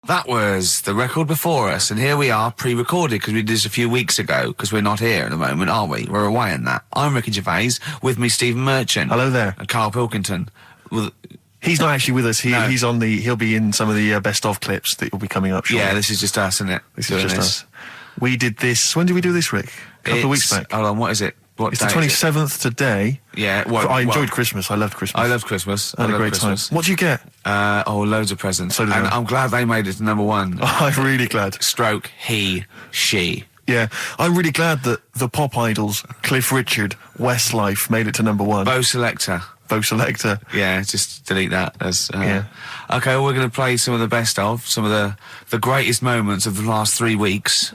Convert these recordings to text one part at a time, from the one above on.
That was the record before us, and here we are, pre-recorded, because we did this a few weeks ago, because we're not here at the moment, are we? We're away in that. I'm Ricky Gervais, with me Stephen Merchant. Hello there. And Karl Pilkington. He's not actually with us. No. He'll be in some of the best-of clips that will be coming up shortly. Yeah, this is just us, isn't it? This is just us. We did this, when did we do this, Rick? A couple of weeks back. Hold on, what is it? What It's the 27th today. Yeah, I enjoyed Christmas. I loved Christmas. I loved Christmas. I had a great time. What did you get? Loads of presents. So did and I. I'm glad they made it to number one. I'm really glad. Stroke, he, she. Yeah, I'm really glad that the pop idols, Cliff Richard, Westlife, made it to number one. Bo Selector. Yeah, just delete that. Yeah. Okay, well, we're going to play some of the best of, some of the greatest moments of the last 3 weeks.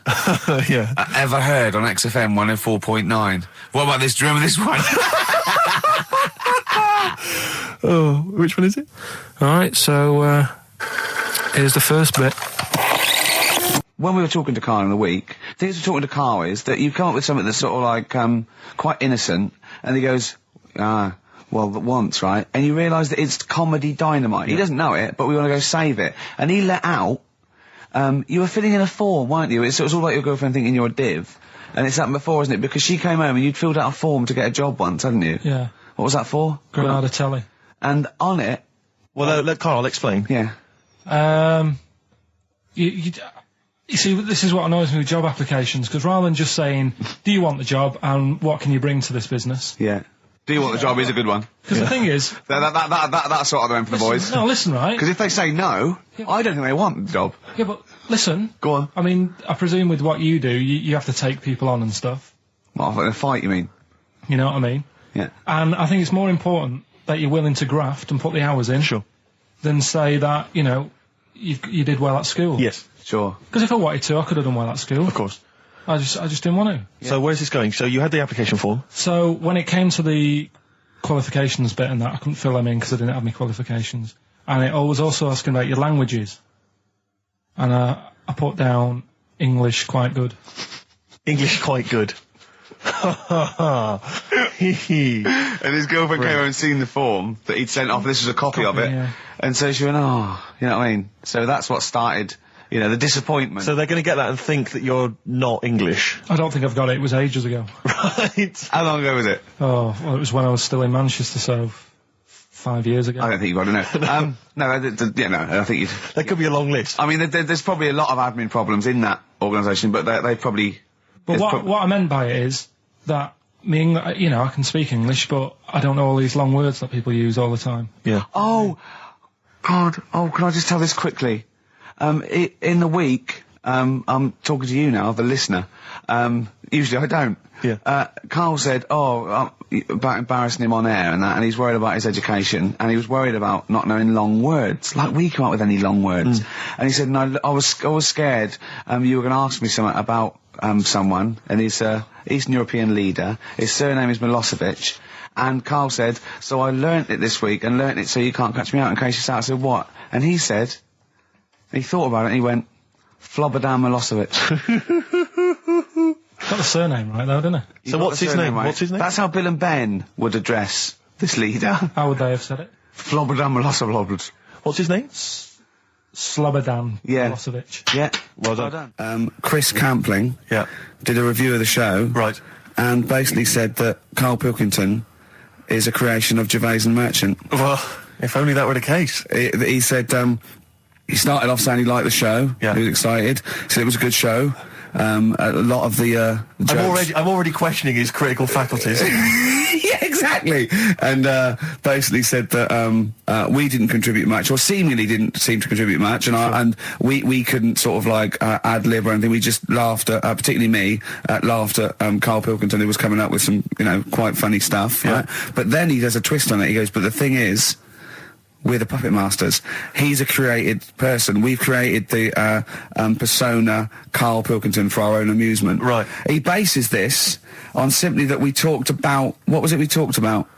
Yeah. Ever heard on XFM 104.9. What about this? Do you remember this one? Oh, which one is it? All right, so here's the first bit. When we were talking to Karl in the week, the thing we're talking to Karl is that you come up with something that's sort of like quite innocent, and he goes, well, once, right? And you realise that it's comedy dynamite. Yeah. He doesn't know it, but we want to go save it. And he let out, you were filling in a form, weren't you? It was all like your girlfriend thinking you're a div. And it's happened before, isn't it? Because she came home and you'd filled out a form to get a job once, hadn't you? Yeah. What was that for? Granada Telly. And on it... Well, let Karl explain. Yeah. You see, this is what annoys me with job applications, because rather than just saying, do you want the job and what can you bring to this business? Yeah. Do you want the job is a good one. Because the thing is... That's sort of the one for the boys. No, listen, right? Because if they say no, I don't think they want the job. Yeah, but listen. Go on. I mean, I presume with what you do, you have to take people on and stuff. What, in a fight, you mean? You know what I mean? Yeah. And I think it's more important that you're willing to graft and put the hours in. Sure. Than say that, you know, you did well at school. Yes. Sure. Because if I wanted to, I could have done well at school. Of course. I just didn't want to. Yeah. So where's this going? So you had the application form. So when it came to the qualifications bit and that, I couldn't fill them in because I didn't have my qualifications. And it was also asking about your languages. And I put down English quite good. English quite good. And his girlfriend came over and seen the form that he'd sent off. This was a copy of it. Yeah. And so she went, oh, you know what I mean? So that's what started, you know, the disappointment. So they're going to get that and think that you're not English. I don't think I've got it. It was ages ago. Right. How long ago was it? Oh, well, it was when I was still in Manchester, so 5 years ago. I don't think you've got to know. No, I think you'd... There could be a long list. I mean, there's probably a lot of admin problems in that organisation, but they probably... But what I meant by it is that, you know, I can speak English, but I don't know all these long words that people use all the time. Yeah. Oh, God. Oh, can I just tell this quickly? In the week, I'm talking to you now, the listener. Usually I don't. Yeah. Karl said, about embarrassing him on air and that, and he's worried about his education, and he was worried about not knowing long words. Like, we come up with any long words. And he said, no, I was scared, you were going to ask me something about, someone, and he's Eastern European leader. His surname is Milosevic. And Karl said, so I learnt it this week, and learnt it so you can't catch me out in case you say. I said, what? And he said, he thought about it, and he went, Flobodan Milosevic. Got the surname right, though, didn't he? So what's his name? Right? What's his name? That's how Bill and Ben would address this leader. How would they have said it? Flobodan Milosevic. What's his name? Slobodan Milosevic. Yeah. Well done. Chris Campling did a review of the show. Right. And basically said that Karl Pilkington is a creation of Gervais and Merchant. Well, if only that were the case. He said, he started off saying he liked the show. Yeah. He was excited. He said it was a good show. A lot of the jokes... I'm already questioning his critical faculties. Yeah, exactly. And basically said that we didn't contribute much, or seemingly didn't seem to contribute much, and we couldn't sort of like ad-lib or anything. We just laughed at, particularly me, laughed at Karl Pilkington, who was coming up with some, you know, quite funny stuff. Yeah. Right? But then he does a twist on it. He goes, but the thing is, we're the puppet masters. He's a created person. We've created the persona Karl Pilkington for our own amusement. Right. He bases this on simply that we talked about... What was it we talked about?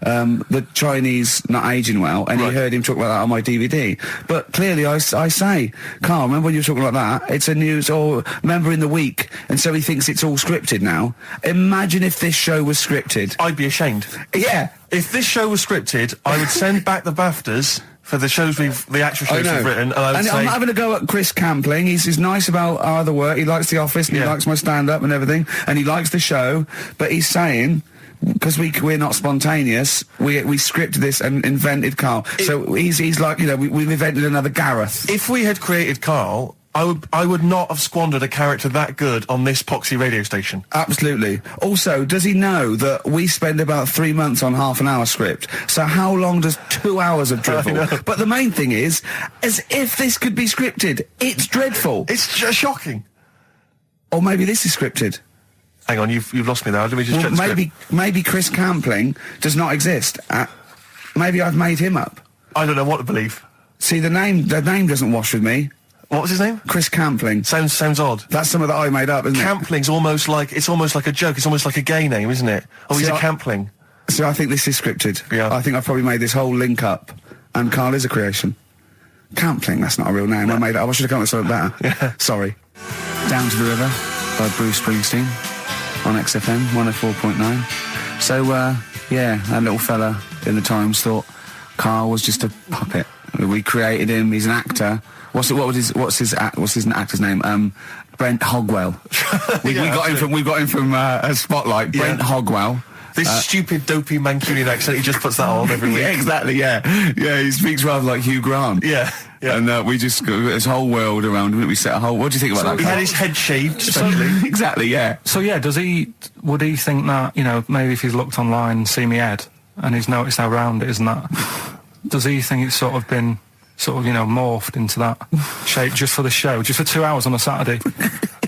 The Chinese not aging well, and he heard him talk about that on my DVD. But clearly I say, Karl, remember when you were talking about that? It's a news, or remember in the week, and so he thinks it's all scripted now. Imagine if this show was scripted. I'd be ashamed. Yeah. If this show was scripted, I would send back the BAFTAs for the shows the actual shows we've written, and I would say... I'm not having a go at Chris Campling. He's nice about our other work. He likes The Office, and he likes my stand-up and everything, and he likes the show, but he's saying... Because we're not spontaneous, we scripted this and invented Karl. So he's like, we've invented another Gareth. If we had created Karl, I would not have squandered a character that good on this poxy radio station. Absolutely. Also, does he know that we spend about 3 months on half an hour script? So how long does 2 hours of drivel? But the main thing is, as if this could be scripted, it's dreadful. It's shocking. Or maybe this is scripted. Hang on, you've lost me there. Let me just check the script. Maybe Chris Campling does not exist. Maybe I've made him up. I don't know what to believe. See, the name doesn't wash with me. What was his name? Chris Campling. Sounds odd. That's something that I made up, isn't it? Campling's almost like a joke. It's almost like a gay name, isn't it? Oh, he's a Campling. So I think this is scripted. Yeah. I think I've probably made this whole link up, and Karl is a creation. Campling, that's not a real name. No. I made it up. I should have come up with something better. Yeah. Sorry. Down to the River by Bruce Springsteen on XFM 104.9. So, that little fella in the Times thought Karl was just a puppet. We created him. He's an actor. What's his actor's name? Brent Hogwell. We got him from a Spotlight. Brent Hogwell. This stupid, dopey Mancunian accent, he just puts that on every week. Yeah, exactly, yeah. Yeah, he speaks rather like Hugh Grant. Yeah. And we just got this whole world around him. We set a whole... What do you think about that? He had his head shaved, especially. Exactly, yeah. So, would he think that, maybe if he's looked online and seen me head, and he's noticed how round it is and that, does he think it's sort of been... morphed into that shape just for the show, just for 2 hours on a Saturday?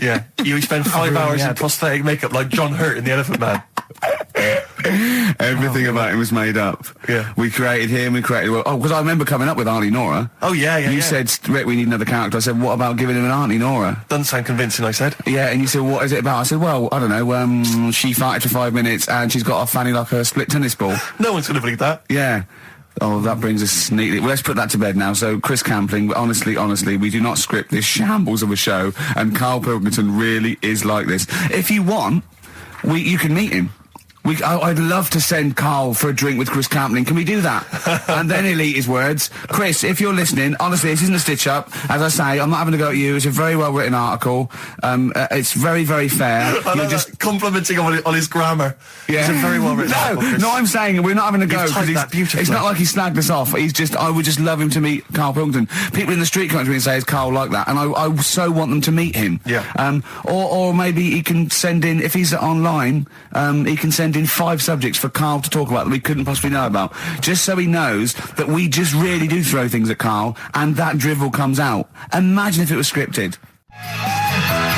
Yeah. You spend 5 hours in prosthetic makeup like John Hurt in The Elephant Man. Everything about him was made up. Yeah. We created him, because I remember coming up with Auntie Nora. Oh, yeah. You said, Rick, we need another character. I said, what about giving him an Auntie Nora? Doesn't sound convincing, I said. Yeah, and you said, what is it about? I said, well, I don't know, she farted for 5 minutes and she's got a fanny like a split tennis ball. No one's going to believe that. Yeah. Oh, that brings us neatly... Well, let's put that to bed now. So, Chris Campling, honestly, we do not script this shambles of a show, and Karl Pilkington really is like this. If you want, you can meet him. I'd love to send Karl for a drink with Chris Campling. Can we do that? And then he'll eat his words. Chris, if you're listening, honestly, this isn't a stitch-up. As I say, I'm not having to go at you. It's a very well-written article. It's very, very fair. You're just complimenting on his grammar. Yeah. It's a very well-written article. No, I'm saying we're not having to go. Because it's not like he snagged us off. I would just love him to meet Karl Pilkington. People in the street come up to me and say, is Karl like that? And I so want them to meet him. Yeah. Or maybe he can send in, if he's online, he can send in 5 subjects for Karl to talk about that we couldn't possibly know about, just so he knows that we just really do throw things at Karl, and that drivel comes out. Imagine if it was scripted.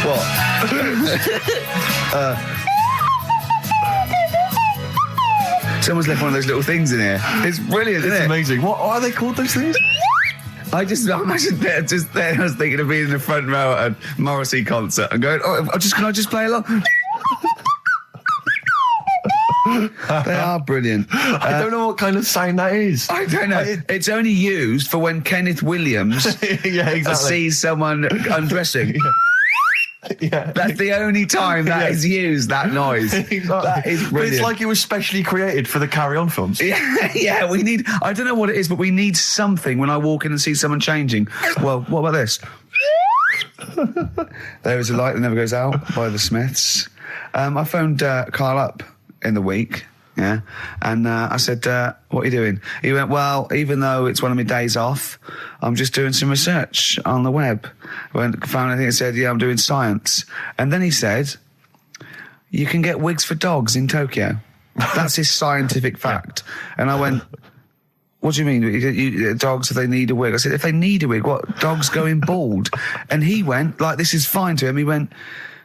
What? Someone's left one of those little things in here. It's brilliant, isn't it? It's amazing. What are they called, those things? I imagine just there, I was thinking of being in the front row at a Morrissey concert and going, can I just play along? They are brilliant. I don't know what kind of sound that is. I don't know. It's only used for when Kenneth Williams sees someone undressing. Yeah. That's the only time that is used, that noise. Exactly. That is brilliant. But it's like it was specially created for the Carry On films. Yeah, we need... I don't know what it is, but we need something when I walk in and see someone changing. Well, what about this? There is a light that never goes out by the Smiths. I phoned Karl up in the week, and I said, what are you doing? He went, well, even though it's one of my days off, I'm just doing some research on the web. Found anything that said, I'm doing science. And then he said, you can get wigs for dogs in Tokyo. That's his scientific fact. And I went, what do you mean? Dogs, if they need a wig? I said, if they need a wig, what? Dogs going bald? And he went, like, this is fine to him. He went,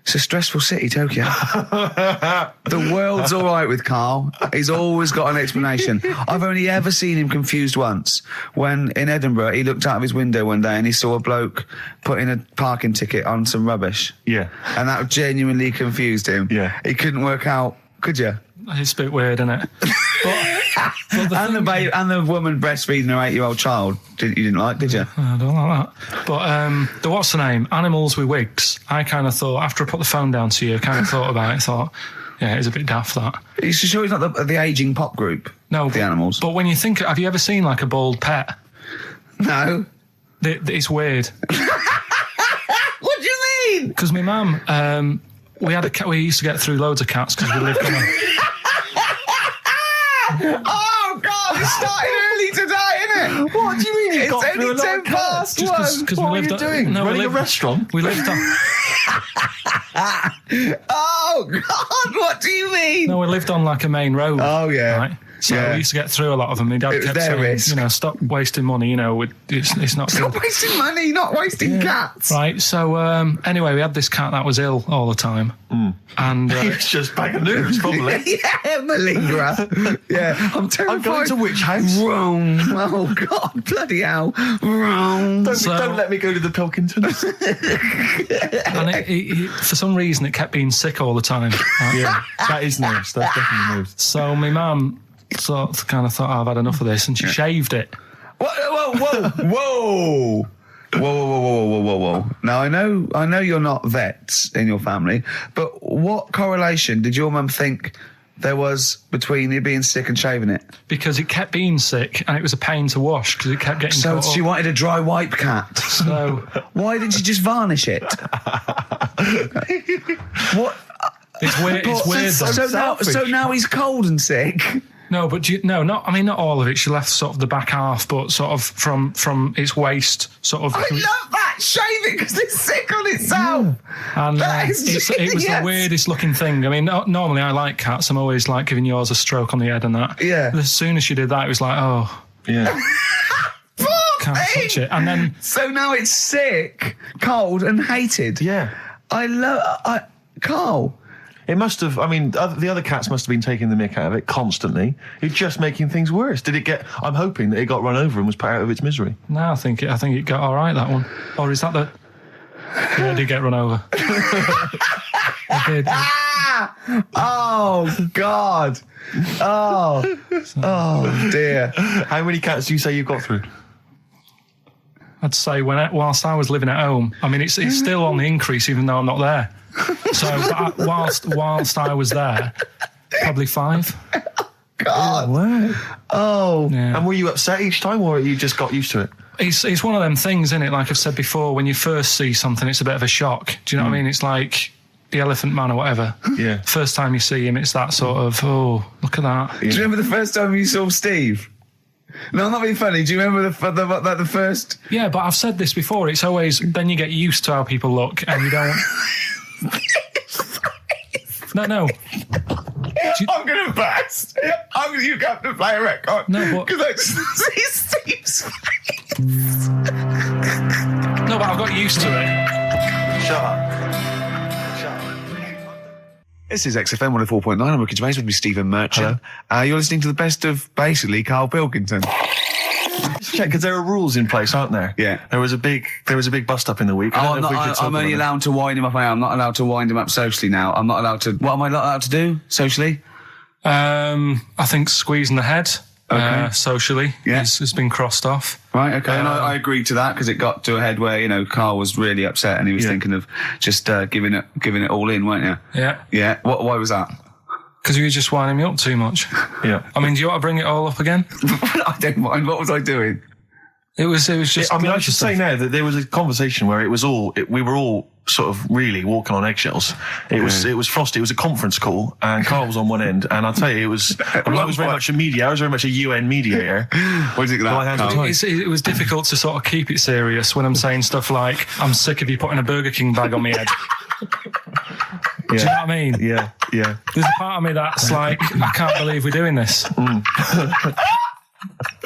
it's a stressful city, Tokyo. The world's all right with Karl. He's always got an explanation. I've only ever seen him confused once. When in Edinburgh, he looked out of his window one day and he saw a bloke putting a parking ticket on some rubbish. Yeah. And that genuinely confused him. Yeah. He couldn't work out, could you? It's a bit weird, isn't it? And the woman breastfeeding her 8-year-old child, you didn't like, did you? I don't like that. But what's the name? Animals with wigs. I kind of thought, after I put the phone down to you, I kind of thought about it, thought, yeah, it's a bit daft, that. Are you sure he's not the ageing pop group? No. The Animals? But when you think, have you ever seen, like, a bald pet? No. It's weird. What do you mean? Because my mum, we had a cat. We used to get through loads of cats because we lived on a... Oh, God, it started early today, isn't it? What do you mean you got It's through only a lot 10 of cats? past 1. What are you doing? No, Running a restaurant? We lived on... Oh, God, what do you mean? No, we lived on like a main road. Oh, yeah. Right? So Yeah. we used to get through a lot of them. My dad It was kept their saying, risk. stop wasting money, it's not Stop good. wasting money, not wasting cats. Right, so anyway, we had this cat that was ill all the time. And It's just bag of nerves, probably. Yeah, malingerer. Yeah, I'm terrified. I'm going to which house? Rome. Oh, God, bloody hell. Rome. Don't let me go to the Pilkingtons. and it, for some reason, it kept being sick all the time. Right? Yeah, that is nerves. That's definitely nerves. So my mum kind of thought, I've had enough of this, and she shaved it. Whoa. Whoa. Now, I know you're not vets in your family, but what correlation did your mum think there was between you being sick and shaving it? Because it kept being sick, and it was a pain to wash because it kept getting So caught she up. wanted a dry wipe cat. So Why didn't she just varnish it? What? it's weird. It's weird. though. So now he's cold and sick. No, but not all of it. She left sort of the back half, but sort of from its waist, sort of. I love that. Shave it because it's sick on itself. And That is it was the genius. weirdest looking thing. I mean, normally I like cats. I'm always like giving yours a stroke on the head and that. Yeah. But as soon as she did that, it was like, oh, Yeah. can't touch it. And then So now it's sick, cold, and hated. Yeah. Carl. It must have, the other cats must have been taking the mick out of it constantly. It's just making things worse. I'm hoping that it got run over and was put out of its misery. no, I think it got all right, that one. Or is that yeah, it did get run over. It did. Oh, God. Oh, dear. How many cats do you say you've got through? I'd say whilst I was living at home, I mean, it's still on the increase even though I'm not there. So whilst I was there, probably 5. God. Wow. Oh. Yeah. And were you upset each time, or you just got used to it? It's one of them things, isn't it? Like I've said before, when you first see something, it's a bit of a shock. Do you know what I mean? It's like the Elephant Man or whatever. Yeah. First time you see him, it's that sort of, oh, look at that. Do you remember the first time you saw Steve? No, I'm not being funny. Do you remember the first? Yeah, but I've said this before. It's always, then you get used to how people look and you don't... No. I'm going to burst. You have to play a record. No, but... Because I just see Steve's face. No, but I've got used to it. Shut up. This is XFM 104.9. I'm Ricky Gervais with me, Stephen Merchant. You're listening to the best of, basically, Karl Pilkington. Check, because there are rules in place, aren't there? Yeah. There was a big bust up in the week. I'm only allowed to wind him up. I'm not allowed to wind him up socially now. I'm not allowed to... What am I not allowed to do socially? I think squeezing the head socially has been crossed off. Right, okay. And I agreed to that because it got to a head where, Carl was really upset and he was thinking of just giving it all in, weren't you? Yeah. Yeah. Why was that? Because you were just winding me up too much. Yeah. I mean, do you want to bring it all up again? I don't mind. What was I doing? It was just... I should say now that there was a conversation where we were all sort of really walking on eggshells. It was frosty. It was a conference call, and Carl was on one end. And I'll tell you, I was very much a mediator. I was very much a UN mediator. What do you think of that, Carl? It was difficult to sort of keep it serious when I'm saying stuff like, I'm sick of you putting a Burger King bag on my head. Do you know what I mean? Yeah. There's a part of me that's like, I can't believe we're doing this.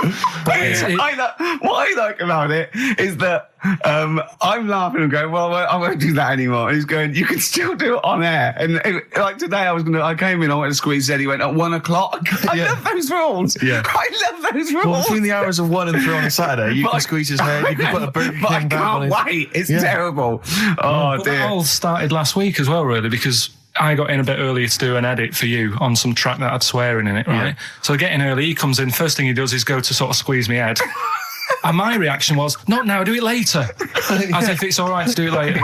What I like about it is that I'm laughing and going, well, I won't do that anymore. And he's going, you can still do it on air. And like today, I came in, I went to squeeze Eddie, went at 1 o'clock. I love those rules. Yeah. I love those rules. Well, between the hours of 1 and 3 on a Saturday, you can squeeze his head, you can put a Burger King I bag on his... can't wait. It's terrible. Oh, But dear. that all started last week as well, really, because I got in a bit earlier to do an edit for you on some track that had swearing in it, right? Yeah. So I get in early, he comes in, first thing he does is go to sort of squeeze me head. And my reaction was, not now, do it later. As if it's all right to do it later.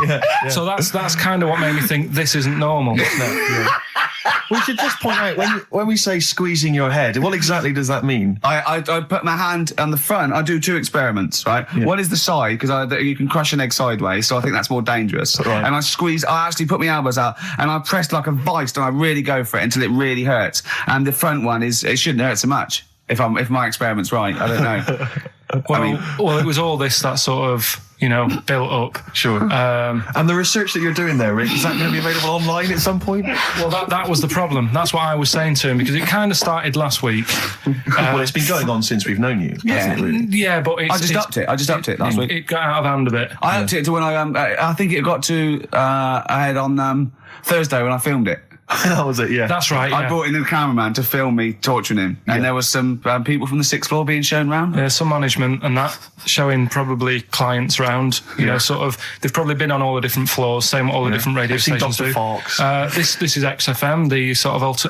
So that's kind of what made me think this isn't normal. We should just point out, when we say squeezing your head, what exactly does that mean? I put my hand on the front. I do 2 experiments, right? Yeah. One is the side, because you can crush an egg sideways, so I think that's more dangerous. Right. And I actually put my elbows out, and I pressed like a vice, and I really go for it until it really hurts. And the front one it shouldn't hurt so much, if my experiment's right. I don't know. Well, it was all this that sort of, built up. Sure. And the research that you're doing there, Rick, is that going to be available online at some point? Well, that was the problem. That's what I was saying to him, because it kind of started last week. Well, it's been going on since we've known you. Yeah. Really? Yeah, but I just upped it last week. It got out of hand a bit. I upped it to when I think it got to ahead on Thursday when I filmed it. That was it, yeah. That's right, yeah. I brought in a cameraman to film me torturing him, and there was some people from the 6th floor being shown round. Yeah, some management and that, showing probably clients round, sort of, they've probably been on all the different floors, same what all the different radio stations do. This is XFM, the sort of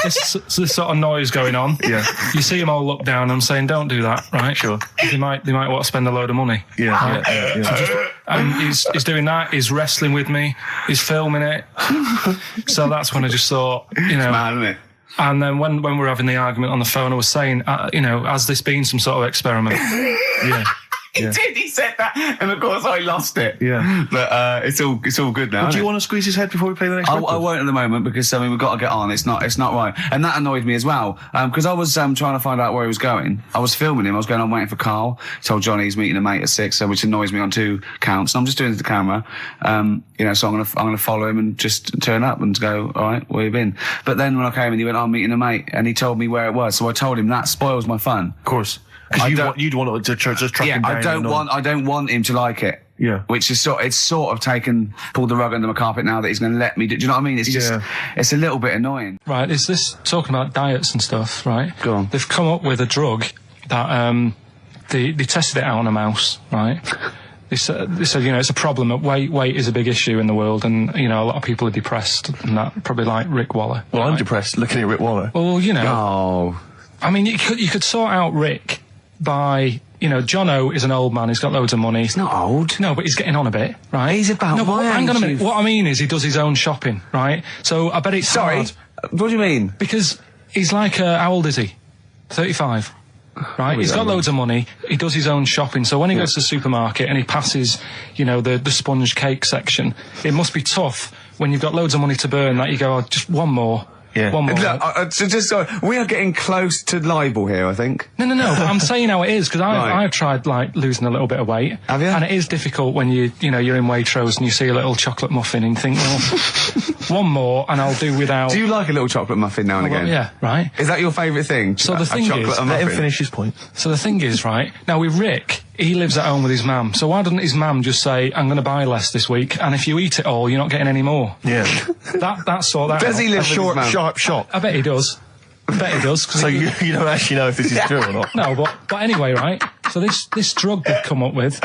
this sort of noise going on. Yeah. You see them all look down and saying, don't do that, right? Sure. They might want to spend a load of money. Yeah. And he's doing that, he's wrestling with me, he's filming it. So that's when I just thought, It's mad, isn't it? And then when we were having the argument on the phone, I was saying, has this been some sort of experiment? Yeah. He did. He said that, and of course I lost it. Yeah, but it's all good now. Do you want to squeeze his head before we play the next record? I won't at the moment, because we've got to get on. It's not right, and that annoyed me as well, because I was trying to find out where he was going. I was filming him. I was going on waiting for Karl. Told Johnny he's meeting a mate at 6, which annoys me on 2 counts. And I'm just doing it to the camera, So I'm gonna follow him and just turn up and go, all right, where you been? But then when I came and he went, I'm meeting a mate, and he told me where it was. So I told him that spoils my fun. Of course. Because you'd want to just track him down. I don't want him to like it. Yeah. Which is pulled the rug under my carpet now that he's going to let me do. Do you know what I mean? It's just, it's a little bit annoying. Right. Is this talking about diets and stuff? Right. Go on. They've come up with a drug that they tested it out on a mouse. Right. They said, it's a problem. That weight is a big issue in the world, and a lot of people are depressed, and that probably like Rick Waller. Well, right? I'm depressed looking at Rick Waller. Well, Oh. I mean, you could sort out Rick by, Jono is an old man, he's got loads of money. He's not old. No, but he's getting on a bit, right? He's about my age. Hang on a minute. What I mean is he does his own shopping, right? So I bet it's hard. What do you mean? Because he's like, how old is he? 35. Right? He's got loads of money, he does his own shopping, so when he goes to the supermarket and he passes, the sponge cake section, it must be tough when you've got loads of money to burn that you go, just one more. Yeah. One more. Look, we are getting close to libel here, I think. No, but I'm saying how it is, because I've tried, losing a little bit of weight. Have you? And it is difficult when you're in Waitrose and you see a little chocolate muffin and you think, well, one more and I'll do without... Do you like a little chocolate muffin now and again? Well, yeah, right. Is that your favourite thing? So the thing is... Let him finish his point. So the thing is, right, now with Rick, he lives at home with his mum, so why doesn't his mum just say, I'm going to buy less this week, and if you eat it all, you're not getting any more? Yeah. That's all that... Does he live with his mum? Sharp shot? I bet he does. So you don't actually know if this is true or not? No, but anyway, right, so this drug they've come up with...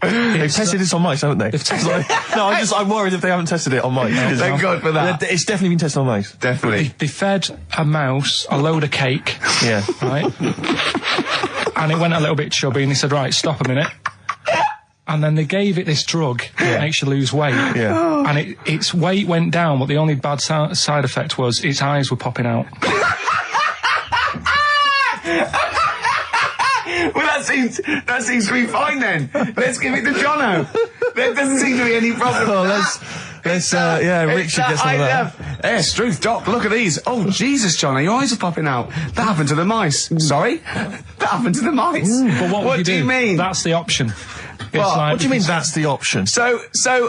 They've tested this on mice, haven't they? They've tested I'm worried if they haven't tested it on mice. Thank God for that. It's definitely been tested on mice. Definitely. They fed a mouse a load of cake. Yeah. Right? And it went a little bit chubby, and he said, right, stop a minute. And then they gave it this drug that makes you lose weight. Yeah. And its weight went down, but the only bad side effect was its eyes were popping out. Well, that seems to be fine then. Let's give it to Jono. There doesn't seem to be any problem. Oh, Rick should get some of that. Yes, Struth, Doc, look at these. Oh, Jesus, Jono, your eyes are popping out. That happened to the mice. Sorry? That happened to the mice. But what do you mean? That's the option. What do you mean that's the option? So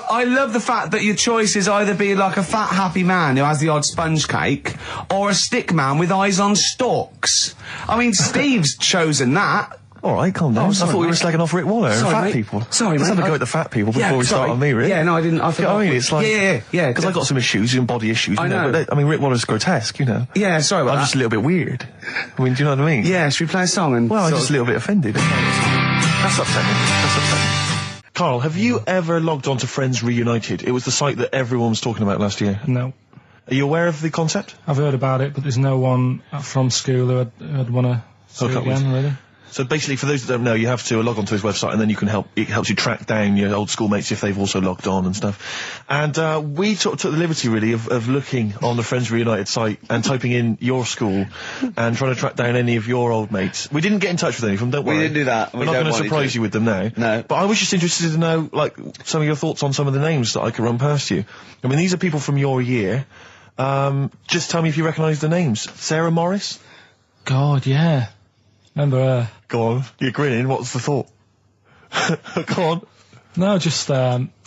I love the fact that your choice is either be like a fat, happy man who has the odd sponge cake, or a stick man with eyes on stalks. I mean, Steve's chosen that. All right, calm down. I thought we were slagging off Rick Waller and fat people. Sorry, Let's mate. have a go at the fat people before we start on me, Rick. Yeah, no, I didn't. I forgot. I mean, it's like... Yeah. Because I've got some issues and body issues. I know. But Rick Waller's grotesque, Yeah, sorry about I'm that. just a little bit weird. I mean, do you know what I mean? Yeah, should we play a song and... Well, I'm just a little bit offended. That's upsetting. Karl, have you ever logged on to Friends Reunited? It was the site that everyone was talking about last year. No. Are you aware of the concept? I've heard about it, but there's no one from school who'd want to see it again, really. So basically, for those that don't know, you have to log onto his website, and then it helps you track down your old schoolmates if they've also logged on and stuff. And we took the liberty, really, of looking on the Friends Reunited site and typing in your school and trying to track down any of your old mates. We didn't get in touch with any of them, don't worry. We didn't do that. We're not going to surprise you with them now. No. But I was just interested to know, like, some of your thoughts on some of the names that I could run past you. I mean, these are people from your year. Just tell me if you recognise the names. Sarah Morris? God, yeah. Remember her? Go on, you're grinning, what's the thought? Go on. No, just,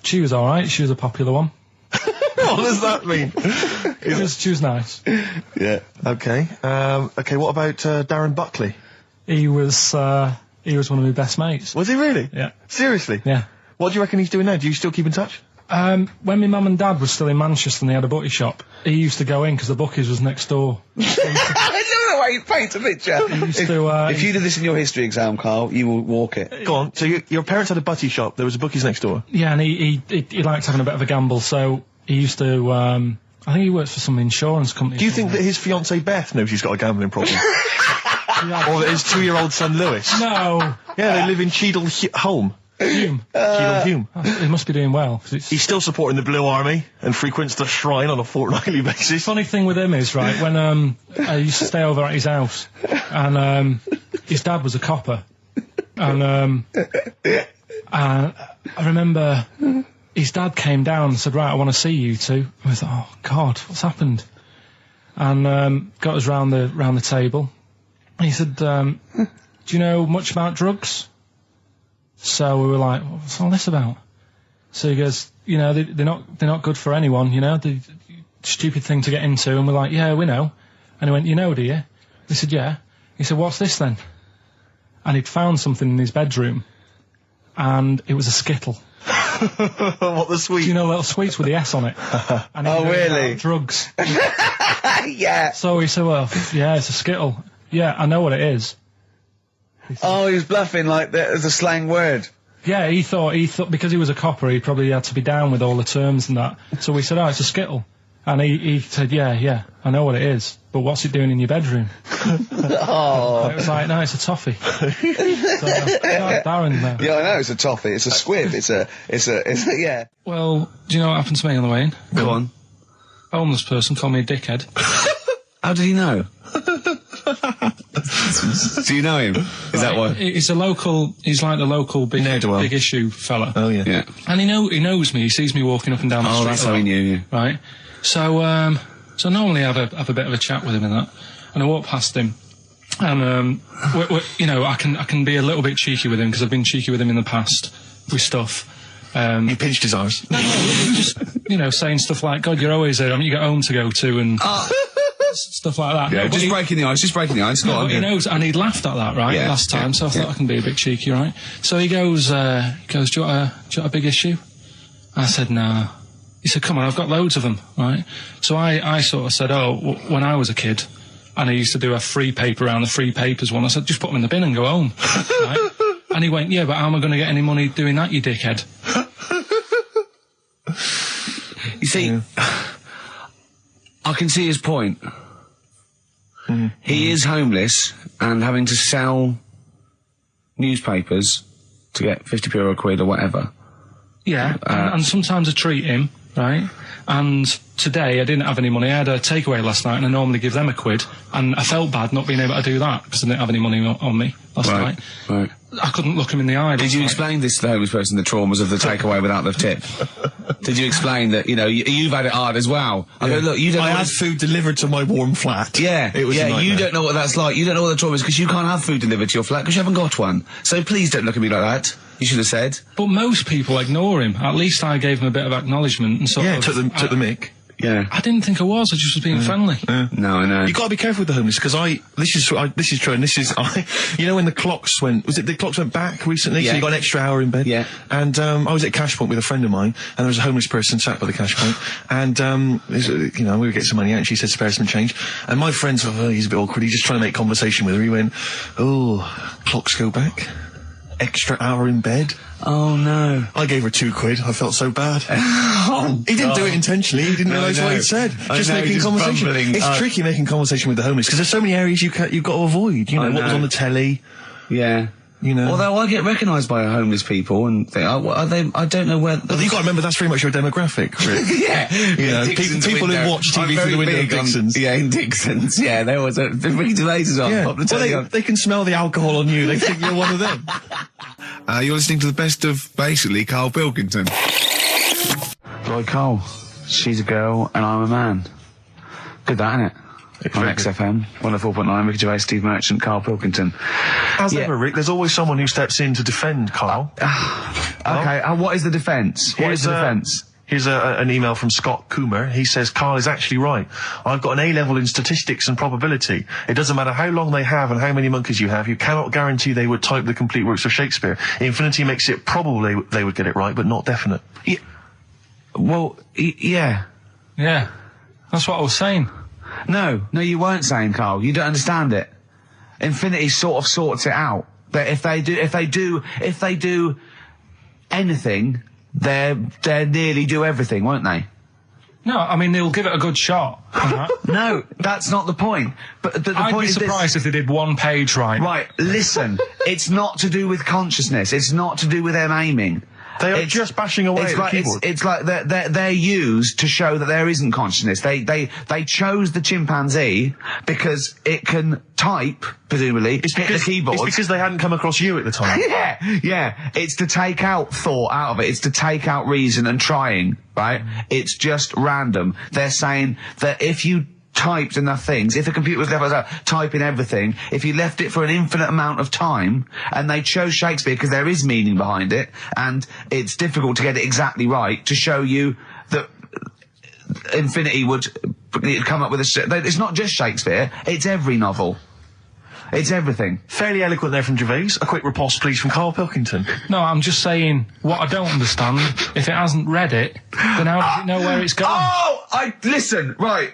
she was alright, she was a popular one. What does that mean? She was nice. Yeah. Okay, okay, what about, Darren Buckley? He was one of my best mates. Was he really? Yeah. Seriously? Yeah. What do you reckon he's doing now? Do you still keep in touch? When my mum and dad were still in Manchester and they had a butty shop, he used to go in because the bookies was next door. I don't know why you paint a picture. If you did this in your history exam, Carl, you will walk it. Go on, so your parents had a butty shop, there was a bookies next door? Yeah, and he liked having a bit of a gamble, so he used to, I think he works for some insurance company. Do you think that his fiancée Beth knows he's got a gambling problem? Or that his 2-year-old son Lewis? No! Yeah, they live in Cheadle Holme. Hume. Cheadle Hume. He must be doing well. 'Cause He's still supporting the Blue Army and frequents the shrine on a fortnightly basis. Funny thing with him is, right, when I used to stay over at his house, and his dad was a copper, and I remember his dad came down and said, right, I want to see you two. I was like, oh God, what's happened? And got us round the table. And he said, do you know much about drugs? So we were like, what's all this about? So he goes, you know, they're not good for anyone, you know, the stupid thing to get into. And we're like, yeah, we know. And he went, you know, do you? We said, yeah. He said, what's this then? And he'd found something in his bedroom, and it was a Skittle. What, the sweet? Do you know little sweets with the S on it? And Oh, really? Drugs. Yeah. So he said, well, yeah, it's a Skittle. Yeah, I know what it is. Oh, he was bluffing like that as a slang word. Yeah, he thought because he was a copper, he probably had to be down with all the terms and that. So we said, oh, it's a Skittle. And he said, yeah, I know what it is, but what's it doing in your bedroom? Oh. It was like, no, it's a toffee. So, Darren there. Yeah, I know, it's a toffee, it's a squib, it's a, yeah. Well, do you know what happened to me on the way in? Go on. A homeless person called me a dickhead. How did he know? Do you know him? Is that what? He's like the local big issue fella. Oh, yeah. Yeah. And he knows me, he sees me walking up and down the street. Oh, that's how he knew you. Right. So normally I have a bit of a chat with him and that. And I walk past him, and you know, I can be a little bit cheeky with him because I've been cheeky with him in the past with stuff. You pinched his arse. No, just, you know, saying stuff like, God, you're always there. I mean, you got home to go to and stuff like that. Yeah, just breaking the ice, go on. He knows, and he'd laughed at that, right, last time, so I thought I can be a bit cheeky, right? So he goes, do you want a big issue? I said, no. He said, come on, I've got loads of them, right? So I sort of said, when I was a kid, and I used to do a free paper around the free papers one, I said, just put them in the bin and go home, right? And he went, yeah, but how am I going to get any money doing that, you dickhead? You see, I can see his point. He is homeless and having to sell newspapers to get 50p or a quid or whatever. Yeah, and sometimes I treat him, right? And today I didn't have any money. I had a takeaway last night and I normally give them a quid. And I felt bad not being able to do that because I didn't have any money on me last night. Right. I couldn't look him in the eye. Did you explain this to the homeless person, the traumas of the takeaway without the tip? Did you explain that, you know, you've had it hard as well? I go, look, you don't I know had food delivered to my warm flat. Yeah, it was a nightmare. You don't know what that's like. You don't know what the trauma is because you can't have food delivered to your flat because you haven't got one. So please don't look at me like that. You should have said. But most people ignore him. At least I gave him a bit of acknowledgement and sort of... took the mic. Yeah. I didn't think I was just was being friendly. No, I know. You got to be careful with the homeless because this is true, and this is you know when the clocks went back recently, so you got an extra hour in bed. Yeah. And I was at Cash Point with a friend of mine, and there was a homeless person sat by the Cash Point, and you know, we would get some money out, and she said spare some change, and my friend sort of, he's a bit awkward, he's just trying to make conversation with her. He went, oh, clocks go back, extra hour in bed. Oh no. I gave her £2. I felt so bad. He didn't do it intentionally. He didn't realise what he'd said. Just making conversation. It's tricky making conversation with the homeless because there's so many areas you've got to avoid. You know, what was on the telly, Yeah. You know. Although I get recognised by homeless people and think, are they? I don't know where. Well, you got to remember that's very much your demographic, Rick. Yeah. You know, people who watch TV through the window in Dixon's. In Dixon's. Yeah, there was Ricky Gervais is on. Yeah. Pop the telly on. They can smell the alcohol on you. They think you're one of them. You're listening to the best of, basically, Karl Pilkington. Lloyd Cole. She's a girl and I'm a man. Good that, innit? On XFM, 104.9, Ricky Gervais, Steve Merchant, Karl Pilkington. As ever, Rick, there's always someone who steps in to defend Karl. Okay, what is the defence? What is the defence? Here's an email from Scott Coomer. He says, Karl is actually right. I've got an A-level in statistics and probability. It doesn't matter how long they have and how many monkeys you have. You cannot guarantee they would type the complete works of Shakespeare. Infinity makes it probably they would get it right, but not definite. Yeah. Well, yeah. Yeah. That's what I was saying. No, you weren't saying, Karl. You don't understand it. Infinity sort of sorts it out. That if they do anything, they'll nearly do everything, won't they? No, I mean, they'll give it a good shot. No, that's not the point. But the I'd point be is surprised if they did one page right. Right, listen. It's not to do with consciousness. It's not to do with them aiming. They are just bashing away at the keyboard. It's like they're used to show that there isn't consciousness. They chose the chimpanzee because it can type, presumably, hit the keyboard. It's because they hadn't come across you at the time. Yeah. It's to take out thought out of it. It's to take out reason and trying, right? It's just random. They're saying that if you typed enough things, if the computer was left typing everything, if you left it for an infinite amount of time, and they chose Shakespeare because there is meaning behind it, and it's difficult to get it exactly right, to show you that infinity would come up with it's not just Shakespeare, it's every novel. It's everything. Fairly eloquent there from Gervais. A quick riposte, please, from Karl Pilkington. No, I'm just saying, what I don't understand, if it hasn't read it, then how does it know where it's going? Listen, right,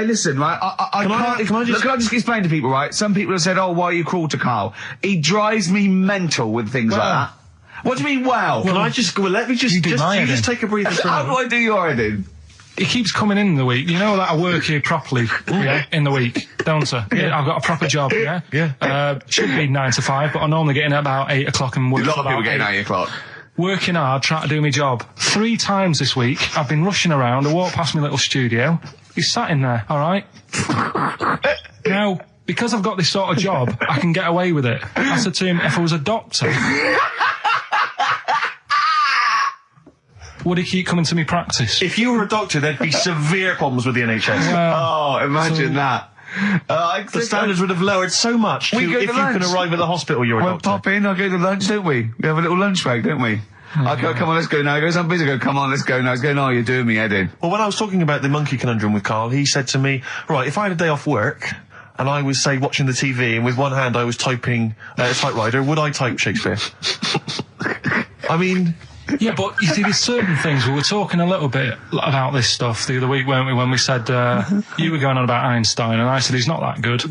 listen, right, Can I just explain to people, right? Some people have said, why are you cruel to Karl? He drives me mental with things like that. What do you mean, well? Let me just take a breather for a How do I do your editing? He keeps coming in the week. You know that I work here properly, in the week, don't I? Yeah, I've got a proper job, Yeah. Should be 9 to 5, but I normally get in at about 8 o'clock and work. A lot of people getting 8 o'clock. Working hard, trying to do my job. 3 times this week, I've been rushing around. I walked past my little studio. He's sat in there, all right? Now, because I've got this sort of job, I can get away with it. I said to him, if I was a doctor, would he keep coming to me practice? If you were a doctor, there'd be severe problems with the NHS. Imagine that. The standards would have lowered so much if you can arrive at the hospital, you're a doctor. Pop in, I'll go to lunch, don't we? We have a little lunch break, don't we? I go, come on, let's go now. He goes, I'm busy. I go, come on, let's go now. He's going, you're doing me head in. Well, when I was talking about the monkey conundrum with Karl, he said to me, right, if I had a day off work, and I was, say, watching the TV, and with one hand I was typing a typewriter, would I type Shakespeare? I mean... Yeah, but you see, there's certain things. We were talking a little bit about this stuff the other week, weren't we, when we said, you were going on about Einstein, and I said he's not that good.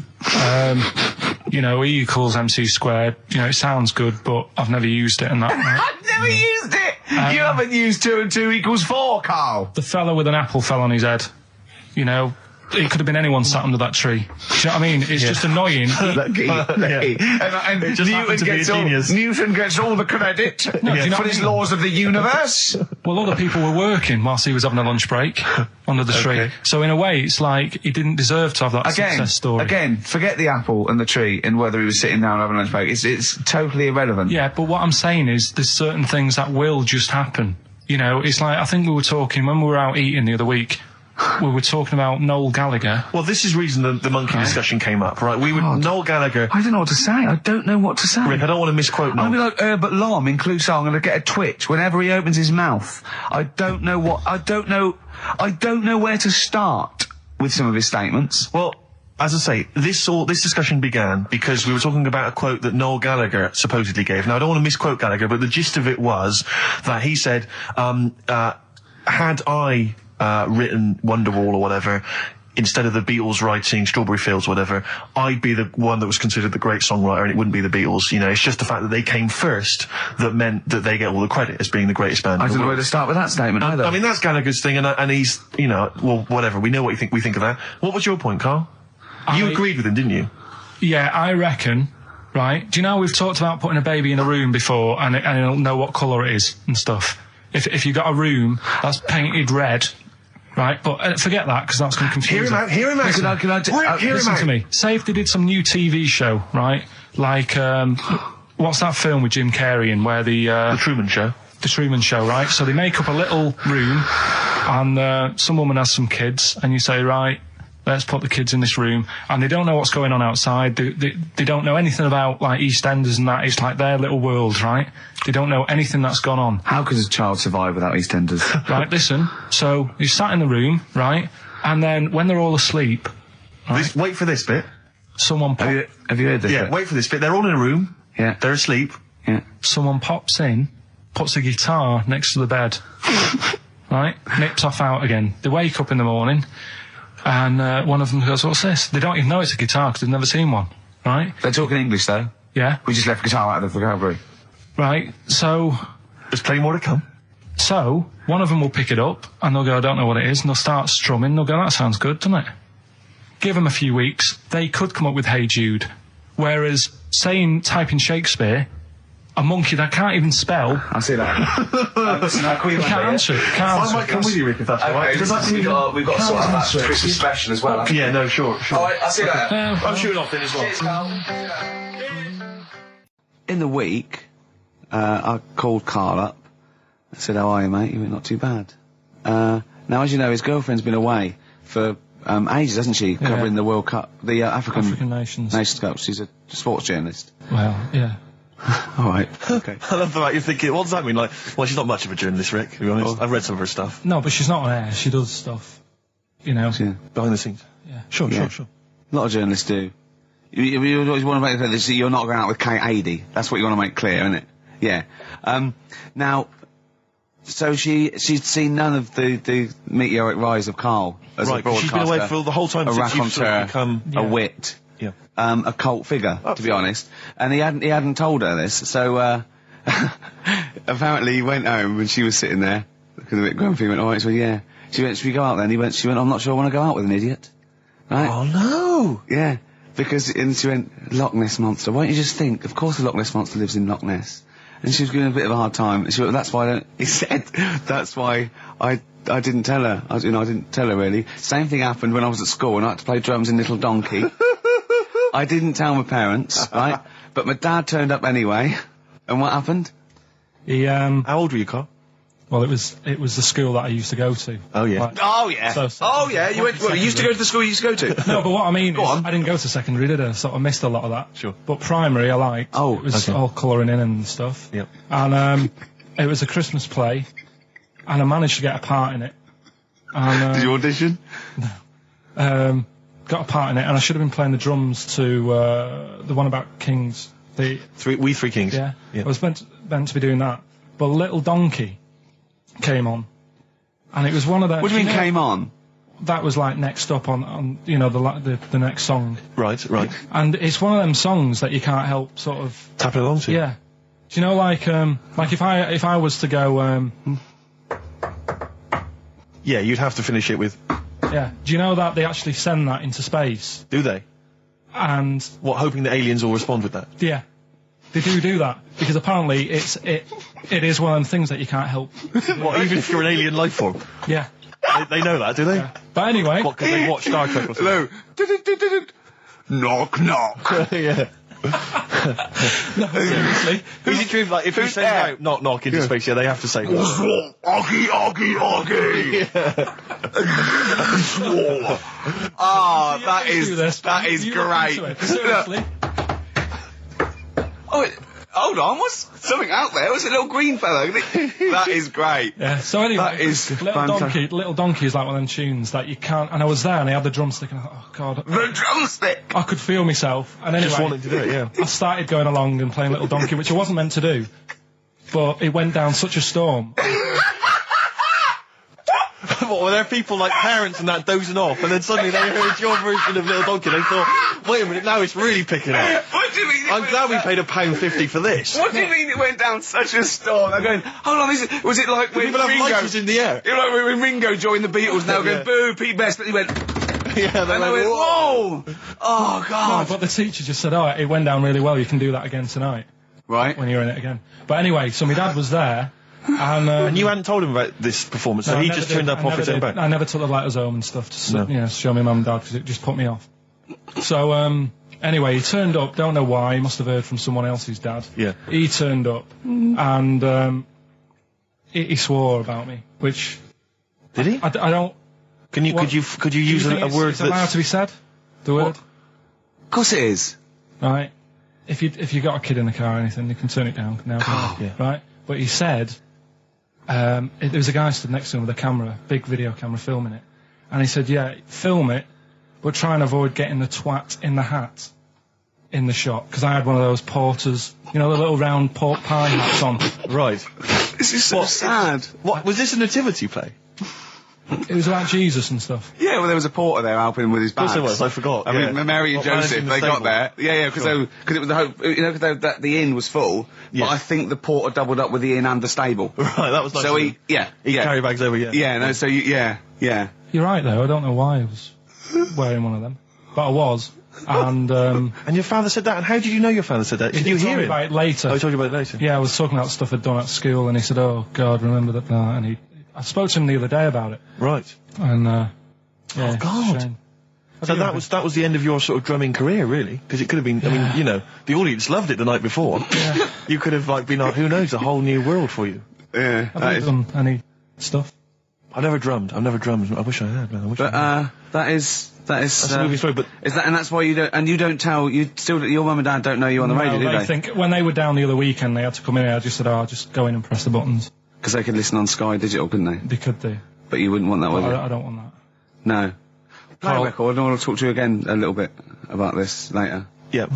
E equals MC squared. It sounds good, but I've never used it and that. Right? I've never used it! You haven't used 2 and 2 equals 4, Karl! The fella with an apple fell on his head. It could have been anyone sat under that tree. Do you know what I mean? It's just annoying. Lucky. And Newton gets all the credit for his laws of the universe. Well, other people were working whilst he was having a lunch break under the tree. So in a way, it's like he didn't deserve to have that success story. Again, forget the apple and the tree and whether he was sitting down having a lunch break. It's totally irrelevant. Yeah, but what I'm saying is there's certain things that will just happen. It's like, I think we were talking when we were out eating the other week. We were talking about Noel Gallagher. Well, this is reason the monkey discussion came up, right? Noel Gallagher... I don't know what to say. I don't know what to say. Rick, I don't want to misquote Noel. I'll be like Herbert Lom in Clouseau. I'm going to get a twitch whenever he opens his mouth. I don't know where to start with some of his statements. Well, as I say, this discussion began because we were talking about a quote that Noel Gallagher supposedly gave. Now, I don't want to misquote Gallagher, but the gist of it was that he said, had I... written Wonderwall or whatever, instead of the Beatles writing Strawberry Fields or whatever, I'd be the one that was considered the great songwriter and it wouldn't be the Beatles. It's just the fact that they came first that meant that they get all the credit as being the greatest band. I don't know where to start with that statement either. I mean, that's Gallagher's thing and he's, well, whatever. We know what we think of that. What was your point, Karl? You agreed with him, didn't you? Yeah, I reckon right? Do you know we've talked about putting a baby in a room before and it'll know what colour it is and stuff? If you've got a room that's painted red, right? But forget that, because that's going to confuse Hear him out. Listen to me. Say if they did some new TV show, right? Like, what's that film with Jim Carrey in where The Truman Show. The Truman Show, right? So they make up a little room and some woman has some kids and you say, right, let's put the kids in this room, and they don't know what's going on outside. They don't know anything about, like, EastEnders and that. It's like their little world, right? They don't know anything that's gone on. How could a child survive without EastEnders? Right, listen. So you sat in the room, right? And then when they're all asleep, right, Wait for this bit. someone Have you heard this? Yeah, bit? wait for this bit. They're all in a room. Yeah. They're asleep. Yeah. someone pops in, puts a guitar next to the bed, right? Nips off out again. They wake up in the morning, and one of them goes, "What's this?" They don't even know it's a guitar because they've never seen one, right? They're talking English, though. Yeah. We just left guitar out of the vocabulary. Right. So There's plenty more to come. one of them will pick it up, and they'll go, "I don't know what it is," and they'll start strumming. They'll go, "That sounds good, doesn't it?" Give them a few weeks, they could come up with Hey Jude. Whereas, type in Shakespeare, a monkey that can't even spell, I see that. Listen, I can't answer it. I might come with you, Rick, if that's all right. We've got to sort out that Christmas special as well. Yeah, no, sure. I see that. I'm shooting off then as well. Cheers, Carl. In the week, I called Karl up. I said, "How are you, mate?" He went, "Not too bad." Now, as you know, his girlfriend's been away for ages, hasn't she? Covering the World Cup, the African Nations Cup. She's a sports journalist. Well, yeah. All right. Okay. I love the fact you're thinking, what does that mean? Like, well, she's not much of a journalist, Rick, to be honest. I've read some of her stuff. No, but she's not on air. She does stuff, you know. Yeah. Behind the scenes. Yeah. Sure. A lot of journalists do. You always want to make clear that you're not going out with Kate Adie. That's what you want to make clear, isn't it? Yeah. Now, so she'd seen none of the meteoric rise of Karl as a broadcaster. She's been away for the whole time a since you've sort of raconteur, become... a wit, Yeah. a cult figure, to be honest. And he hadn't told her this, so apparently he went home and she was sitting there, looking a bit grumpy. He went, "All right," so yeah. She went, "Should we go out then?" She went, "I'm not sure I want to go out with an idiot." Right? Oh, no! Yeah, and she went, "Loch Ness Monster. Why don't you just think, of course the Loch Ness Monster lives in Loch Ness." And she was giving a bit of a hard time. And she went, "That's why he said, "That's why I didn't tell her. I didn't tell her, really." Same thing happened when I was at school and I had to play drums in Little Donkey. I didn't tell my parents, right? But my dad turned up anyway. And what happened? He, How old were you, Carl? well, it was the school that I used to go to. Oh, yeah. Like, Oh, yeah. You went, you used to go to the school you used to go to? no, but what I mean is, on. I didn't go to secondary, did I? So I missed a lot of that. Sure. But primary, I liked. Oh, it was okay. all colouring in and stuff. Yep. And it was a Christmas play, and I managed to get a part in it. And, Did you audition? got a part in it, and I should have been playing the drums to the one about Kings. We Three Kings. Yeah. I was meant to be doing that, but Little Donkey came on, and it was one of the. What do you mean came on? That was like next up on the next song. Right. And it's one of them songs that you can't help sort of Tapping along to. Yeah. Do you know, like if I was to go Yeah, you'd have to finish it with... yeah. Do you know that they actually send that into space? Do they? And What, hoping that aliens will respond with that? yeah, they do that because apparently it is one of them things that you can't help. What, even if you're an alien life form? Yeah. They know that, do they? Yeah. But anyway, What, because they watch Star Trek or something? Hello. Knock, knock. Yeah. no, seriously. Is it true, like, if you send out knock knock into space, yeah, they have to say that? Oggy, oggy, oggy. Oh, that is great. Seriously. Oh, hold on, what's something out there? Was a little green fellow? That is great. Yeah. So anyway, That is fantastic. Little Donkey is like one of them tunes that you can't. And I was there, and I had the drumstick, and I thought, oh god, The drumstick. I could feel myself. And anyway, Just wanting to do it, yeah. I started going along and playing Little Donkey, which I wasn't meant to do, but it went down such a storm. What, were there people like parents and that dozing off, and then suddenly they heard your version of Little Donkey, and they thought, wait a minute, now it's really picking up. What do you mean? I'm glad we paid £1.50 for this. What do you mean it went down such a storm? They're going, hold on, was it like when People have Ringo... lighters in the air. You know, when Ringo joined the Beatles, now going, boo, Pete Best, but he went... Yeah, they And I went, whoa! Oh, No, God. but the teacher just said, oh, it went down really well, you can do that again tonight, Right. when you're in it again. But anyway, so my dad was there, and... And you hadn't told him about this performance, so no, he I never just did. turned up I off never his own did. back. I never took the letters home and stuff to No. show my mum and dad, because it just put me off. So, anyway, he turned up, don't know why, he must have heard from someone else's dad. Yeah. He turned up, and he swore about me, which... Did he? I don't... Could you use Do you think a word it's allowed that's... to be said? The word? Of course it is. Right. If you got a kid in the car or anything, you can turn it down now. Yeah. Right. But he said, there was a guy stood next to him with a camera, big video camera, filming it, and he said, "Yeah, film it, but try and avoid getting the twat in the hat in the shot, because I had one of those porters, you know, the little round pork pie hats on." Right. This is so sad. What, was this a nativity play? It was about Jesus and stuff. Yeah, well, there was a porter there helping him with his Of bags. course there was, I forgot. I mean, Mary and What, Joseph, managing the they got stable? there. Yeah, because it was the hope, you know, because the inn was full. Yes. But I think the porter doubled up with the inn and the stable. Right, that was nice. So of he, him. yeah, He yeah, carry bags over, yeah, no, so yeah. You're right though. I don't know why I was wearing one of them, but I was. And And your father said that, and how did you know your father said that? Did you he told hear me it? about it later. Oh, he told you about it later? Yeah, I was talking about stuff I'd done at school, and he said, "Oh God, remember that?" And I spoke to him the other day about it, Right. and yeah, Oh, God. it's a shame. So that was the end of your sort of drumming career, really? Because it could have been, I mean, you know, the audience loved it the night before. Yeah. You could have, like, been, who knows, a whole new world for you. Yeah, I've that never is. done any stuff. I've never drummed. I wish I had, man. I wish I had. But that is. That's a movie story, but... Is that, and that's why you don't tell, your mum and dad don't know you on the radio, do they they? think when they were down the other weekend, they had to come in. I just said, "Oh, just go in and press the buttons." Because they could listen on Sky Digital, couldn't they? They could do. But you wouldn't want that, would you? I don't want that. No. Play a Carl- record, and I want to talk to you again a little bit about this later. Yeah.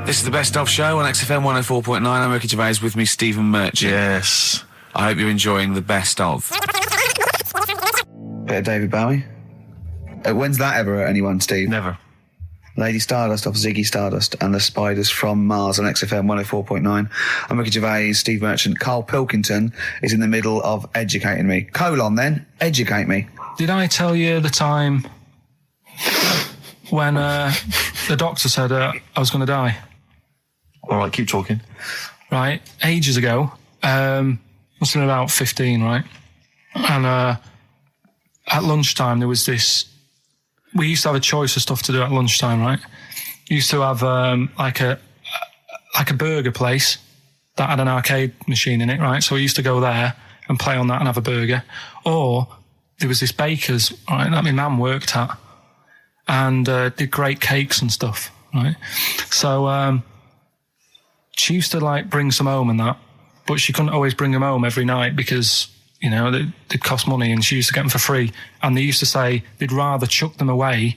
This is the Best Of Show on XFM 104.9. I'm Ricky Gervais, with me Stephen Merchant. Yes. I hope you're enjoying the Best Of. Bit of David Bowie. When's that ever at anyone, Steve? Never. Lady Stardust off Ziggy Stardust and the Spiders from Mars on XFM 104.9. I'm Ricky Gervais, Steve Merchant. Karl Pilkington is in the middle of educating me. Then, educate me. Did I tell you the time when the doctor said I was going to die? All right, keep talking. Right, ages ago. Must have been about 15, right? And at lunchtime there was this. We used to have a choice of stuff to do at lunchtime, right? Used to have like a burger place that had an arcade machine in it, right? So we used to go there and play on that and have a burger. Or there was this baker's, right, that my mum worked at, and did great cakes and stuff, right? So she used to like bring some home and that, but she couldn't always bring them home every night because, you know, they'd cost money, and she used to get them for free. And they used to say they'd rather chuck them away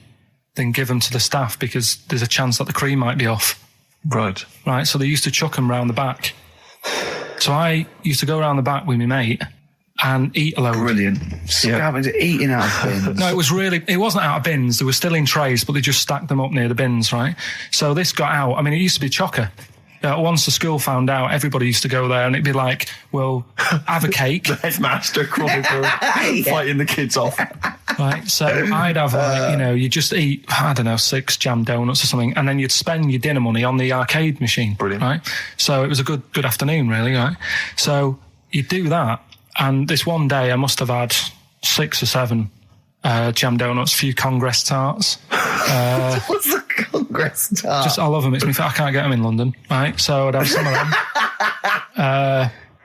than give them to the staff because there's a chance that the cream might be off. Right. Right, so they used to chuck them round the back. So I used to go around the back with my mate and eat a load. Brilliant. Scavenging, eating out of bins. No, it wasn't out of bins. They were still in trays, but they just stacked them up near the bins, right? So this got out. I mean, it used to be chocker. Once the school found out, everybody used to go there, and it'd be like, well, have a cake. The headmaster crawling through, fighting the kids off. Right, so I'd have, like, you know, you just eat, I don't know, 6 jam donuts or something, and then you'd spend your dinner money on the arcade machine. Brilliant. Right? So it was a good afternoon, really, right? So you'd do that, and this one day I must have had 6 or 7 jam donuts, a few Congress tarts. What's the Congress tart? I love them. I can't get them in London, right? So I'd have some of them.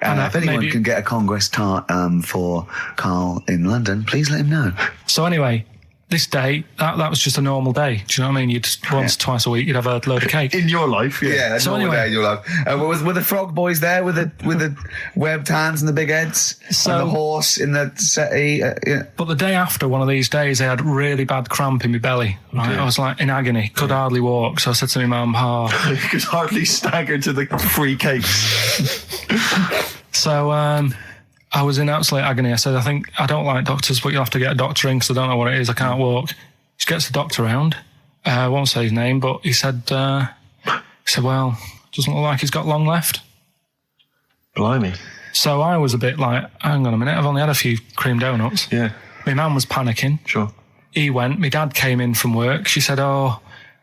If anyone maybe- can get a Congress tart for Karl in London, please let him know. So anyway, this day, that was just a normal day. Do you know what I mean? Twice a week, you'd have a load of cake. In your life, yeah. Yeah, that's So normal anyway- day in your life. Were the frog boys there with the webbed hands and the big heads? So- and the horse in the settee? Yeah. But the day after one of these days, I had really bad cramp in my belly. Right? I was like in agony, could hardly walk. So I said to my mum, You could hardly stagger to the free cakes. So I was in absolute agony. I said, I don't like doctors, but you'll have to get a doctor in because I don't know what it is. I can't walk. She gets the doctor round. I won't say his name, but he said, well, doesn't look like he's got long left. Blimey. So I was a bit like, hang on a minute, I've only had a few cream donuts. Yeah, My mum was panicking. sure. he went. My dad came in from work. She said, "Oh,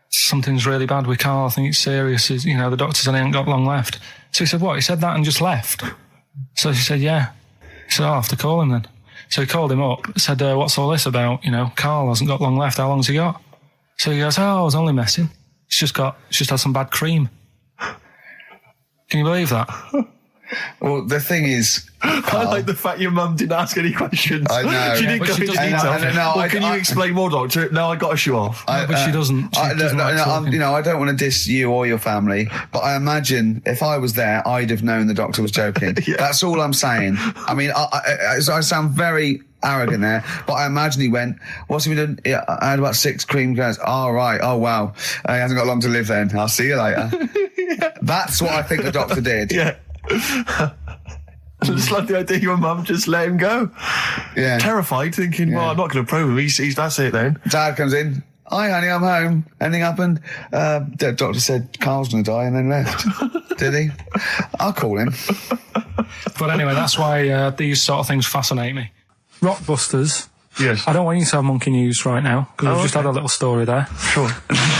something's really bad with Karl. I think it's serious. You know, the doctor said he ain't got long left." So he said, "What?" He said that and just left. So she said, "Yeah." He said, "I'll have to call him then." So he called him up, said, "What's all this about? You know, Karl hasn't got long left. How long's he got?" So he goes, "Oh, I was only messing. It's just had some bad cream." Can you believe that? Well, the thing is, I like the fact your mum didn't ask any questions. I know. She didn't go into detail. Can you explain more, doctor? No, I got a shoe off. But she doesn't. She doesn't like talking. You know, I don't want to diss you or your family, but I imagine if I was there, I'd have known the doctor was joking. Yeah. That's all I'm saying. I mean, I sound very arrogant there, but I imagine he went, "What's he been doing? Yeah, I had about 6 cream cans." "Oh, right. Oh, wow. He hasn't got long to live then. I'll see you later." Yeah. That's what I think the doctor did. Yeah. I just like the idea your mum just let him go. Yeah. Terrified, thinking, well, I'm not going to probe him. He's that's it then. Dad comes in. "Hi, honey, I'm home. Anything happened?" The doctor said Karl's going to die and then left. Did he? I'll call him. But anyway, that's why these sort of things fascinate me. Rockbusters. Yes. I don't want you to have monkey news right now, because we've just had a little story there. Sure.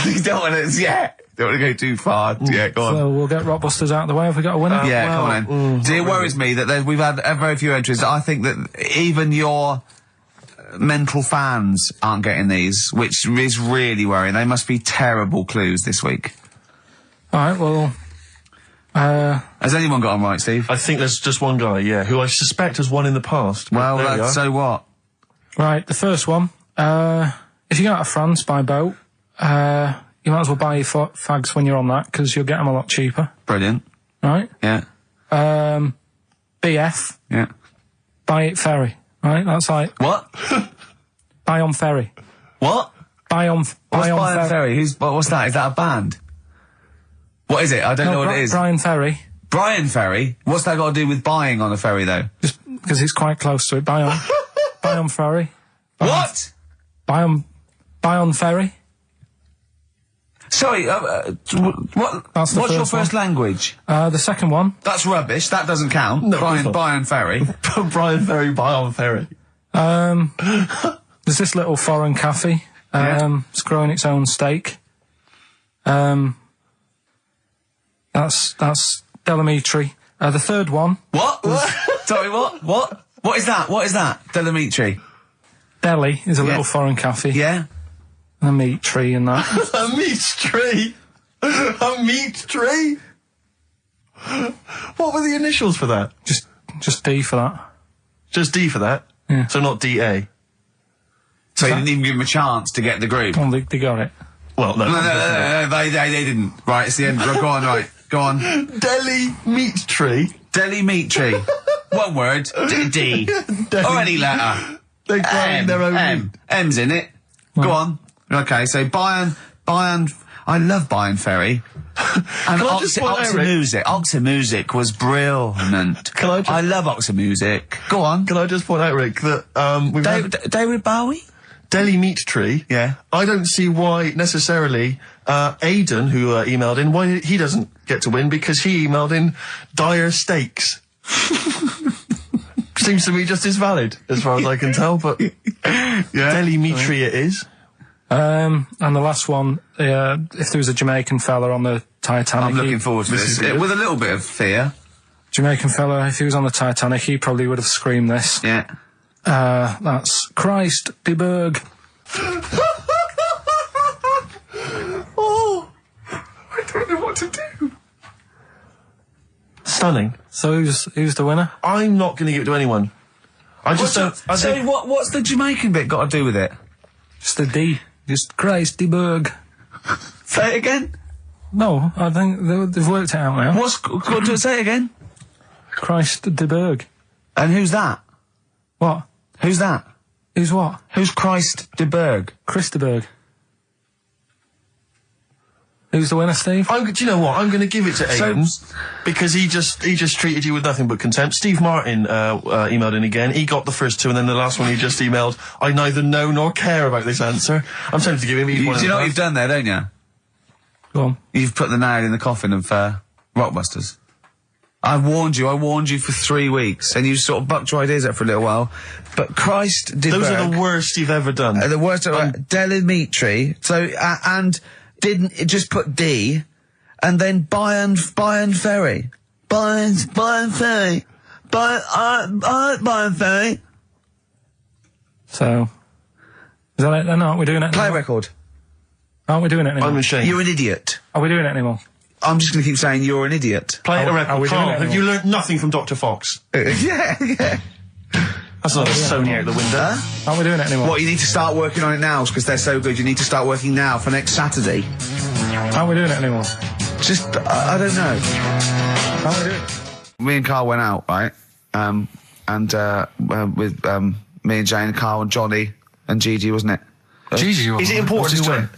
You don't want to, don't want to go too far. Yeah, go on. So we'll get Rockbusters out of the way. Have we got a winner? Come on then. It worries me that we've had very few entries. I think that even your mental fans aren't getting these, which is really worrying. They must be terrible clues this week. All right, well... Has anyone got them right, Steve? I think there's just one guy, who I suspect has won in the past. Well, so what? Right, the first one. If you go out of France by boat, you might as well buy your fags when you're on that, because you'll get them a lot cheaper. Brilliant. Right? Yeah. BF. Yeah. Buy it ferry. Right? That's like... What? Buy on ferry. What? Buy on ferry. What's that? Is that a band? What is it? I don't know what it is. Brian Ferry. Brian Ferry? What's that got to do with buying on a ferry, though? Just because it's quite close to it. Buy on ferry. What? Buy on ferry. Sorry, what's your first language? The second one. That's rubbish. That doesn't count. No, Brian Ferry. Brian Ferry, buy on ferry. There's this little foreign cafe. It's growing its own steak. That's Delamitri. The third one. What? Sorry, what? What is that? What is that? Delamitri. Delhi is a little foreign cafe. Yeah. A meat tree and that. A meat tree? A meat tree? What were the initials for that? Just D for that. Just D for that? Yeah. So not DA? So you didn't even give him a chance to get the group? Well, they got it. Well, no. No, they didn't. Right, it's the end. Go on, right. Go on. Delhi meat tree? Delhi meat tree. One word. D. Or any letter. They're growing their own meat. M's in it. Go on. Okay, so Bayern, I love Bayern Ferry. And Oxymusic was brilliant. I love Oxymusic. Go on. Can I just point out, Rick, that we've had David Bowie? Delhi meat tree. Yeah. I don't see why necessarily Aidan, who emailed in, why he doesn't get to win, because he emailed in dire steaks. Seems to me just as valid, as far as I can tell, but Delhi meat tree it is. And the last one, if there was a Jamaican fella on the Titanic... I'm looking forward to this. With a little bit of fear. Jamaican fella, if he was on the Titanic, he probably would have screamed this. Yeah. That's Christ de Berg. Oh, I don't know what to do. Stunning. So who's the winner? I'm not going to give it to anyone. I just don't... So what's the Jamaican bit got to do with it? Just the D. Just Christ de Berg. Say it again? No, I think they've worked it out now. Say it again? Christ de Berg. And who's that? What? Who's that? Who's what? Who's Christ de Berg? Chris de Berg. Who's the winner, Steve? Do you know what? I'm going to give it to Aidan, because he just treated you with nothing but contempt. Steve Martin emailed in again. He got the first two, and then the last one he just emailed, I neither know nor care about this answer. I'm tempted to give him each one. Do you know what you've done there, don't you? Go on. You've put the nail in the coffin of Rockbusters. I warned you for 3 weeks, and you sort of bucked your ideas up for a little while. But Christ did Those are the worst you've ever done. the worst. Delimitri. So and didn't it just put D, and then Bayern Ferry. Bayern Ferry. Bayern Ferry. So, is that it then? Aren't we doing it Play anymore? record. Aren't we doing it anymore? I'm ashamed. You're an idiot. Are we doing it anymore? I'm just going to keep saying you're an idiot. Play a Are record. we doing Carl, it have anymore? you learnt nothing from Dr. Fox? Yeah. That's not a Sony out the window. Aren't we doing it anymore? What, you need to start working on it now, because they're so good. You need to start working now for next Saturday. Aren't we doing it anymore? Just, I don't know. Aren't we doing it? Me and Carl went out, right? With me and Jane, Carl and Johnny and Gigi, wasn't it? Gigi, is it important to win?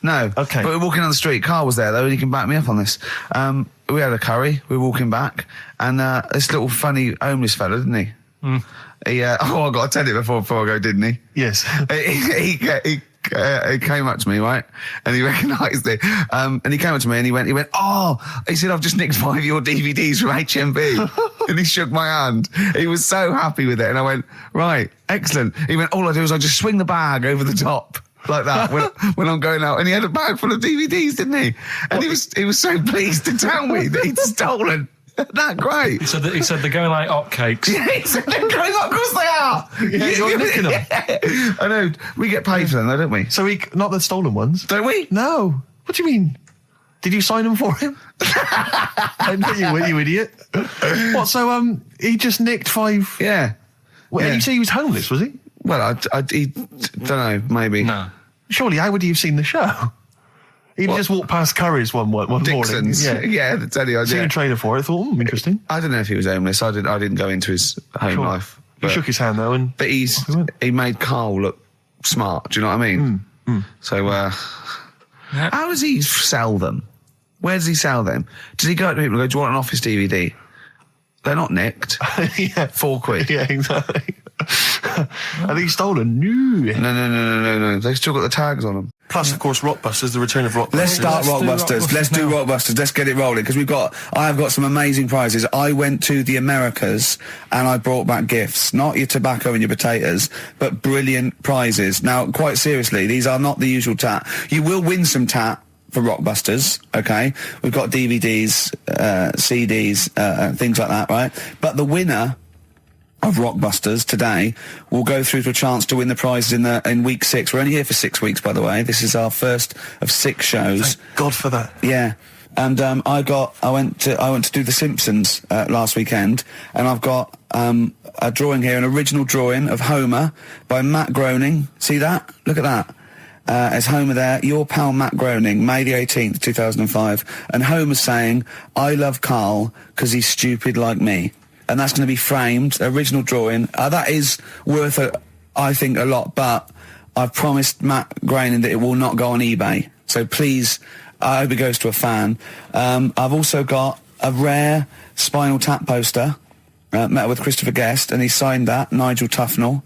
No. Okay. But we're walking down the street. Carl was there, though, and he can back me up on this. We had a curry. We were walking back, and this little funny homeless fella, didn't he? He, I got to tell it before I go, didn't he? Yes. He came up to me, right? And he recognised it. And he came up to me and he went, he said, I've just nicked 5 of your DVDs from HMV. And he shook my hand. He was so happy with it. And I went, right, excellent. He went, all I do is I just swing the bag over the top. Like that when I'm going out, and he had a bag full of DVDs, didn't he? And he was so pleased to tell me that he'd stolen. That great. He said they're going like hotcakes. Yeah, he said they're going up, of course they are. Yeah, you're nicking them. Yeah. I know. We get paid for them, though, don't we? So not the stolen ones? Don't we? No. What do you mean? Did you sign them for him? I know you idiot. What? So he just nicked 5. Yeah. Well, Yeah. you say he was homeless, was he? Well, he don't know. Maybe. No. Surely, how would he have seen the show? He just walked past Curry's one Dixon's. morning. Yeah, that's any Seen idea. a trailer for it. I thought, interesting. I don't know if he was homeless. I didn't go into his home Sure. life. He shook his hand though, and But he made Carl look smart. Do you know what I mean? So, how does he sell them? Where does he sell them? Does he go up to people and go, do you want an office DVD? They're not nicked. yeah, £4. yeah, exactly. Are these stolen? No. No. They've still got the tags on them. Plus, of course, Rockbusters, the return of Rockbusters. Let's start Let's do Rockbusters. Let's do now. Rockbusters. Let's get it rolling, because I have got some amazing prizes. I went to the Americas and I brought back gifts. Not your tobacco and your potatoes, but brilliant prizes. Now, quite seriously, these are not the usual tat. You will win some tat for Rockbusters, okay? We've got DVDs, CDs, things like that, right? But the winner of Rockbusters today will go through to a chance to win the prizes in week 6. We're only here for 6 weeks, by the way. This is our first of 6 shows. Thank God for that. Yeah. And I went to do The Simpsons last weekend, and I've got a drawing here, an original drawing of Homer by Matt Groening. See that? Look at that. As Homer there, your pal Matt Groening, May the 18th, 2005. And Homer's saying, I love Carl because he's stupid like me. And that's going to be framed, original drawing. That is worth, I think, a lot, but I've promised Matt Groening that it will not go on eBay. So please, I hope it goes to a fan. I've also got a rare Spinal Tap poster, met with Christopher Guest, and he signed that, Nigel Tufnell.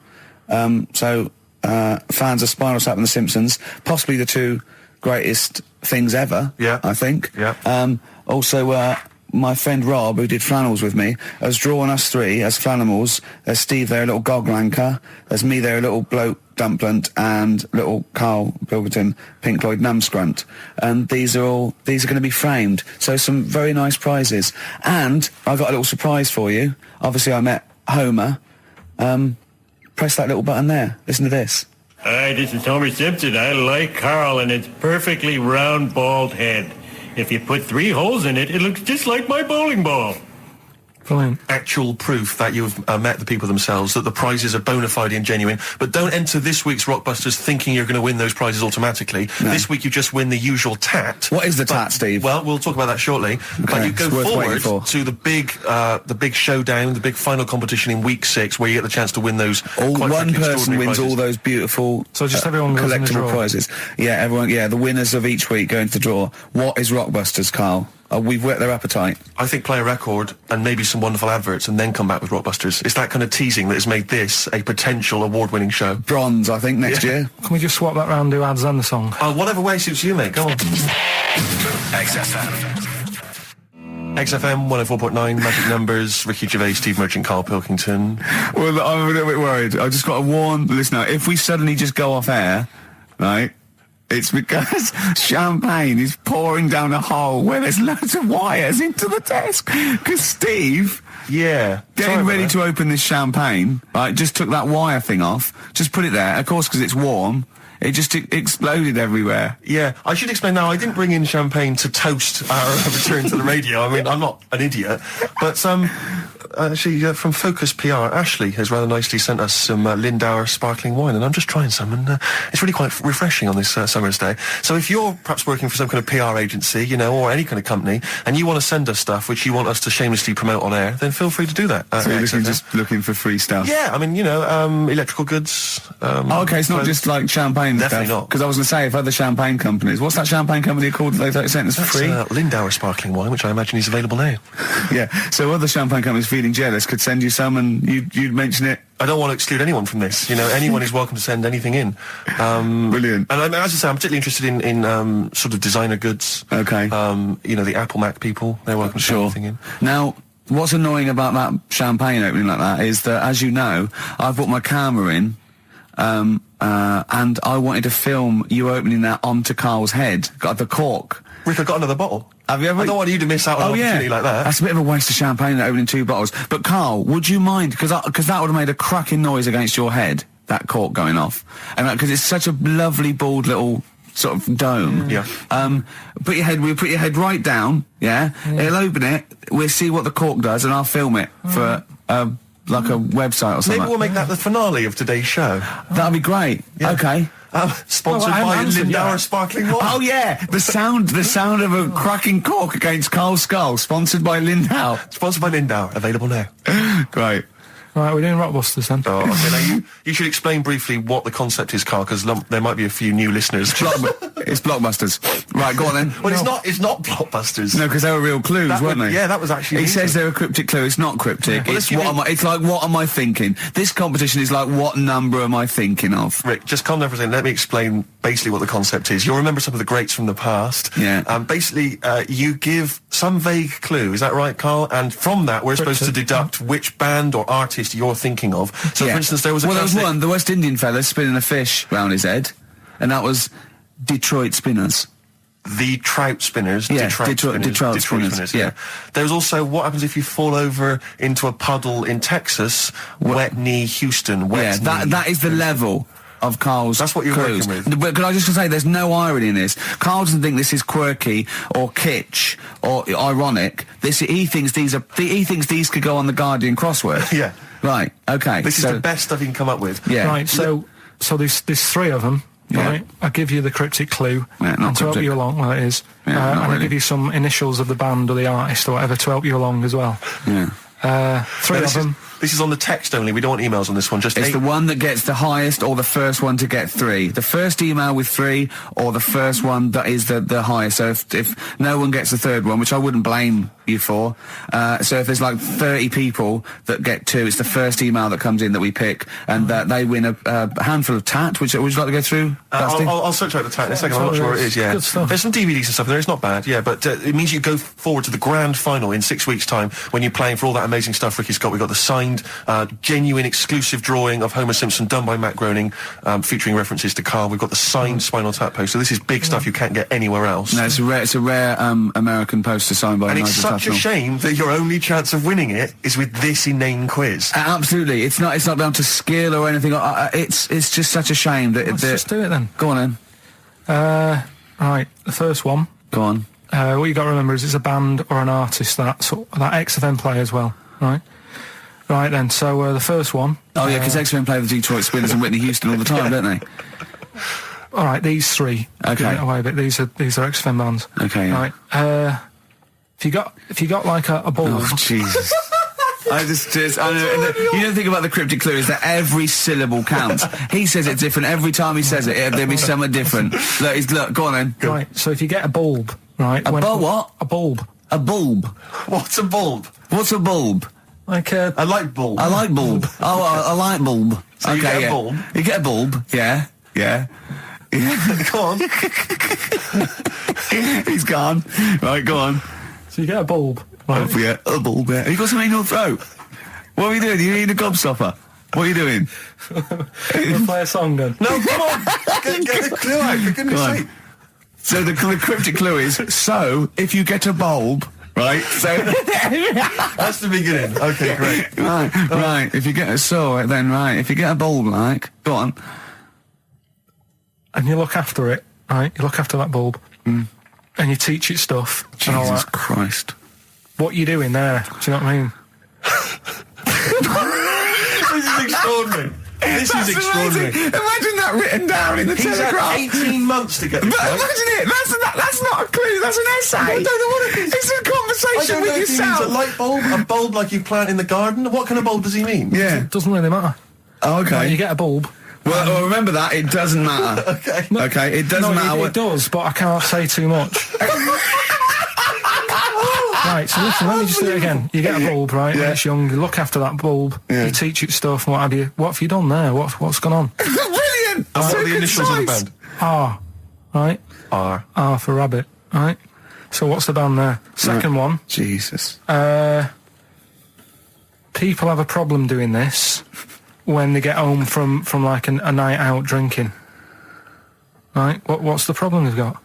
Fans of Spinal Tap and The Simpsons, possibly the 2 greatest things ever, Yeah. I think. Yeah. Also, my friend Rob, who did flannels with me, has drawn us 3 as flannels. There's Steve there, a little goglanker. There's me there, a little bloke dumplant, and little Karl Pilkington, Pink Floyd numscrunt. And these are going to be framed. So some very nice prizes. And I got a little surprise for you. Obviously, I met Homer. Press that little button there. Listen to this. Hi, this is Homer Simpson. I like Carl and its perfectly round, bald head. If you put 3 holes in it, it looks just like my bowling ball. Brilliant. Actual proof that you've met the people themselves, that the prizes are bona fide and genuine. But don't enter this week's Rockbusters thinking you're going to win those prizes automatically. No. This week you just win the usual tat. What is the tat, Steve? Well, we'll talk about that shortly. But you go it's worth waiting forward for. to the big showdown, the big final competition in week 6, where you get the chance to win those. One frankly, person extraordinary wins prizes. all those beautiful So just everyone goes in the collectible draw. prizes. Yeah, everyone. Yeah, the winners of each week go into the draw. What is Rockbusters, Carl? We've whet their appetite. I think play a record and maybe some wonderful adverts and then come back with Rockbusters. It's that kind of teasing that has made this a potential award-winning show. Bronze, I think, next year. Can we just swap that round, do ads and the song? Whatever way suits you, mate. Go on. XFM. XFM 104.9, Magic Numbers, Ricky Gervais, Steve Merchant, Karl Pilkington. Well, I'm a little bit worried. I've just got to warn the listener, if we suddenly just go off air, right, it's because champagne is pouring down a hole where there's loads of wires into the desk. Because Steve... Yeah. Getting ready to open this champagne, right, just took that wire thing off, just put it there, of course, because it's warm, it just exploded everywhere. Yeah, I should explain now, I didn't bring in champagne to toast our return to the radio. I mean, I'm not an idiot. But, actually, from Focus PR, Ashley has rather nicely sent us some Lindauer sparkling wine, and I'm just trying some, and it's really quite refreshing on this summer's day. So if you're perhaps working for some kind of PR agency, you know, or any kind of company, and you want to send us stuff which you want us to shamelessly promote on air, then feel free to do that. So you're just looking for free stuff? Yeah, I mean, you know, electrical goods. Okay, it's not just like champagne Definitely stuff. not. Because I was going to say, if other champagne companies... What's that champagne company called that they sent us free? Lindauer sparkling wine, which I imagine is available now. Yeah, so other champagne companies feeling jealous could send you some and you'd mention it. I don't want to exclude anyone from this. You know, anyone is welcome to send anything in. Brilliant. And as I say, I'm particularly interested in sort of designer goods. Okay. You know, the Apple Mac people, they're welcome to send anything in. Now, what's annoying about that champagne opening like that is that, as you know, I've brought my camera in, and I wanted to film you opening that onto Karl's head. Got the cork. Rick, I got another bottle. Have you ever? I don't want you to miss out on an opportunity like that. That's a bit of a waste of champagne, opening 2 bottles. But Karl, would you mind? Because that would have made a cracking noise against your head, that cork going off. And because it's such a lovely, bald little sort of dome. Yeah. We'll put your head right down, yeah? It'll open it, we'll see what the cork does, and I'll film it for, like a website or something. Maybe we'll make that the finale of today's show. That'd be great. Yeah. Okay. Sponsored by Lindauer Sparkling Wine. Oh yeah, the sound of a cracking cork against Karl's skull, sponsored by Lindauer. Sponsored by Lindauer, available now. Great. Right, we're doing Rockbusters then. Oh, okay. Now you should explain briefly what the concept is, Karl, because there might be a few new listeners. It's Blockbusters. Right, go on then. Well, it's not Blockbusters. No, because they were real clues, weren't they? Yeah, that was actually... He says they're a cryptic clue. It's not cryptic. Well, it's like, what am I thinking? This competition is like, what number am I thinking of? Rick, just calm down for a second. Let me explain basically what the concept is. You'll remember some of the greats from the past. Yeah. Basically, you give some vague clue. Is that right, Karl? And from that, we're supposed to deduct which band or artist you're thinking of. So, for instance, there was a one, the West Indian fella spinning a fish round his head, and that was Detroit Spinners. The Trout Spinners. Yeah, Detroit Spinners. Yeah. There's also what happens if you fall over into a puddle in Texas. Wet knee, Houston. Wet knee. That is the level of Karl's That's what you're clues. working with. But can I just say, there's no irony in this. Karl doesn't think this is quirky or kitsch or ironic. He thinks these could go on the Guardian crossword. Yeah. Right. Okay. This is the best stuff you can come up with. Yeah. Right. So there's 3 of them. Yeah. Right. I'll give you the cryptic clue not to help you along. Well, it is. Yeah, and really. I'll give you some initials of the band or the artist or whatever to help you along as well. Yeah. 3 of them. This is on the text only. We don't want emails on this one. Just it's the one that gets the highest or the first one to get 3. The first email with 3 or the first one that is the highest. So if no one gets the third one, which I wouldn't blame you for, so if there's like 30 people that get 2, it's the first email that comes in that we pick, and they win a handful of tat. Would you like to go through? I'll search out the tat in a second. I'm not sure where it is. Yeah, good stuff. There's some DVDs and stuff in there. It's not bad. Yeah, but it means you go forward to the grand final in 6 weeks' time when you're playing for all that amazing stuff Ricky's got. We've got the signed, genuine, exclusive drawing of Homer Simpson done by Matt Groening, featuring references to Karl. We've got the signed Spinal Tap poster. This is big stuff you can't get anywhere else. No, it's a rare American poster signed by. And it's such a shame that your only chance of winning it is with this inane quiz. Absolutely, it's not down to skill or anything. It's just such a shame that. Let's just do it then. Go on then. Right, the first one. Go on. What you got to remember is it's a band or an artist that XFM play as well. Right. Right then. So the first one. Oh yeah, because XFM play the Detroit Spinners and Whitney Houston all the time, don't they? All right, these 3. Okay. Giving it away, but these are XFM bands. Okay. Yeah. Right. If you got like a ball. Oh Jesus. I know, you don't think about the cryptic clue is that every syllable counts. He says it different every time he says it. There'll be something different. Look, go on then. Go. Right. So if you get a bulb, right? What? A bulb. A bulb. What's a bulb? What's a bulb? Like I like bulb. I like bulb. Oh, I like bulb. So you get a bulb? You get a bulb. Yeah. Go on. He's gone. Right, go on. So you get a bulb. Don't forget a bulb, yeah. Have you got something in your throat? What are you doing? You eating a gobstopper? What are you doing? We'll play a song then. No, come on! Get the clue out, for goodness sake. So the cryptic clue is, so, if you get a bulb, right, so... That's the beginning. Okay, great. Right, if you get if you get a bulb, like, go on. And you look after it, right? You look after that bulb. And you teach it stuff. And all Jesus that. Christ. What you doing there? Do you know what I mean? This is extraordinary. This is extraordinary. Amazing. Imagine that written down in the He's Telegraph. had 18 months to get this right. Imagine it. That's not a clue. That's an essay. I don't know what it is. It's a I conversation don't know with if he means yourself. a light bulb, a bulb like you plant in the garden. What kind of bulb does he mean? Yeah. It doesn't really matter. Oh, okay. Like, you get a bulb. Well, remember that. It doesn't matter. Okay. Okay. It doesn't matter. It does, but I can't say too much. Right, so listen, let me just do it again. You get a bulb, right, when it's young, you look after that bulb, you teach it stuff and what have you. What have you done there? What's gone on? Brilliant. And what are the initials of the concise. band? R, right? R. R for rabbit, right? So what's the band there? Second one, Jesus. people have a problem doing this when they get home from like a night out drinking. Right? What's the problem they've got?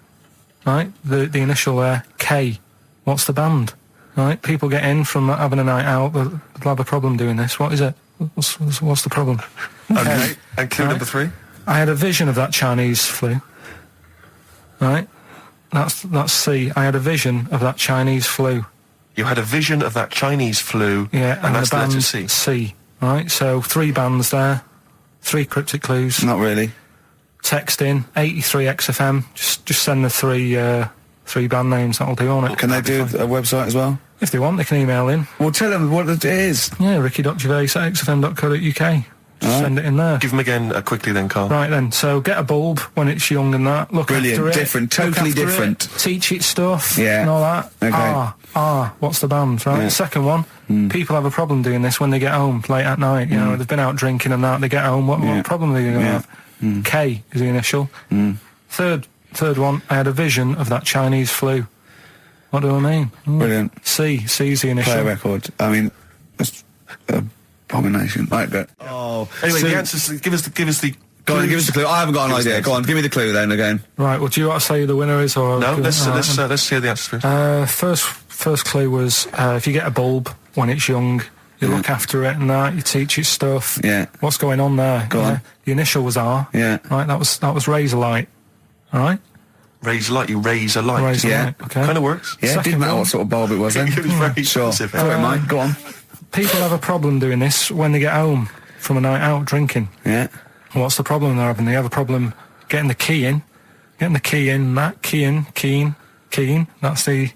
Right? The initial there, K. What's the band? Right? People get in from having a night out, they'll have a problem doing this. What is it? What's the problem? Okay. And clue number 3? I had a vision of that Chinese flu. Right? That's C. I had a vision of that Chinese flu. You had a vision of that Chinese flu. Yeah, and that's the the band letter C. C. Right? So 3 bands there. 3 cryptic clues. Not really. Text in 83 XFM. Just send the 3 band names. That'll do on it. Can they do a website as well? If they want, they can email in. Well, tell them what it is. Yeah, ricky.gervais@xfm.co.uk. Just send it in there. Give them again quickly then, Carl. Right then, so get a bulb when it's young and that. Look Brilliant, after it. different, Look totally after different. It, teach it stuff Yeah. and all that. Okay. What's the band, right? Yeah. Second one, people have a problem doing this when they get home late at night. You know, they've been out drinking and that. They get home, what problem are they going to have? K is the initial. Third one, I had a vision of that Chinese flu. What do I mean? Brilliant. C's the initial. Play a record. I mean, that's abomination. Right, but Anyway, so- the answers. Give us the. Go on, give us the clue. I haven't got an Give us the idea. Go on, answers. give me the clue then again. Right, well, do you want to say who the winner is? Or No, let's Alright, hear the answers first. First clue was if you get a bulb when it's young, you look after it and that, you teach it stuff. Yeah. What's going on there? Go on. The initial was R. Yeah. Right, that was razor light. All right? Raise a light. You raise a light. Razor Yeah. light, okay. Kind of works. Yeah, it Second didn't matter one. what sort of bulb it was then. It was very Sure. specific. Go on, Mike. Go on. People have a problem doing this when they get home from a night out drinking. Yeah. What's the problem they're having? They have a problem getting the key in. That, keen. That's the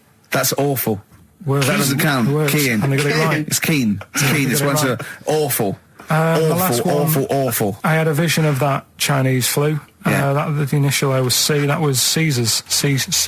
awful. word. That doesn't count. Words. Keen. And they got it right. It's keen. It's keen. It's Got it one's right. awful. The last one, Awful. I had a vision of that Chinese flu. Yeah. The initial I was C. That was Caesars. Caesars.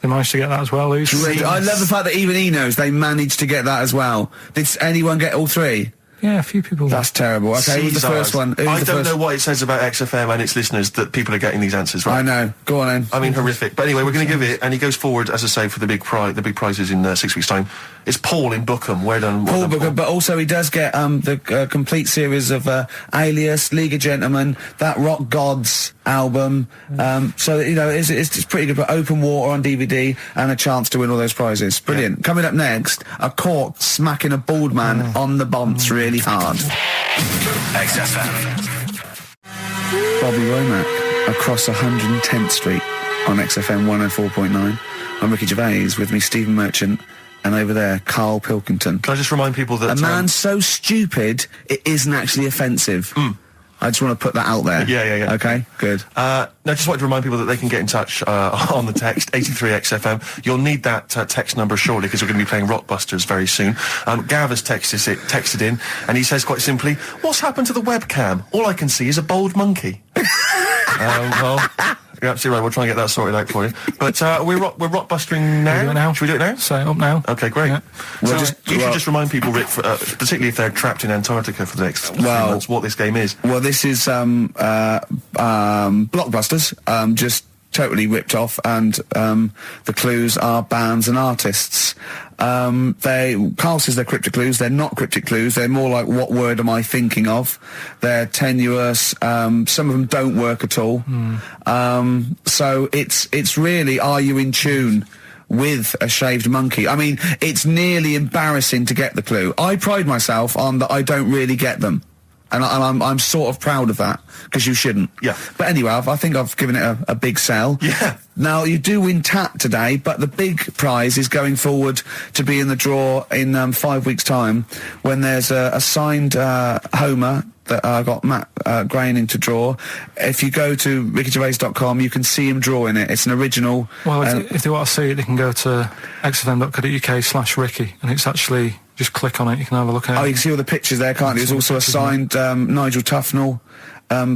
They managed to get that as well. Who's Great. I love the fact that even he knows they managed to get that as well. Did anyone get all 3? Yeah, a few people. That's terrible. Okay, who's the first one? Who's I the don't first? know what it says about XFM and its listeners that people are getting these answers right. I know. Go on then. I mean, horrific. But anyway, we're going to give it, and he goes forward, as I say, for the big prizes in 6 weeks' time. It's Paul in Bookham. Well done, Paul done, Booker, but also he does get the complete series of Alias, League of Gentlemen, that Rock Gods album. So you know it's pretty good. But Open Water on DVD and a chance to win all those prizes. Brilliant. Yeah. Coming up next, a cork smacking a bald man on the bonds really hard. XFM. Bobby Womack across 110th Street on XFM 104.9. I'm Ricky Gervais, with me Stephen Merchant, and over there Karl Pilkington. Can I just remind people that... A man so stupid, it isn't actually offensive. I just want to put that out there. Yeah. Okay, good. No, just wanted to remind people that they can get in touch on the text, 83XFM. You'll need that text number shortly because we're going to be playing Rockbusters very soon. Gav has texted in, and he says quite simply, what's happened to the webcam? All I can see is a bald monkey. Well, you're absolutely right. We'll try and get that sorted out for you. But we're rockbustering now. Should we do it now? Should we do it now? Set it up now. Okay, great. Yeah. So Well, you should just remind people, Rick, particularly if they're trapped in Antarctica for the next 3 months, what this game is. Well, this is Blockbusters. Just totally ripped off, and the clues are bands and artists. Karl says they're cryptic clues. They're not cryptic clues. They're more like, what word am I thinking of? They're tenuous. Some of them don't work at all. So it's really, are you in tune with a shaved monkey? I mean, it's nearly embarrassing to get the clue. I pride myself on that I don't really get them. And I'm sort of proud of that, because you shouldn't. Yeah. But anyway, I think I've given it a big sell. Yeah. Now, you do win Tat today, but the big prize is going forward to be in the draw in 5 weeks' time, when there's a signed Homer that I got Matt Groening to draw. If you go to rickygervais.com, you can see him drawing it. It's an original. Well, if they want to see it, they can go to xfm.co.uk/Ricky, and it's actually, just click on it, you can have a look at it. Oh, you can see all the pictures there, can't you? There's also a signed Nigel Tufnell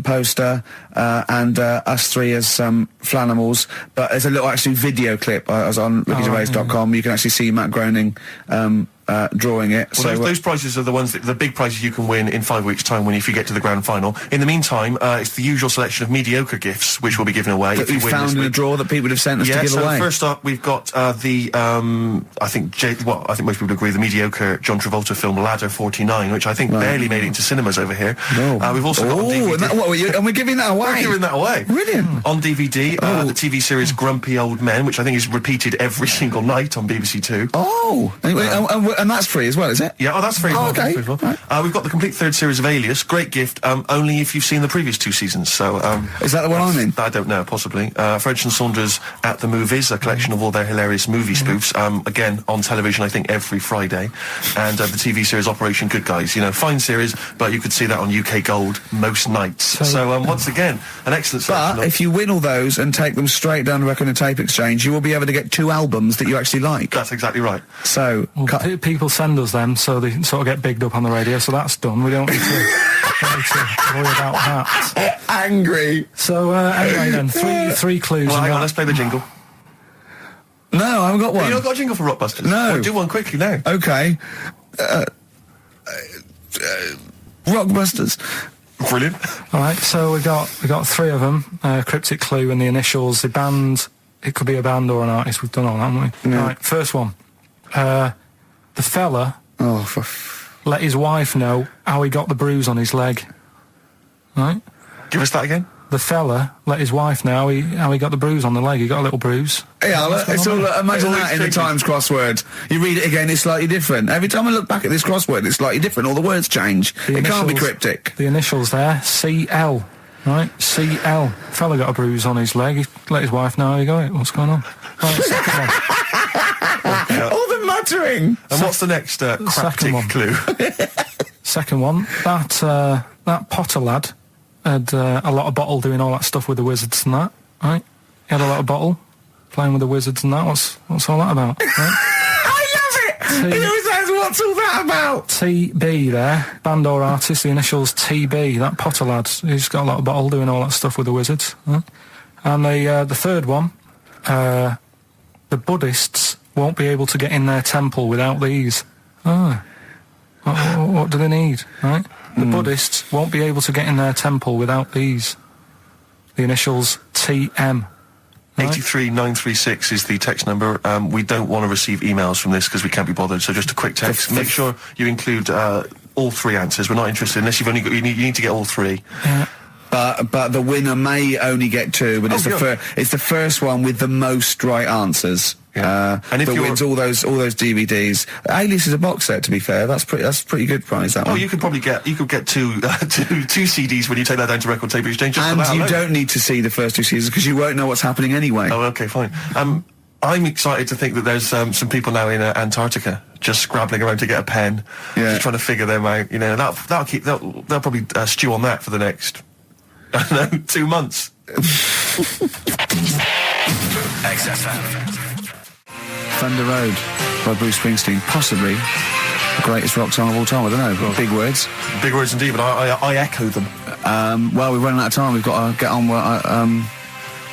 poster, and us three as Flanimals. But there's a little actually video clip. I was on rickygervais.com. You can actually see Matt Groening drawing it. Well, those prizes are the ones the big prizes you can win in 5 weeks' time if you get to the grand final. In the meantime, it's the usual selection of mediocre gifts which will be given away. That we found in a drawer that people have sent us to give away. First up, we've got I think most people agree, the mediocre John Travolta film Ladder 49, which I think barely made it into cinemas over here. No. We've also got on DVD. And we're giving that away. We're giving that away. Brilliant. On DVD, the TV series Grumpy Old Men, which I think is repeated every single night on BBC Two. Oh, and that's free as well, is it? Yeah, that's free. Okay. Right. We've got the complete third series of Alias. Great gift, only if you've seen the previous 2 seasons. So, is that the one I'm in? I don't know, possibly. French and Saunders at the Movies, a collection of all their hilarious movie spoofs. Again, on television, I think, every Friday. And the TV series Operation Good Guys. You know, fine series, but you could see that on UK Gold most nights. So once again, an excellent selection. But if you win all those and take them straight down to Record and Tape Exchange, you will be able to get 2 albums that you actually like. That's exactly right. So, people send us them, so they sort of get bigged up on the radio, so that's done. We don't need to worry about that. Angry. So, anyway then, three clues. Well, hang on, let's play the jingle. No, I haven't got one. You not got a jingle for Rockbusters? No. Well, do one quickly now. Okay. Rockbusters. Brilliant. All right, so we got 3 of them. Cryptic clue and the initials. The band. It could be a band or an artist. We've done all that, haven't we? Yeah. All right, first one. The fella let his wife know how he got the bruise on his leg. Right? Give us that again. The fella let his wife know how he got the bruise on the leg. He got a little bruise. Yeah, it's all, imagine that in the Times crossword. You read it again, it's slightly different. Every time I look back at this crossword, it's slightly different. All the words change. It can't be cryptic. The initials there, CL. Right? CL. Fella got a bruise on his leg. He let his wife know how he got it. What's going on? Right, second one. All the muttering. And what's the next cryptic clue? Second one. That Potter lad had a lot of bottle doing all that stuff with the wizards and that, right? He had a lot of bottle playing with the wizards and that. What's all that about? Right? I love it! He always says, what's all that about? TB there, band or artist, the initials TB, that Potter lad. He's got a lot of bottle doing all that stuff with the wizards. Right? And the third one, the Buddhists won't be able to get in their temple without these. What do they need, right? The Buddhists won't be able to get in their temple without these. The initials TM. Right? 83936 is the text number. We don't want to receive emails from this because we can't be bothered, so just a quick text. Make sure you include all 3 answers. We're not interested unless you've only got, you need to get all 3. Yeah. But the winner may only get 2, but it's the first one with the most right answers. Yeah. And if that wins all those DVDs. Alias is a box set, to be fair. That's pretty good prize, that one. You could probably get two CDs when you take that down to Record Tape Exchange. And you don't need to see the first 2 seasons because you won't know what's happening anyway. Oh, okay, fine. I'm excited to think that there's some people now in Antarctica just scrabbling around to get a pen, just trying to figure them out. You know, they'll probably stew on that for the next 2 months. XFM. Thunder Road by Bruce Springsteen, possibly the greatest rock song of all time. I don't know. Big words. Big words indeed, but I echo them. Well, we're running out of time. We've got to get on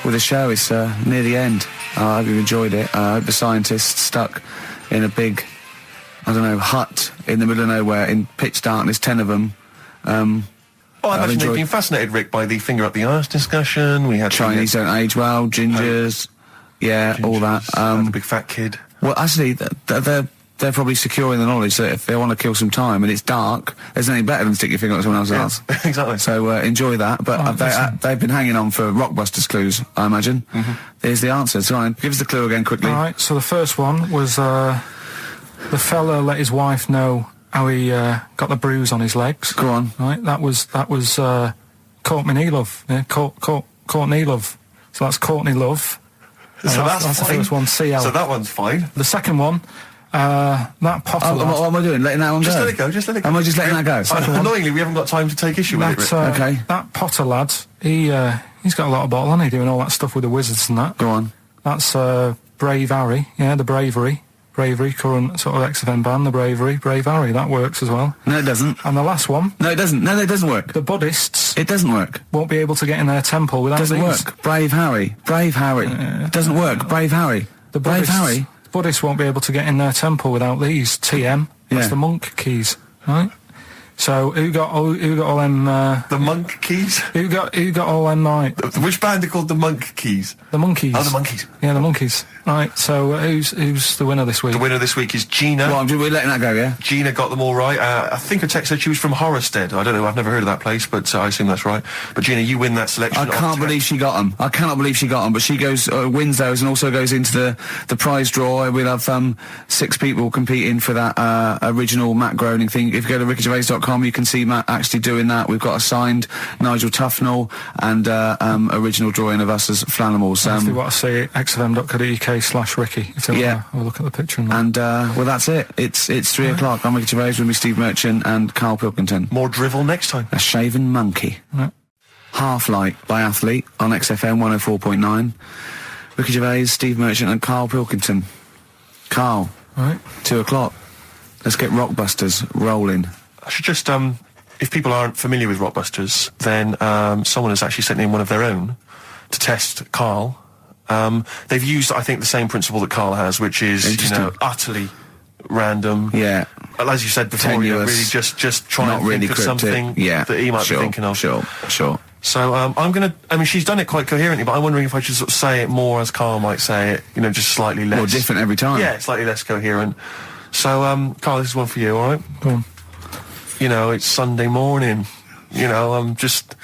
with the show. It's near the end. I hope you've enjoyed it. I hope the scientists stuck in a big, hut in the middle of nowhere in pitch darkness, 10 of them, Oh, I I've imagine they've enjoyed been fascinated, Rick, by the finger up the arse discussion. We had Chinese don't age well, gingers, all that. the big fat kid. Well, actually, they're probably secure in the knowledge that if they want to kill some time and it's dark, there's nothing better than stick your finger up someone else's ass. Exactly. So enjoy that. But they've been hanging on for Rockbusters clues, I imagine. Here's the answer. So give us the clue again quickly. All right, so the first one was the fella let his wife know how he got the bruise on his legs. Go on. Right, that was Courtney Love. Yeah, Courtney Love. So that's Courtney Love. So that's the fine. first one. CL. So that one's fine. The second one, that Potter. What am I doing? Letting that one Just go? let it go. Just let it go. Am I just letting that go? Annoyingly, we haven't got time to take issue with it. That, Rick. Okay. That Potter lad, he's got a lot of bottle, hasn't he, doing all that stuff with the wizards and that. Go on. That's Brave Harry, the Bravery, current sort of XFM band, the Brave Harry, that works as well. No, it doesn't. And the last one, No, it doesn't. No, it doesn't work. the Buddhists It doesn't work. won't be able to get in their temple without Doesn't these. work. Brave Harry. It doesn't work. Brave Harry. The Brave Buddhists, Harry. Buddhists won't be able to get in their temple without these. TM, that's Yeah. the monk keys, right? So who got all them? The Monk Keys. Who got all them? Right, Which band are called the Monk Keys? the monkeys. Oh, the Monkeys. Yeah, the monkeys. Right. So who's the winner this week? The winner this week is Gina. Well, we're letting that go, yeah? Gina got them all right. I think her text said she was from Horrorstead. I don't know. I've never heard of that place, but I assume that's right. But Gina, you win that selection. I can't believe she got them. I cannot believe she got them. But she goes, wins those and also goes into the prize draw. We'll have 6 people competing for that original Matt Groening thing. If you go to rickygervais.com, you can see Matt actually doing that. We've got a signed Nigel Tufnell and original drawing of us as Flanimals. If you want to see it, xfm.co.uk/Ricky. If they want to have a look at the picture. And well, that's it. It's 3 o'clock. I'm Ricky Gervais with me, Steve Merchant and Karl Pilkington. More drivel next time. A shaven monkey. Right. Half Light by Athlete on XFM 104.9. Ricky Gervais, Steve Merchant and Karl Pilkington. Karl, Right. 2 o'clock. Let's get Rockbusters rolling. I should just, if people aren't familiar with Rockbusters, then someone has actually sent in one of their own to test Karl. They've used, I think, the same principle that Karl has, which is, utterly random. Yeah. As you said before, really just try Not and really think of cryptic. something Yeah. that he might be thinking of. Sure. So I'm going to, I mean, she's done it quite coherently, but I'm wondering if I should sort of say it more as Karl might say it, just slightly less. More different every time. Yeah, slightly less coherent. So, Karl, this is one for you, all right? Go on. It's Sunday morning. I'm just,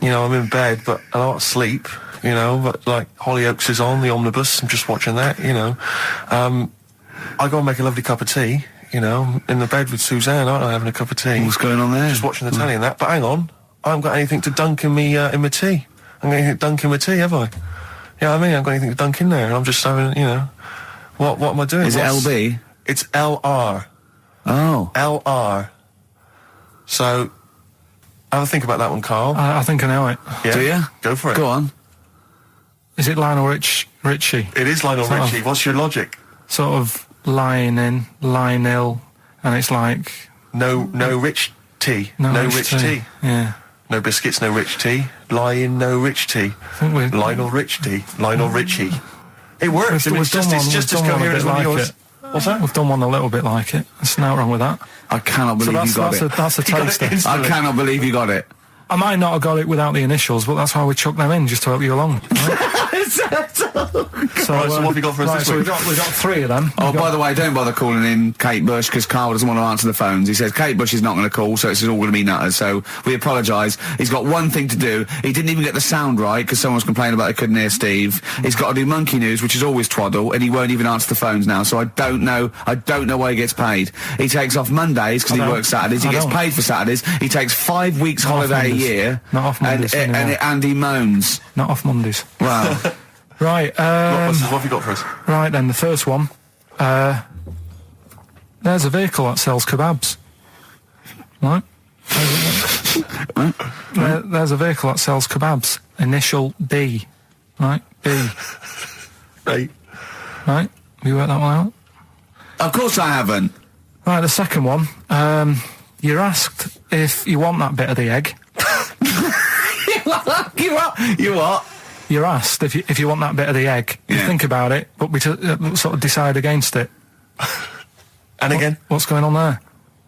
I'm in bed, but I don't sleep, but like Hollyoaks is on, the omnibus, I'm just watching that, I go and make a lovely cup of tea, in the bed with Suzanne, aren't I, having a cup of tea. What's going on there? Just watching the telly and that, but hang on, I haven't got anything to dunk in me, in my tea. I'm going to dunk in my tea, have I? Yeah, I haven't got anything to dunk in there, and I'm just having, what am I doing? Is it LB? It's LR. Oh. LR. So, have a think about that one, Karl. I think I know it. Yeah? Do you? Go for it. Go on. Is it Lionel Richie? It is Lionel Sort of- Richie. What's your logic? Sort of lying in, lying ill, and it's like No rich tea. No rich tea. Yeah. No biscuits, no rich tea. Lying, no rich tea. I think we Lionel Rich tea. Lionel Richie. It works. We've It's just done as one a coherent bit as one of like yours. it. What's that? We've done one a little bit like it. There's nothing wrong with that. I cannot believe you got it. That's a You got it taster. instantly. I cannot believe you got it. I might not have got it without the initials, but that's why we chucked them in, just to help you along. Right? Right, so what have you got for us right, this so week? we've got 3 of them. Oh, by the way, don't bother calling in Kate Bush because Karl doesn't want to answer the phones. He says Kate Bush is not going to call, so it's all going to be nutters. So we apologise. He's got one thing to do. He didn't even get the sound right because someone was complaining about he couldn't hear Steve. He's got to do Monkey News, which is always twaddle, and he won't even answer the phones now. So I don't know why he gets paid. He takes off Mondays because he works Saturdays. He gets paid for Saturdays. He takes 5 weeks Not off holiday a Mondays. year. Not off Mondays anymore. And he moans. Not off Mondays. Wow. Right, What have you got for us? right then, the first one. There's a vehicle that sells kebabs. Right? There's a vehicle that sells kebabs. Initial B. Right? B. Right. Right? Have you worked that one out? Of course I haven't. Right, the second one. You're asked if you want that bit of the egg. You what? You're asked if you want that bit of the egg. You Yeah. think about it, but we sort of decide against it. And again? What's going on there?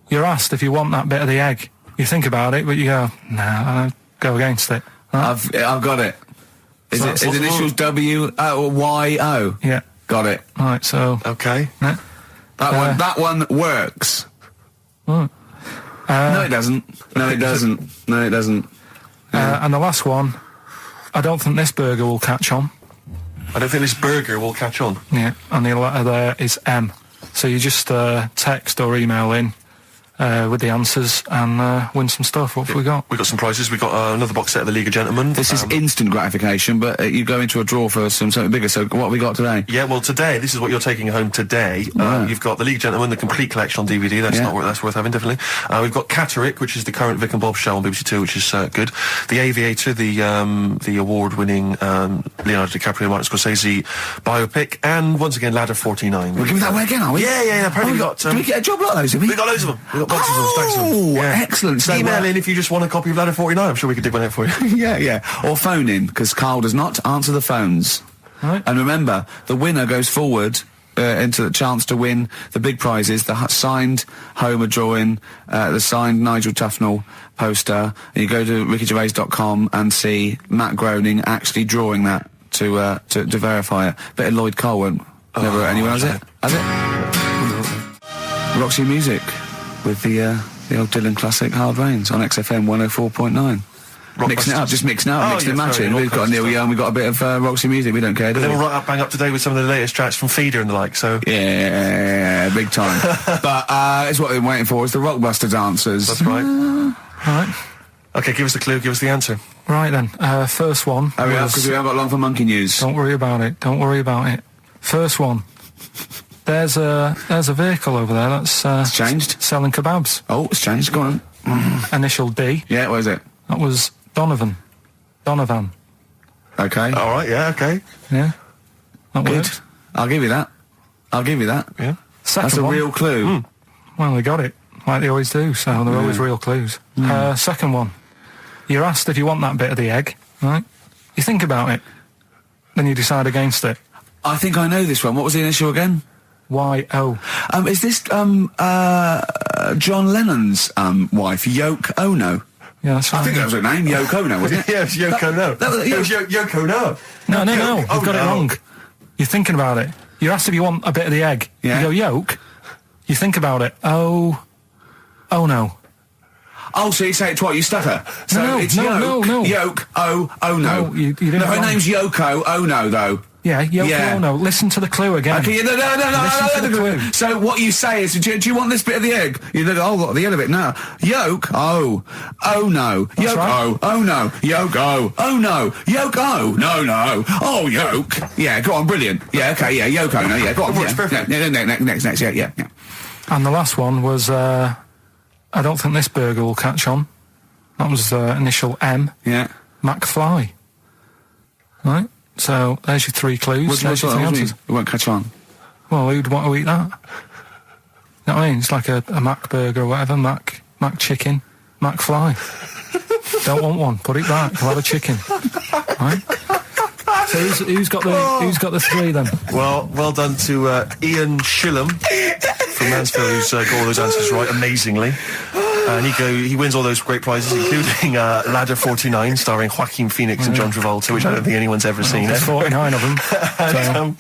You're asked if you want that bit of the egg. You think about it, but you go, I go against it. Right? I've got it. Is initials W-Y-O? Yeah. Got it. Right, so... Okay. Yeah. That one works. Right. No, it doesn't. No, it doesn't. No, it doesn't. And the last one, I don't think this burger will catch on. I don't think this burger will catch on. Yeah, and the letter there is M. So you just text or email in with the answers and win some stuff. What have we got? We got some prizes. We got another box set of the League of Gentlemen. This is instant gratification, but you go into a draw for something bigger. So what have we got today? Yeah, well, today, this is what you're taking home today. You've got the League of Gentlemen, the complete collection on DVD. That's worth having, definitely. We've got Catterick, which is the current Vic and Bob show on BBC Two, which is good. The Aviator, the award-winning Leonardo DiCaprio, Martin Scorsese biopic, and once again, Ladder 49. We're giving that away again, are we? Yeah. Apparently we got. Do we get a job like those? We got loads of them. We got boxes of them, stacks of them. Yeah. Excellent. So email in if you just want a copy of Ladder 49. I'm sure we could dig one out for you. yeah. Or phone in, because Karl does not answer the phones. Right. And remember, the winner goes forward into the chance to win the big prizes, the signed Homer drawing, the signed Nigel Tufnell poster, and you go to rickygervais.com and see Matt Groening actually drawing that to verify it. Bet Lloyd Cole won't. Never anyone has it? Has it? Roxy Music with the old Dylan classic Hard Rains on XFM 104.9. Mixing it up, just mixing it up, mixing and matching. We've got Neil Young, we've got a bit of Roxy Music, we don't care, do we? But then we're right bang up to date with some of the latest tracks from Feeder and the like, so... Yeah, big time. But it's what we're waiting for, is the Rockbusters answers. That's right. Right. Okay, give us the clue, give us the answer. Right then, first one. Hurry up, because we haven't got long for monkey news. Don't worry about it, First one. There's a vehicle over there that's It's changed. selling kebabs. Oh, it's changed, go on. Initial D. Yeah, what is it? That was Donovan. Okay. Alright, yeah, okay. Yeah. That Good. worked. I'll give you that. Yeah. Second That's a one. real clue. Well, they got it, like they always do, so they're always real clues. Second one. You're asked if you want that bit of the egg, right? You think about it, then you decide against it. I think I know this one. What was the initial again? Y-O. Is this John Lennon's wife, Yoko Ono? Yeah, that's right. I think that was her name, Yoko Ono, wasn't it? Yeah, it's Yoko No. that was- It was Yoko No. No, you've got it wrong. You're thinking about it. You're asked if you want a bit of the egg. Yeah. You go, yolk. You think about it. Oh no. Oh, so you say it twice, you stutter. So No, it's no, Yoke, no. Yoke, oh no. No, you didn't her wrong. name's Yoko Ono, though. Yeah, Yoko Yeah. Ono. Listen to the clue again. Okay, no. Listen to the clue. So what you say is, do you want this bit of the egg? You think, oh, the end of it. No. Yolk, oh no. That's Yolk, right. oh no. Yolk, oh no. Yolk, oh, no. Oh, yolk. Yeah, go on, brilliant. Yeah, okay, yeah, Yoko, no, yeah, go on. Works Yeah, perfect. next, yeah. And the last one was, I don't think this burger will catch on. That was initial M. Yeah. McFly. Right? So, there's your three clues. What's There's your three answers. It won't catch on. Well, who'd want to eat that? You know what I mean? It's like a Mac burger or whatever. Mac chicken. McFly. Don't want one. Put it back. I'll have a chicken. Right? So who's got the three then? Well done to Ian Shillham from Mansfield, who's got all those answers right amazingly. And he wins all those great prizes, including Ladder 49, starring Joaquin Phoenix and John Travolta, which I don't think anyone's ever seen. There's 49 of them.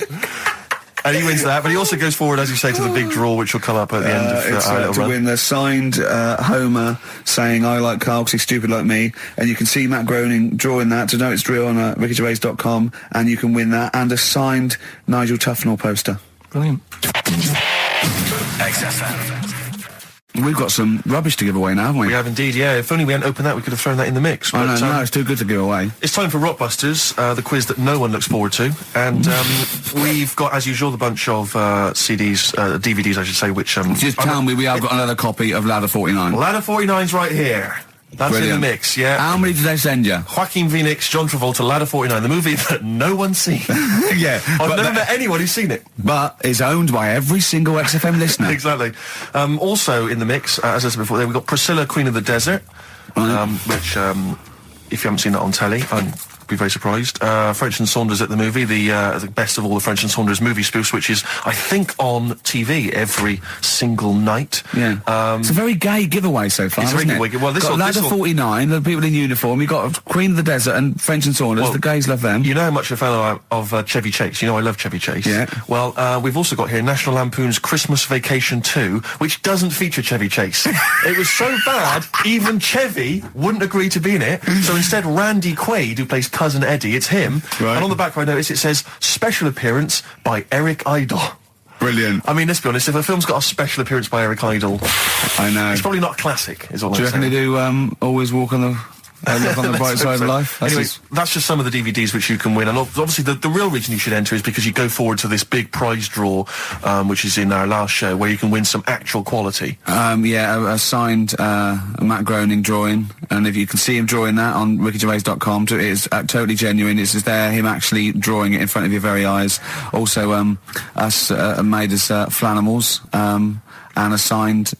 And he wins that, but he also goes forward, as you say, to the big draw, which will come up at the end of It's our little to run. win the signed Homer saying, I like Karl because he's stupid like me. And you can see Matt Groening drawing that. To know it's real on rickygervais.com. And you can win that. And a signed Nigel Tufnell poster. Brilliant. XFM. We've got some rubbish to give away now, haven't we? We have indeed, yeah. If only we hadn't opened that, we could have thrown that in the mix. I But, know, no, it's too good to give away. It's time for Rockbusters, the quiz that no one looks forward to. And we've got, as usual, the bunch of CDs, DVDs, I should say, which... Just tell me we have got another copy of Ladder 49. Ladder 49's right here. That's Brilliant. in the mix, yeah. How many did they send you? Joaquin Phoenix, John Travolta, Ladder 49, the movie that no one's seen. Yeah. I've never met anyone who's seen it. But it's owned by every single XFM listener. Exactly. Also in the mix, as I said before, we've got Priscilla, Queen of the Desert, which, if you haven't seen that on telly, I'm be very surprised. French and Saunders at the movie, the best of all the French and Saunders movie spoofs, which is, I think, on TV every single night. Yeah. It's a very gay giveaway so far, It's a very isn't it? gay giveaway. Well, this got will- Lad this of will- 49, the people in uniform, you've got Queen of the Desert and French and Saunders, Well, the gays love them. You know how much a fan of Chevy Chase. You know I love Chevy Chase. Yeah. Well, we've also got here National Lampoon's Christmas Vacation 2, which doesn't feature Chevy Chase. It was so bad, even Chevy wouldn't agree to be in it. So instead, Randy Quaid, who plays Cousin Eddie, it's him. Right. And on the back, I notice it says special appearance by Eric Idle. Brilliant. I mean, let's be honest, if a film's got a special appearance by Eric Idle, I know. it's probably not a classic, is all Do you I'm reckon they saying. do Always Walk on the... look on the bright Let's side hope of so. life? That's Anyway, just- that's just some of the DVDs which you can win. And obviously the real reason you should enter is because you go forward to this big prize draw, which is in our last show, where you can win some actual quality. a signed Matt Groening drawing, and if you can see him drawing that on rickygervais.com, it is totally genuine. It's just there, him actually drawing it in front of your very eyes. Also, us made us Flanimals, and a signed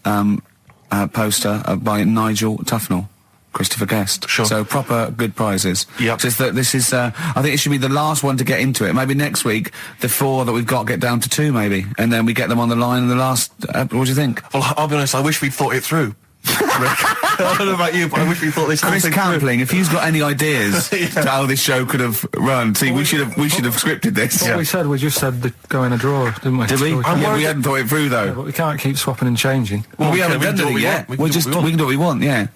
poster by Nigel Tufnell. Christopher Guest. Sure. So proper good prizes. Yep. Just that this is, I think it should be the last one to get into it. Maybe next week, the 4 that we've got get down to 2 maybe. And then we get them on the line in the last, what do you think? Well, I'll be honest, I wish we'd thought it through. I don't know about you, but I wish we thought this whole Chris thing through. Campling, if he's got any ideas to how this show could have run, see, we should have scripted this. What we said, we just said the go in a drawer, didn't we? Did we? So Yeah, we hadn't thought it through though. but we can't keep swapping and changing. Well, we we haven't can done do what it we yet. want. We can do what we want. We can do what we want, yeah.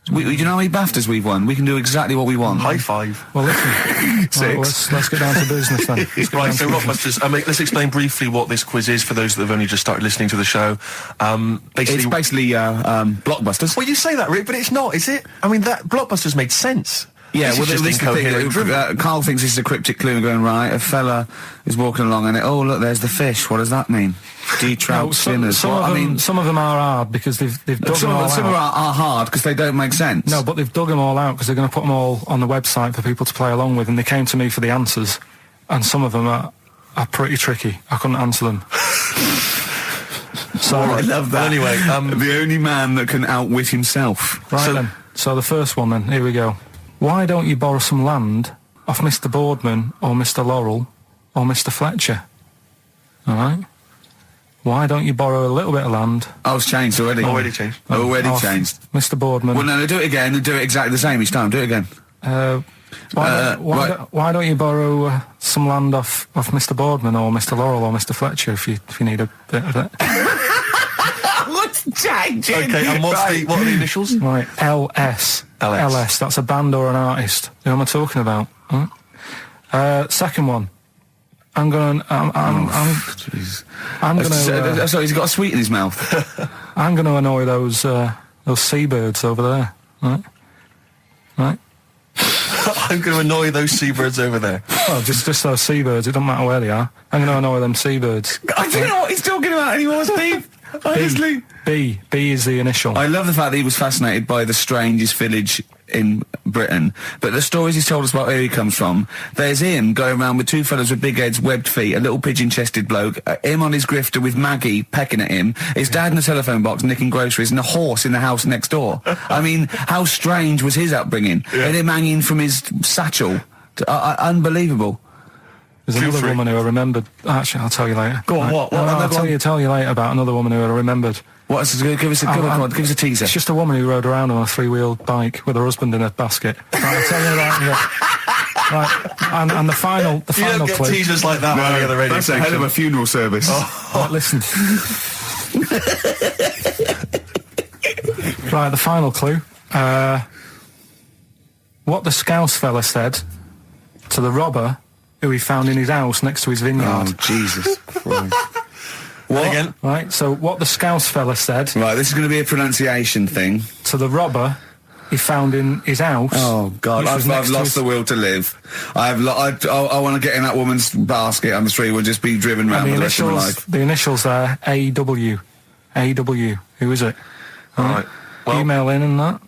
Do you know how many BAFTAs we've won? We can do exactly what we want. High five. Well, listen. Six. Right, let's get down to business then. Let's get Right, down so to Rockbusters, let's explain briefly what this quiz is for those that have only just started listening to the show. It's basically Blockbusters. Well, you say that, Rick, but it's not, is it? I mean, that Blockbusters made sense. Yeah, This well, is just this is the incoherent drivel. thing. Carl thinks this is a cryptic clue and going, right, a fella is walking along and oh, look, there's the fish. What does that mean? Trout spinners. some of them are hard because they've dug them all out. Some are hard because they don't make sense. No, but they've dug them all out because they're going to put them all on the website for people to play along with, and they came to me for the answers, and some of them are pretty tricky. I couldn't answer them. So I love that. Well, anyway, the only man that can outwit himself. right then. So the first one then. Here we go. Why don't you borrow some land off Mr. Boardman or Mr. Laurel or Mr. Fletcher? All right. Why don't you borrow a little bit of land? Oh, it's changed already. Already changed. Already off changed. Mr. Boardman. Well, no, do it again and do it exactly the same each time. Do it again. Why don't you borrow some land off Mr. Boardman or Mr. Laurel or Mr. Fletcher if you need a bit of it? What's changing? Okay, and what are the initials? Right, LS. LS. That's a band or an artist. Who am I talking about? Huh? Second one. I'm gonna. Sorry, he's got a sweet in his mouth. I'm gonna annoy those seabirds over there. Right. I'm going to annoy those seabirds over there. Well, just those seabirds. It doesn't matter where they are. I'm gonna annoy them seabirds. I don't know what he's talking about anymore, Steve. Honestly. B is the initial. I love the fact that he was fascinated by the strangest village in Britain, but the stories he's told us about where he comes from, there's him going around with 2 fellas with big heads, webbed feet, a little pigeon-chested bloke, him on his grifter with Maggie pecking at him, his dad in a telephone box nicking groceries, and a horse in the house next door. I mean, how strange was his upbringing? And him hanging from his satchel. Unbelievable. There's another woman who I remembered. Actually, I'll tell you later. Go on, what? I'll tell you later about another woman who I remembered. Give us a teaser. It's just a woman who rode around on a 3-wheeled bike with her husband in a basket. Right, I'll tell you about Right, and the final You don't get clue. teasers like that on any other radio That's a hell of a funeral service. Right, listen. Right, the final clue. What the Scouse fella said to the robber who he found in his house next to his vineyard. Oh, Jesus Christ. What? Again? Right, so what the Scouse fella said Right, this is going to be a pronunciation thing. to the robber he found in his house. Oh, God, which was I've next to lost his- the will to live. I want to get in that woman's basket on the street and just be driven round And for the rest of my life. the initials there, AW. AW. Who is it? All right. Well, Email in and that.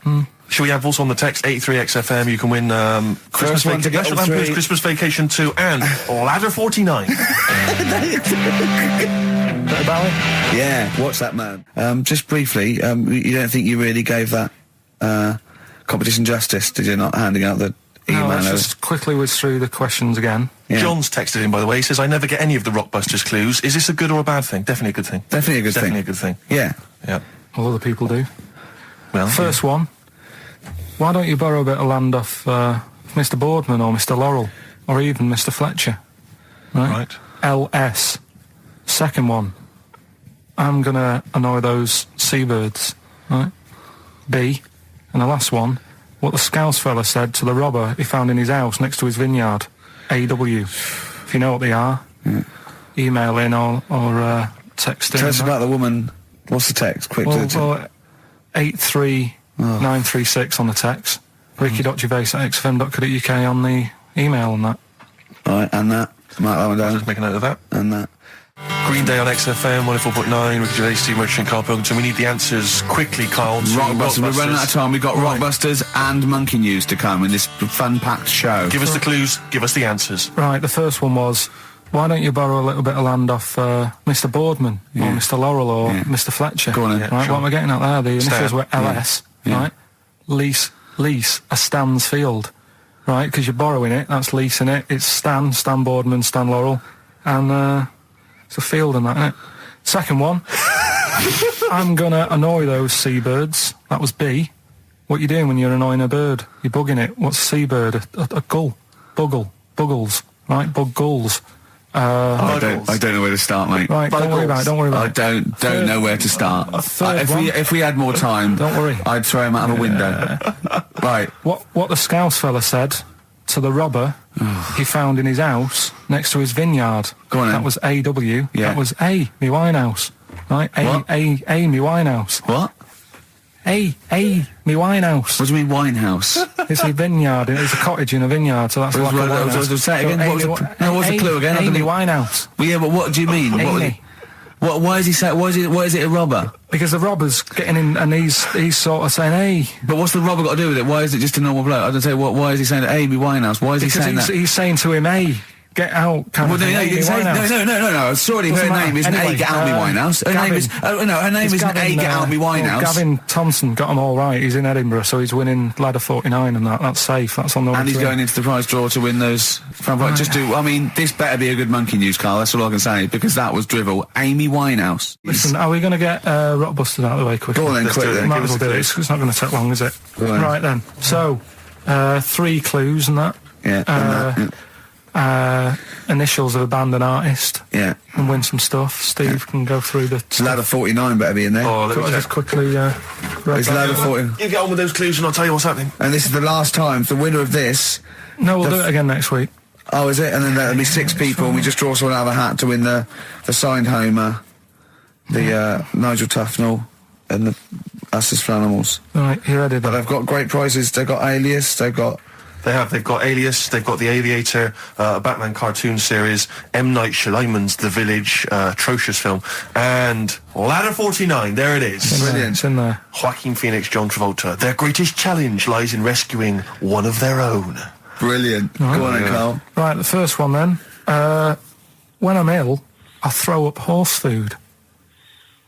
shall we have also on the text 83XFM? You can win Christmas one to get National all Lampoon's three. Christmas Vacation 2 and Ladder 49. Bit about it? Yeah, what's that, man? Just briefly, you don't think you really gave that competition justice, did you, not handing out the email let's us. just quickly whiz through the questions again. Yeah. John's texted in, by the way. He says, I never get any of the Rockbusters clues. Is this a good or a bad thing? Definitely a good thing. Definitely a good Definitely thing. a good thing. Yeah. Yeah. All other people do. Well, First one. Why don't you borrow a bit of land off Mr. Boardman or Mr. Laurel or even Mr. Fletcher? Right. LS. Second one. I'm gonna annoy those seabirds. Right. B. And the last one. What the Scouse fella said to the robber he found in his house next to his vineyard. AW. If you know what they are, email in or text in. Tell us about the woman. What's the text? Quick. Well, 83936 on the text. Ricky.gervais@xfm.co.uk on the email and that. Right, and that. Mark that one down. Just make a note of that. And that. Green Day on XFM, 104.9, Ricky Gervais, Steve Merchant, Karl Pilkington. We need the answers quickly, Kyle. to Rockbusters. We're running out of time. We've got Right. Rockbusters and Monkey News to come in this fun-packed show. Give us the clues, give us the answers. Right, the first one was, why don't you borrow a little bit of land off Mr. Boardman or Mr. Laurel or Mr. Fletcher? Go on then. Right, Yeah, sure. what am I getting at there? The initials Stan. were LS, right? Lease a Stan's field, right? Because you're borrowing it, that's leasing it. It's Stan Boardman, Stan Laurel, and it's a field and that, isn't it? Second one, I'm gonna annoy those seabirds. That was B. What you doing when you're annoying a bird? You're bugging it. What's a seabird? A gull. Buggles. Right? Bug gulls. I don't know where to start, mate. Right, don't worry about it. I don't know where to start. If we had more time, Don't worry. I'd throw him out of a window. Right. What the Scouse fella said to the robber he found in his house next to his vineyard. Go on then. That was AW. Yeah. That was A, me Winehouse. Right? What? A, me Winehouse. What? A, me Winehouse. What do you mean Winehouse? It's a vineyard. It's a cottage in a vineyard, so that's like a winehouse. Say it again. What was the clue again? Amy Winehouse. Well, yeah, but what do you mean? Amy. Why is he saying? Why is it a robber? Because the robber's getting in and he's sort of saying, hey. But what's the robber got to do with it? Why is it just a normal bloke? I don't say. Why is he saying Amy Winehouse? Why is he saying that? He's saying to him, hey, get out. Kind of No, thing, you Amy didn't say, Winehouse. no. Sorry, Doesn't her matter. name isn't Anyway, A, Get Out Me Winehouse. Her name is, her name It's isn't A, Get Out Me Winehouse. Gavin Thompson got them all right. He's in Edinburgh, so he's winning ladder 49 and that. That's safe. That's on the way And he's to going into the prize draw to win those. This better be a good Monkey News, Carl. That's all I can say, because that was drivel. Amy Winehouse. Listen, are we going to get Rockbusters out of the way quickly? Go on then, Let's quick do it then. then. Might Give as us well a do it. clue. It's not going to take long, is it? Go on. Right then. So, 3 clues and that. Yeah. Initials of a band and artist. Yeah. And win some stuff. Steve can go through the... Ladder 49 better be in there. Oh, let me Got to check. just quickly... It's ladder 49. You get on with those clues and I'll tell you what's happening. And this is the last time. The winner of this. No, we'll do it again next week. Oh, is it? And then there'll be 6 people, and we just draw someone out of a hat to win the signed Homer, the Nigel Tufnell, and the Us as Animals. Right, you ready But then? they've got great prizes. They've got Alias. They've got. They've got Alias, they've got The Aviator, a Batman cartoon series, M. Night Shyamalan's The Village, atrocious film, and Ladder 49, there it is. Brilliant. It's in there. Joaquin Phoenix, John Travolta. Their greatest challenge lies in rescuing one of their own. Brilliant. Go on then, Carl. Right, the first one then. When I'm ill, I throw up horse food.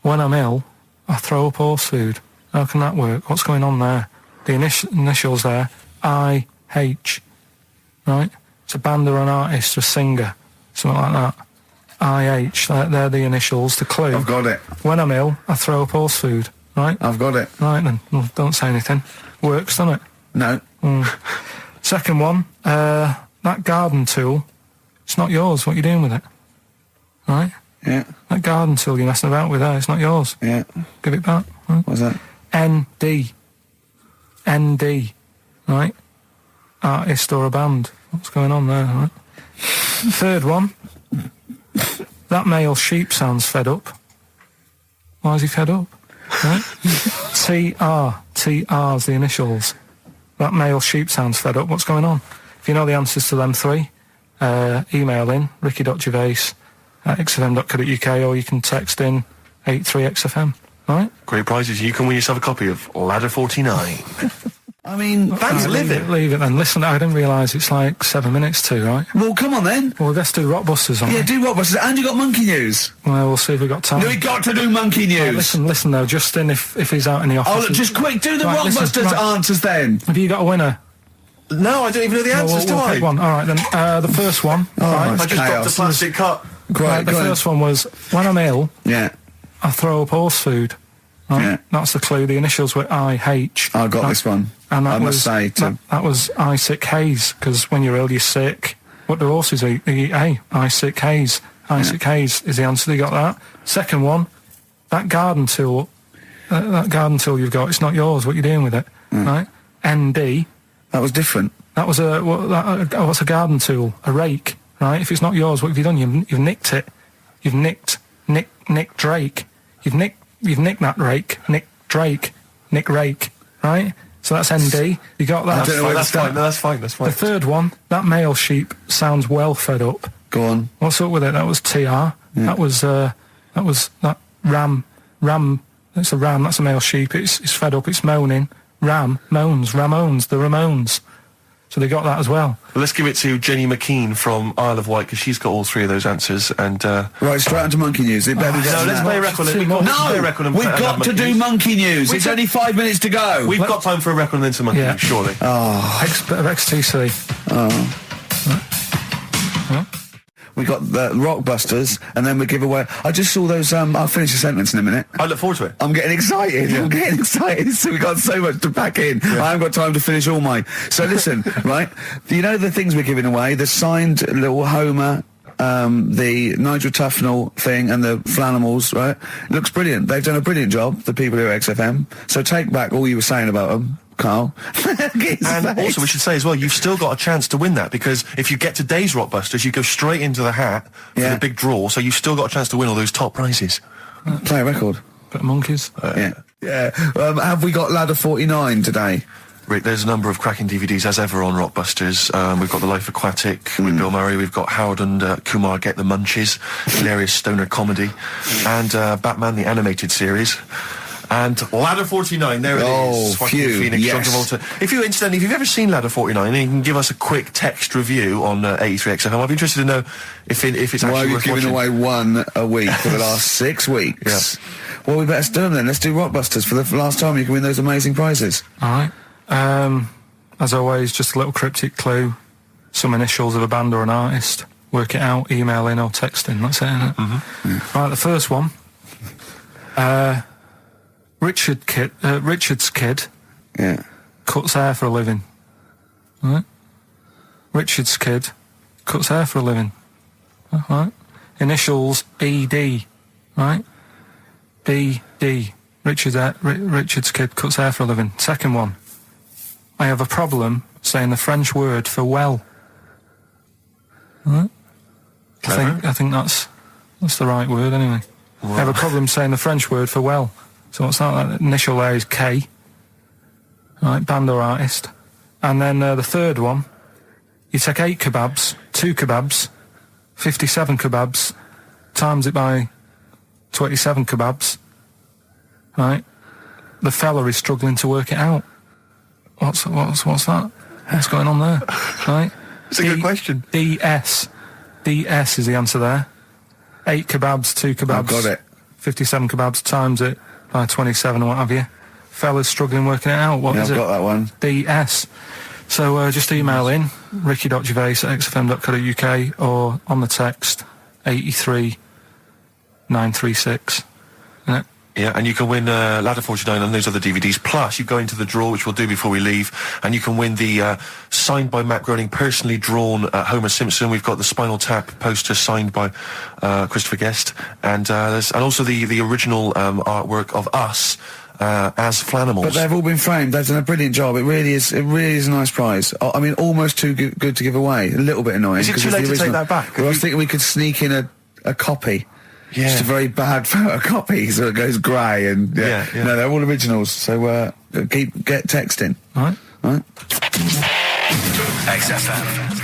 When I'm ill, I throw up horse food. How can that work? What's going on there? The initials there, I-H. Right? It's a band or an artist, a singer, something like that. I-H, they're the initials, the clue. I've got it. When I'm ill, I throw up horse food. Right? I've got it. Right then, well, don't say anything. Works, doesn't it? No. Second one, that garden tool, it's not yours. What are you doing with it? Right? Yeah. That garden tool you're messing about with there, it's not yours. Yeah. Give it back. Right? What's that? ND. ND. Right? Artist or a band. What's going on there, right? Third one, that male sheep sounds fed up. Why is he fed up? Right? TR's the initials. That male sheep sounds fed up. What's going on? If you know the answers to them 3, email in ricky.gervais@xfm.co.uk, or you can text in 83XFM. Right? Great prizes. You can win yourself a copy of Ladder 49. I mean, Thanks, Leave it then. Listen, I didn't realise it's like 7 minutes to, right? well, come on then. Well, let's do Rockbusters on Yeah, it. do Rockbusters. And you got Monkey News. Well, we'll see if we've got time. We got to do Monkey News. Listen though, Justin, if he's out in the office... Oh, look, just quick, do the Right, listen, Rockbusters right. answers then. Have you got a winner? No, I don't even know the answers, do we'll I? pick one. All right, then. The first one. Oh, I just dropped a plastic cup. Great, Right, the go on. first one was, when I'm ill, Yeah. I throw up horse food. Right? Yeah. That's the clue. The initials were IH. I got Right? this one. And that I must say, too. that was I sick haze, because when you're ill, you're sick. What do horses eat? They eat hay. I sick haze. I sick haze is the answer. You got that. Second one, that garden tool you've got, it's not yours. What you doing with it? Right? ND. That was different. That was what's a garden tool? A rake. Right? If it's not yours, what have you done? You've nicked it. You've nicked Drake. You've nicked that rake. Nick Drake. Nick Rake. Right? So that's ND. You got that? I don't know where That's to start. fine. No, that's fine. That's fine. The third one, that male sheep sounds well fed up. Go on. What's up with it? That was TR. That was that ram. That's a ram. That's a male sheep. It's fed up. It's moaning. Ram moans. Ramones. The Ramones. So they got that as well. Well, let's give it to Jenny McKean from Isle of Wight, because she's got all three of those answers. And Right, straight onto monkey news. It better be better no, than let's that. play a record. Too We've much. got We've got to do monkey news. It's only 5 minutes to go. We've got time for a record and then some monkey Yeah. news, surely. Bit of XTC. We got the Rockbusters, and then we give away. I just saw those. I'll finish the sentence in a minute. I look forward to it. I'm getting excited. I'm getting excited. So we got so much to pack in. I haven't got time to finish all mine. So listen, right? You know the things we're giving away: the signed little Homer, the Nigel Tufnell thing, and the Flanimals. Right? It looks brilliant. They've done a brilliant job. The people here at XFM. So take back all you were saying about them, Carl. And also, we should say as well, you've still got a chance to win that, because if you get today's Rockbusters, you go straight into the hat for Yeah. the big draw, so you've still got a chance to win all those top prizes. Play a record. Bit of monkeys. Yeah. Have we got Ladder 49 today? Rick, there's a number of cracking DVDs, as ever, on Rockbusters. We've got The Life Aquatic with Bill Murray. We've got Howard and Kumar Get the Munchies, hilarious stoner comedy, and Batman the Animated Series. And Ladder 49, there it is. Joaquin phew, Phoenix, yes. John Travolta. If you've ever seen Ladder 49, then you can give us a quick text review on 83XFM. I'd be interested to know if it's Why are actually you worth giving watching. away one a week for the last 6 weeks? Yeah. Well, we better do them then. Let's do Rockbusters for the last time. You can win those amazing prizes. All right. As always, just a little cryptic clue. Some initials of a band or an artist. Work it out, email in or text in. That's it, isn't it? Mm-hmm. Right, the first one. Richard's kid Yeah. cuts hair for a living. Right? Richard's kid cuts hair for a living. Right? Initials ED. Right? DD. Richard's kid cuts hair for a living. Second one. I have a problem saying the French word for well. Right? I think that's the right word anyway. I have a problem saying the French word for well. So what's that? That initial there is K. Right, band or artist. And then the third one, you take 8 kebabs, 2 kebabs, 57 kebabs, times it by 27 kebabs. Right? The fella is struggling to work it out. What's that? What's going on there? Right? It's a good question. DS is the answer there. 8 kebabs, 2 kebabs. I've got it. 57 kebabs, times it by 27 or what have you. Fella's struggling working it out. What is I've it? got that one. DS. So just email in ricky.gervais@xfm.co.uk or on the text 83936. Yeah. Yeah, and you can win Ladder 49 and those other DVDs. Plus, you go into the draw, which we'll do before we leave, and you can win the signed by Matt Groening, personally drawn Homer Simpson. We've got the Spinal Tap poster signed by Christopher Guest, and also the original artwork of us as Flanimals. But they've all been framed. They've done a brilliant job. It really is a nice prize. I mean, almost too good to give away. A little bit annoying. Is it 'cause too it's late the to take original. that back? Well, I was thinking we could sneak in a copy. Yeah. Just a very bad photocopy, so it goes grey and Yeah. No, they're all originals. So get texting. All right. XFM.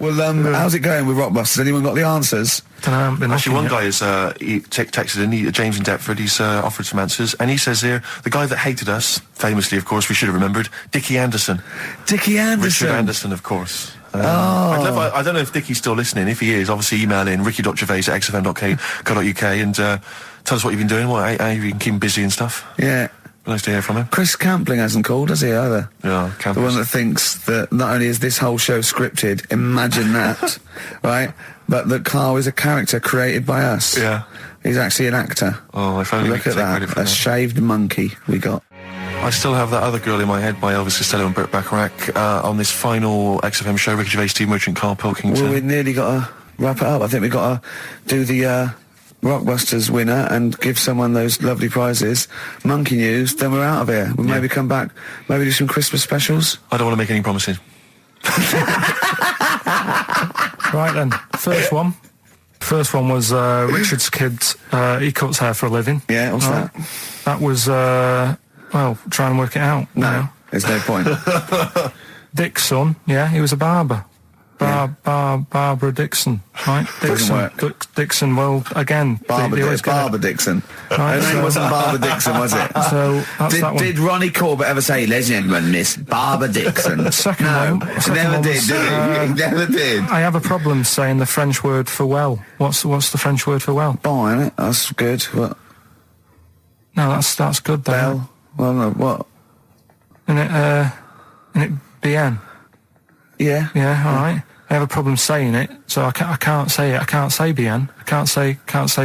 Well, how's it going with Rockbusters? Anyone got the answers? Actually, one guy has texted in, James in Deptford, he's offered some answers, and he says here, the guy that hated us, famously, of course, we should have remembered, Dickie Anderson. Dickie Anderson. Richard Anderson, of course. I don't know if Dickie's still listening. If he is, obviously email in ricky.gervais@xfm.co.uk and tell us what you've been doing, how you can keep him busy and stuff. Yeah. Nice to hear from him. Chris Campling hasn't called, has he, either? Yeah, The one that thinks that not only is this whole show scripted, imagine that, right? But that Karl is a character created by us. Yeah. He's actually an actor. Oh, if only we Look could at take credit that, for a that. shaved monkey we got. I still have that other girl in my head by Elvis Costello and Burt Bacharach on this final XFM show. Ricky Gervais, Steve Merchant, Karl Pilkington. Well, we nearly got to wrap it up. I think we've got to do the Rockbusters winner and give someone those lovely prizes. Monkey news, then we're out of here. We'll maybe come back, maybe do some Christmas specials. I don't want to make any promises. Right then, first one. First one was Richard's kids. He cuts hair for a living. Yeah, what's that? That was, well, try and work it out. No, you know. there's no point. Dick's son, yeah, he was a barber. Barbara Dixon, right? Doesn't work. Dixon, well, again, Barbara Dixon. Right, Her name wasn't Barbara Dixon, was it? So that's that one. Did Ronnie Corbett ever say, ladies and gentlemen, Miss Barbara Dixon? Second no, one. he never one did, was, did he? He never did. I have a problem saying the French word for well. What's the French word for well? Bon, innit? That's good. What? No, that's good though. Bell? Well, no, what? Isn't it bien? Yeah. Yeah, all right. I have a problem saying it, so I can't say it. I can't say bien. I can't say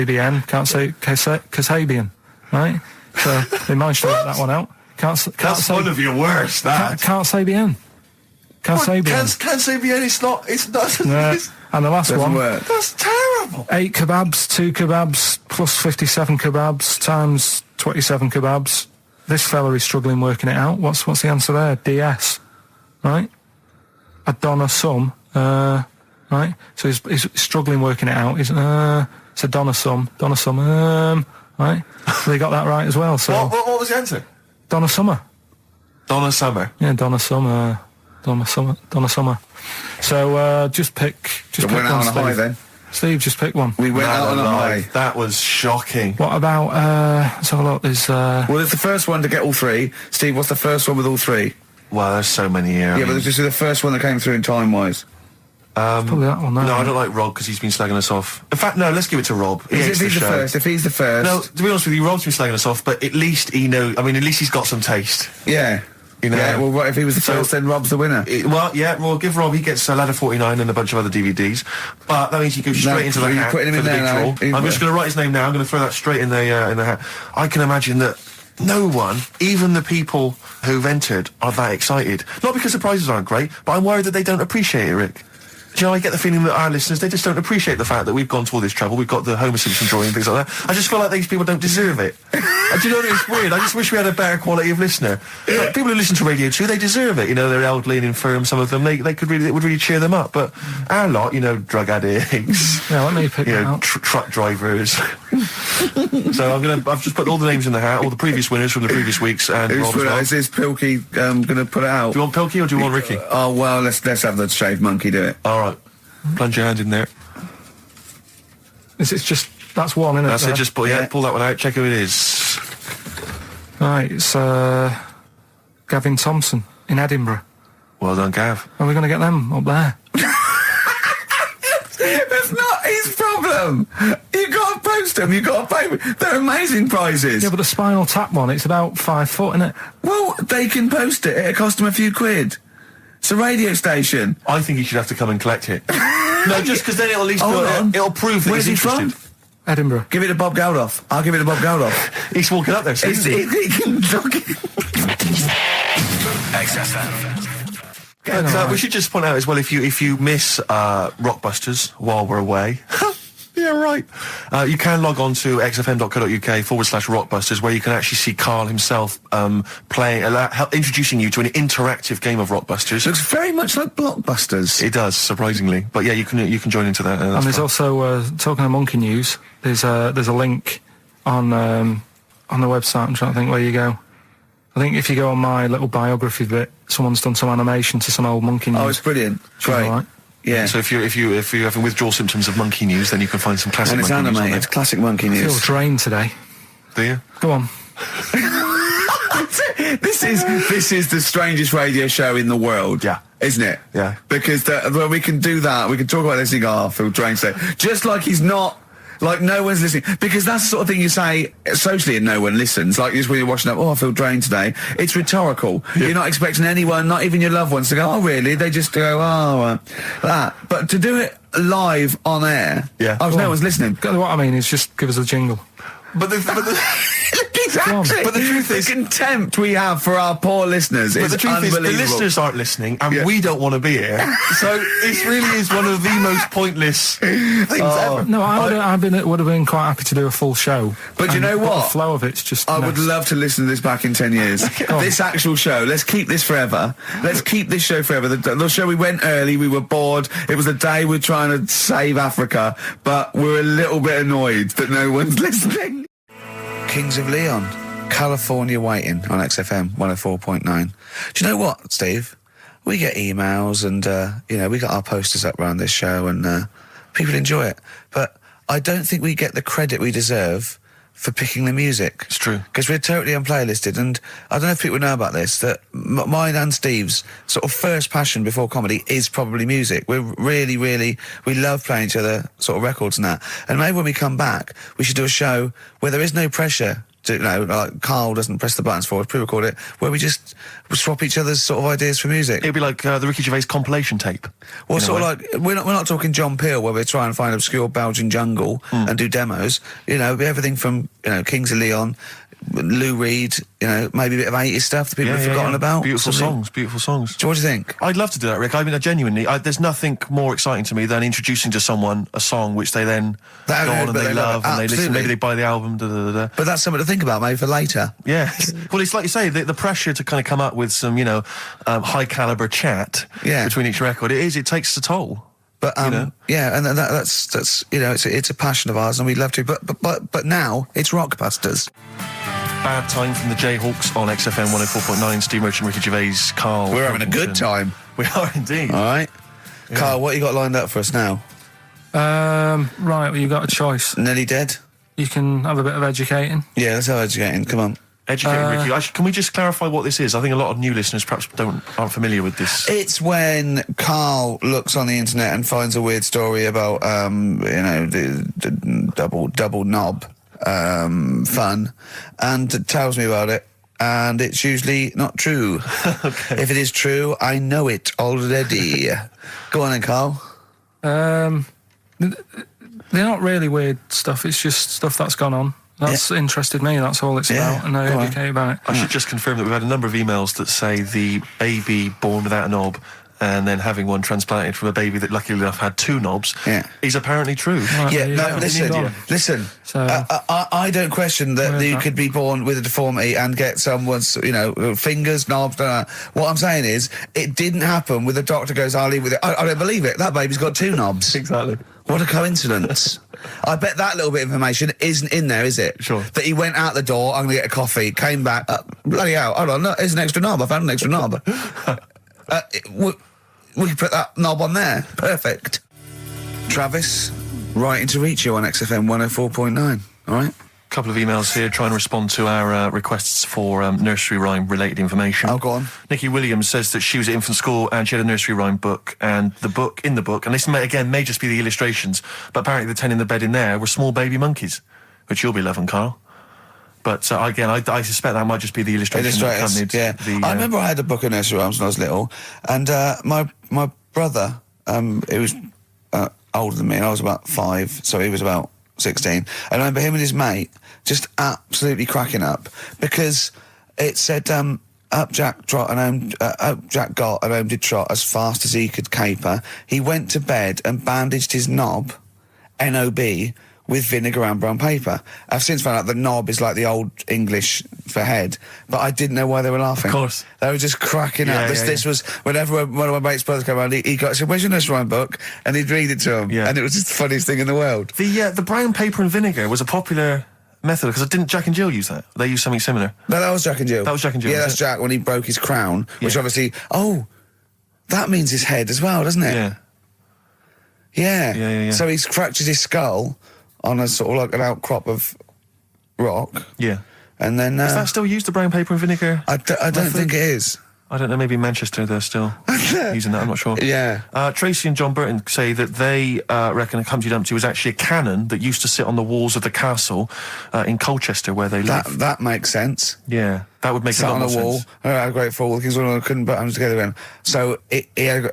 bien. Can't say Kasabian, right? So they managed to work that one out. Can't That's say, one of your worst, that. Can't say bien. Can't say bien. Can't say bien, it's not. No. And the last Doesn't one. work. That's terrible. 8 kebabs, 2 kebabs, plus 57 kebabs, times 27 kebabs. This fella is struggling working it out. What's the answer there? DS. Right? A Donna sum. Right? So he's struggling working it out. It's a Donna sum. Right? So they got that right as well. So What was the answer? Donna Summer. Donna Summer. Yeah, Donna Summer. So just pick So pick went out one, on a high Steve. then. Steve, just pick one. We went out on a high. That was shocking. What about let's have a look. There's Well, it's the first one to get all three. Steve, what's the first one with all three? Well, there's so many here. Yeah, but it's just the first one that came through in time-wise. probably that one. No, I don't like Rob because he's been slagging us off. In fact, no, let's give it to Rob. He hates If he's the show. first, if he's the first... No, to be honest with you, Rob's been slagging us off, but at least he knows. I mean, at least he's got some taste. Yeah. You know? Yeah, well, what if he was the first, then Rob's the winner? Well, yeah, well, give Rob, he gets Ladder 49 and a bunch of other DVDs, but that means he goes straight into the you're hat putting him for in the big there now. draw. I'm just going to write his name now, I'm going to throw that straight in the hat. I can imagine that no one, even the people who've entered, are that excited. Not because the prizes aren't great, but I'm worried that they don't appreciate it, Rick. Do you know, I get the feeling that our listeners, they just don't appreciate the fact that we've gone to all this trouble, we've got the Homer Simpson drawing and things like that. I just feel like these people don't deserve it. And do you know what, it's weird, I just wish we had a better quality of listener. Like, people who listen to Radio 2, they deserve it, you know, they're elderly and infirm, some of them, it would really cheer them up, but our lot, you know, drug addicts, Yeah, let me pick you that know, out. truck drivers. So I've just put all the names in the hat, all the previous winners from the previous weeks, and Who's Rob as put it well. out? Is this Pilky going to put it out? Do you want Pilky or do you want Ricky? Oh, well, let's have the shaved monkey do it. Alright, plunge your hand in there. It's just that's one, isn't it? That's it, there? just pull that one out, check who it is. Right, it's Gavin Thompson in Edinburgh. Well done, Gav. Are we going to get them up there? That's not his problem. You got to post them. You got to pay. They're amazing prizes. Yeah, but the Spinal Tap one, it's about 5 foot, isn't it? Well, they can post it. It'll cost them a few quid. It's a radio station. I think he should have to come and collect it. No, just because then it'll at least Hold on. it'll prove that Where's he's he interested. from? Edinburgh. Give it to Bob Geldof. I'll give it to Bob Geldof. He's walking up there. So He can talk it. XFM. we should just point out as well, if you miss Rockbusters while we're away. Yeah, right. You can log on to xfm.co.uk/Rockbusters, where you can actually see Karl himself playing, introducing you to an interactive game of Rockbusters. Looks very much like Blockbusters. It does, surprisingly. But yeah, you can join into that. And there's also, talking of monkey news, there's a link on the website, I'm trying to think where you go. I think if you go on my little biography bit, someone's done some animation to some old monkey news. Oh, it's brilliant. Great. Right. Yeah. So if you're having withdrawal symptoms of monkey news, then you can find some classic And it's monkey news on animated. there. Classic monkey I feel news. drained today. Do you? Go on. This is the strangest radio show in the world. Yeah. Isn't it? Yeah. Because when we can do that, we can talk about this and go, oh, I feel drained today. Just like he's not Like, no one's listening. Because that's the sort of thing you say socially and no one listens. Like, just when you're washing up, oh, I feel drained today. It's rhetorical. You're not expecting anyone, not even your loved ones, to go, oh, really? They just go, oh, that. But to do it live on air, no one's listening. What I mean is just give us a jingle. But the Exactly. But the truth is, the contempt we have for our poor listeners is the truth is, unbelievable. the listeners aren't listening, and we don't want to be here. So this really is one of the most pointless things ever. No, I would have been quite happy to do a full show. But you know what? The flow of it's just. I would love to listen to this back in 10 years. This actual show. Let's keep this forever. Let's keep this show forever. The show we went early. We were bored. It was a day we're trying to save Africa, but we're a little bit annoyed that no one's listening. Kings of Leon. California Waiting on XFM 104.9. Do you know what, Steve? We get emails and, we got our posters up around this show and people enjoy it. But I don't think we get the credit we deserve for picking the music. It's true. Because we're totally unplaylisted, and I don't know if people know about this, that mine and Steve's sort of first passion before comedy is probably music. We're really, we love playing each other sort of records and that. And maybe when we come back, we should do a show where there is no pressure to, like Karl doesn't press the buttons for us, pre-record it, where we just swap each other's sort of ideas for music. It'd be like the Ricky Gervais compilation tape. Well, sort of like, we're not talking John Peel, where we try and find obscure Belgian jungle and do demos. It'd be everything from, Kings of Leon, Lou Reed, maybe a bit of 80s stuff that people have forgotten about. Beautiful songs. So what do you think? I'd love to do that, Rick. I mean, genuinely, there's nothing more exciting to me than introducing to someone a song which they then go on and they love and they listen. Maybe they buy the album. But that's something to think about, maybe for later. Yeah. Well, it's like you say, the pressure to kind of come up with some, high caliber chat between each record. It takes a toll. But and that's it's a passion of ours, and we'd love to. But now it's Rockbusters. Bad Time from the Jayhawks on XFM 104.9. Steve Merchant, Ricky Gervais, Karl. We're having a good time. We are indeed. All right, Karl, what you got lined up for us now? Right, well, you got a choice. Nearly Dead. You can have a bit of educating. Yeah, let's have educating. Come on. Educating, Ricky. Can we just clarify what this is? I think a lot of new listeners perhaps aren't familiar with this. It's when Karl looks on the internet and finds a weird story about the double knob fun, and tells me about it, and it's usually not true. Okay. If it is true, I know it already. Go on then, Karl. They're not really weird stuff. It's just stuff that's gone on. That's interested me, that's all it's about, and I educate about it. I should just confirm that we've had a number of emails that say the baby born without a knob and then having one transplanted from a baby that luckily enough had two knobs is apparently true. Right, listen. So, I don't question that you could be born with a deformity and get someone's, fingers, knobs, what I'm saying is, it didn't happen with the doctor goes, I'll leave with it. I don't believe it. That baby's got two knobs. Exactly. What a coincidence. I bet that little bit of information isn't in there, is it? Sure. That he went out the door, I'm going to get a coffee, came back, bloody hell, hold on, no, there's an extra knob, I found an extra knob. We could put that knob on there. Perfect. Travis, writing to reach you on XFM 104.9, all right? A couple of emails here trying to respond to our requests for nursery rhyme related information. Oh, go on. Nikki Williams says that she was at infant school and she had a nursery rhyme book, and in the book, and this may just be the illustrations, but apparently the 10 in the bed in there were small baby monkeys, which you'll be loving, Karl. But again, I suspect that might just be the illustration that accompanied I remember I had a book of nursery rhymes when I was little, and my brother, he was older than me, and I was about 5, so he was about 16. And I remember him and his mate just absolutely cracking up, because it said, up Jack got and home did trot as fast as he could caper. He went to bed and bandaged his knob, N-O-B, with vinegar and brown paper. I've since found out the knob is like the old English for head, but I didn't know why they were laughing. Of course. They were just cracking up. This was, whenever one of my mates' brothers came around, he said, where's your nursery rhyme book? And he'd read it to him. Yeah. And it was just the funniest thing in the world. The brown paper and vinegar was a popular method, because didn't Jack and Jill use that? They used something similar. No, that was Jack and Jill. That was Jack and Jill. Yeah, that's Jack when he broke his crown, which obviously, that means his head as well, doesn't it? Yeah. So he's fractured his skull on a sort of like an outcrop of rock. Yeah. And then... is that still used, the brown paper and vinegar? I don't think it is. I don't know, maybe Manchester they're still using that, I'm not sure. Yeah. Tracy and John Burton say that they reckon Humpty Dumpty was actually a cannon that used to sit on the walls of the castle in Colchester where they live. That makes sense. Yeah, that would make Sat a lot on a more wall. sense. Oh, great for all the kings couldn't put them together again. So it had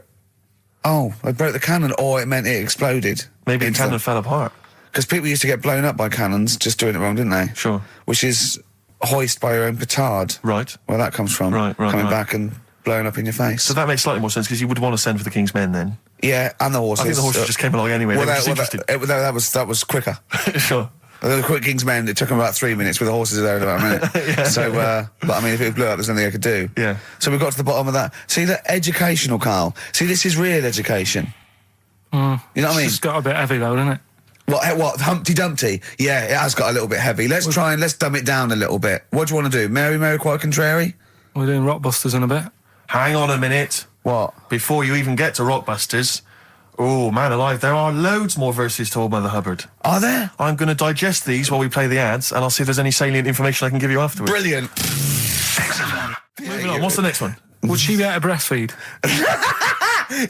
they broke the cannon, or it meant it exploded. Maybe the cannon fell apart. Because people used to get blown up by cannons just doing it wrong, didn't they? Sure. Which is hoist by your own petard. Right. Where that comes from. Right, Coming back and blowing up in your face. So that makes slightly more sense, because you would want to send for the King's Men then. Yeah, and the horses. I think the horses just came along anyway. They were just interested. That was quicker. Sure. The quick King's Men, it took them about 3 minutes, with the horses there in about a minute. Yeah. So, but I mean, if it blew up, there's nothing I could do. Yeah. So we got to the bottom of that. See, the educational, Carl. See, this is real education. You know what I mean? It's got a bit heavy though, doesn't it? What, Humpty Dumpty? Yeah, it has got a little bit heavy. Let's dumb it down a little bit. What do you want to do? Mary, quite contrary? We're doing Rockbusters in a bit. Hang on a minute. What? Before you even get to Rockbusters, oh, man alive, there are loads more verses to Old Mother Hubbard. Are there? I'm going to digest these while we play the ads, and I'll see if there's any salient information I can give you afterwards. Brilliant. Moving on, what's the next one? Would she be able to breastfeed?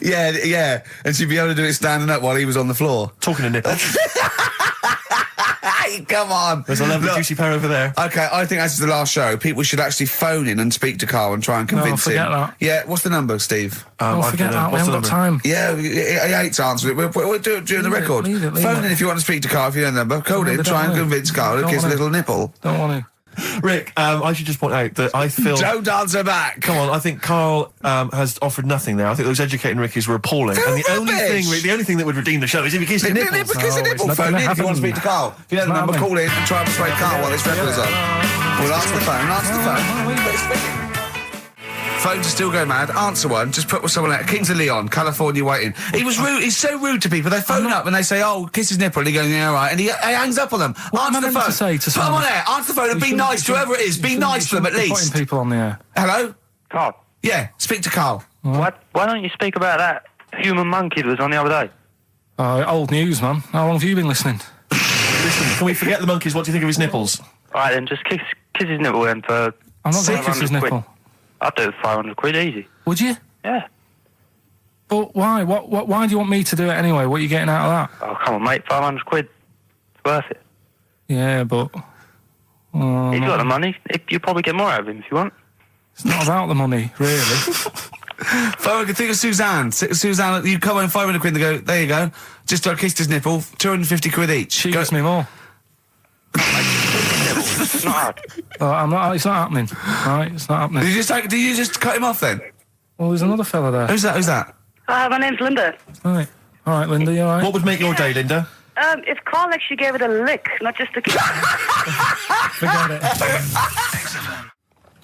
Yeah. And she'd be able to do it standing up while he was on the floor. Talking to nipples. Hey, come on. There's a lovely juicy pair over there. Okay, I think that's the last show. People should actually phone in and speak to Carl and try and convince forget him. that. Yeah, what's the number, Steve? Forget that. We haven't got time. Yeah, he hates answering it. We'll do it during the record. leave it. Phone in if you want to speak to Carl, if you know the number. Call in, try and convince Carl to kiss a little nipple. Don't want to. Rick, I should just point out that I feel... Don't answer back! Come on, I think Carl has offered nothing there. I think those educating Rickies were appalling. And the only thing that would redeem the show is if you kiss the nipples. Kiss a nipple. Phone in if you want to speak to Carl. If you know the number, call in and try and persuade Carl while this record is on. Well, answer the phone. Phones are still going mad. Answer one. Just put with someone out. Kings of Leon, California waiting. He was rude. He's so rude to people. They phone up and they say, "Oh, kiss his nipple." And he goes, "Yeah, all right." And he hangs up on them. Answer the phone. Put them on air. Answer the phone and be nice to whoever it is. Be nice to them at least. Putting people on the air. Hello. Carl. Yeah. Speak to Carl. Why don't you speak about that human monkey that was on the other day? Old news, man. How long have you been listening? Listen, can we forget the monkeys? What do you think of his nipples? All right, then just kiss his nipple then for. I'm not going to kiss his nipple. I'd do it for £500 easy. Would you? Yeah. But why? Why do you want me to do it anyway? What are you getting out of that? Oh, come on, mate. £500. It's worth it. Yeah, but... He's got the money. You'll probably get more out of him if you want. It's not about the money, really. I can think of Suzanne. Suzanne, you come on £500 and go, there you go. Just kissed his nipple, £250 each. She gives me more. It's not hard. It's not happening. Right, it's not happening. Did you just cut him off then? Well, there's another fella there. Who's that? My name's Linda. Right. All right, Linda, you all right? What would make your day, Linda? If Carl actually gave it a lick, not just a kiss. Forget it.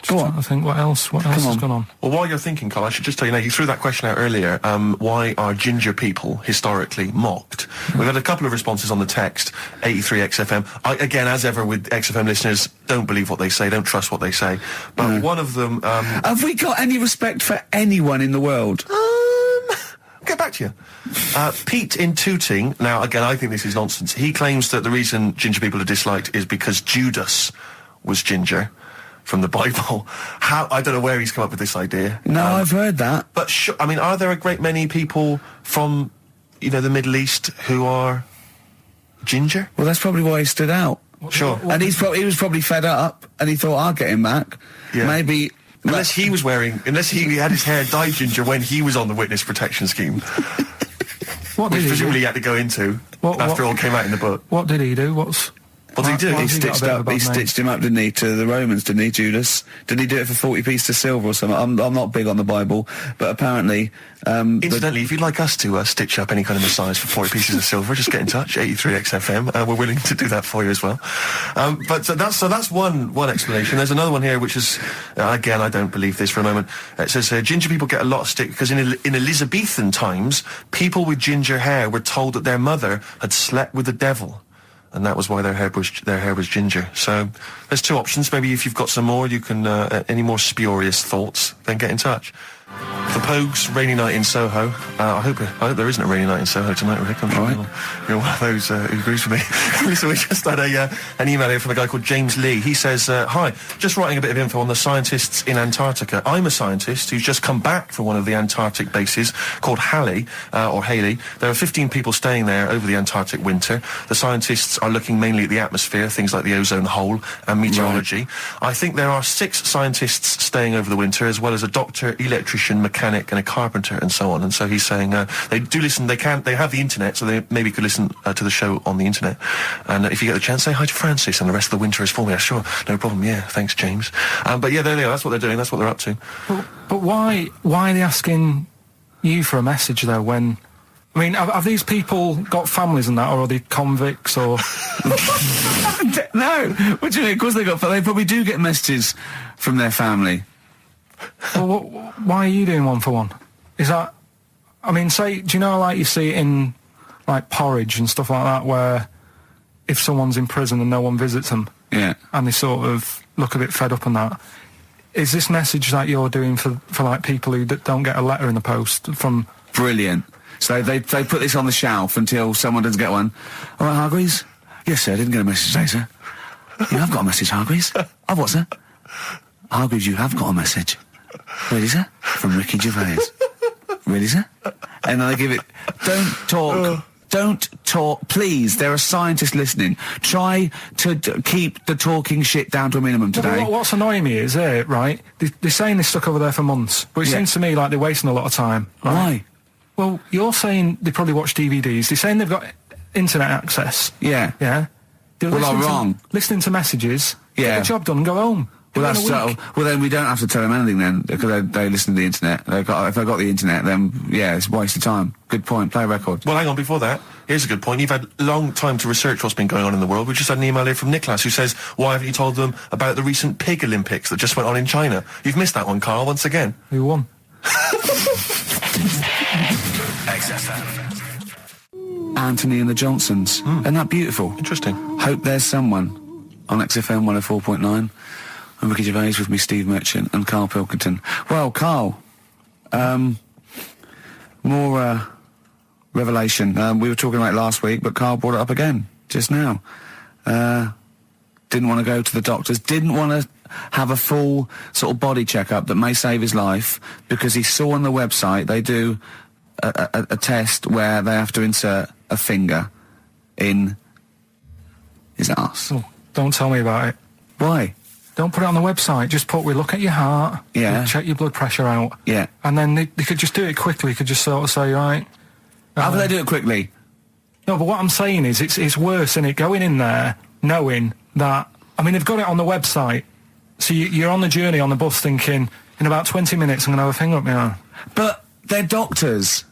Go on. I think what else has gone on? Well, while you're thinking, Carl, I should just tell you now, you threw that question out earlier, why are ginger people historically mocked? We've had a couple of responses on the text, 83XFM. Again, as ever with XFM listeners, don't believe what they say, don't trust what they say. But one of them... have we got any respect for anyone in the world? I'll get back to you. Pete in Tooting, now, again, I think this is nonsense. He claims that the reason ginger people are disliked is because Judas was ginger. From the Bible. I don't know where he's come up with this idea. No, I've heard that. But I mean, are there a great many people from, the Middle East who are ginger? Well, that's probably why he stood out. Sure. And he was probably fed up, and he thought, I'll get him back. Yeah. Maybe... Unless he had his hair dyed ginger when he was on the witness protection scheme. Which presumably he had to go into after all came out in the book. What did he do? What did he do? He stitched him up, didn't he, to the Romans, didn't he, Judas? Did he do it for 40 pieces of silver or something? I'm not big on the Bible, but apparently... Incidentally, if you'd like us to stitch up any kind of messiahs for 40 pieces of silver, just get in touch, 83XFM. We're willing to do that for you as well. But that's one explanation. There's another one here, which is, again, I don't believe this for a moment. It says, ginger people get a lot of stick because in Elizabethan times, people with ginger hair were told that their mother had slept with the devil. And that was why their hair was ginger. So there's two options. Maybe if you've got some more, you can any more spurious thoughts, then get in touch. The Pogues, Rainy Night in Soho. I hope there isn't a rainy night in Soho tonight, Rick. I'm sure you're one of those who agrees with me. Listen, we just had an email here from a guy called James Lee. He says, hi, just writing a bit of info on the scientists in Antarctica. I'm a scientist who's just come back from one of the Antarctic bases called Halley, or Haley. There are 15 people staying there over the Antarctic winter. The scientists are looking mainly at the atmosphere, things like the ozone hole and meteorology. Right. I think there are 6 scientists staying over the winter, as well as a doctor, electrician, mechanic, and a carpenter, and so on. And so he's saying they do listen. They have the internet, so they maybe could listen to the show on the internet. And if you get the chance, say hi to Francis, and the rest of the winter is for me. Sure, no problem. Yeah, thanks, James. But yeah, there they are. That's what they're doing. That's what they're up to. But why are they asking you for a message though? When I mean, have these people got families and that, or are they convicts, or? No. What do you mean? Of course they got. They probably do get messages from their family. Well, why are you doing one for one? Is that, I mean, say, do you know, like you see it in, like, Porridge and stuff like that, where if someone's in prison and no one visits them, yeah, and they sort of look a bit fed up and that, is this message that you're doing for like, people who don't get a letter in the post from... Brilliant. So they put this on the shelf until someone doesn't get one. All right, Hargreaves? Yes, sir, I didn't get a message today, sir. Yeah, I've got a message, Hargreaves. I've what, sir? Hargreaves, you have got a message. Really, sir? From Ricky Gervais. Really, sir? And I give it... Don't talk, please. There are scientists listening. Try to keep the talking shit down to a minimum today. What's annoying me is, right, they're saying this stuck over there for months, but it seems to me like they're wasting a lot of time. Right? Why? Well, you're saying they probably watch DVDs. They're saying they've got internet access. Yeah. Yeah? Well, I'm wrong. Listening to messages, yeah, get the job done and go home. Well, that's so. Well, then we don't have to tell them anything then, because they listen to the internet. If they've got the internet, then yeah, it's a waste of time. Good point. Play a record. Well, hang on. Before that, here's a good point. You've had a long time to research what's been going on in the world. We just had an email here from Nicholas who says, "Why haven't you told them about the recent pig Olympics that just went on in China?" You've missed that one, Karl. Once again. Who won? XFM. Anthony and the Johnsons. Isn't that beautiful? Interesting. Hope there's someone on XFM 104.9. I'm Ricky Gervais, with me Steve Merchant and Karl Pilkington. Well, Karl, more revelation. We were talking about it last week, but Karl brought it up again just now. Didn't want to go to the doctors, didn't want to have a full sort of body checkup that may save his life, because he saw on the website they do a test where they have to insert a finger in his arse. Oh, don't tell me about it. Why? Don't put it on the website. Just put, we look at your heart. Yeah. We check your blood pressure out. Yeah. And then they could just do it quickly. Could just sort of say, right. How do they do it quickly? No, but what I'm saying is, it's worse, isn't it? Going in there, knowing that, I mean, they've got it on the website. So you're on the journey on the bus thinking, in about 20 minutes, I'm going to have a finger up my arm. But they're doctors.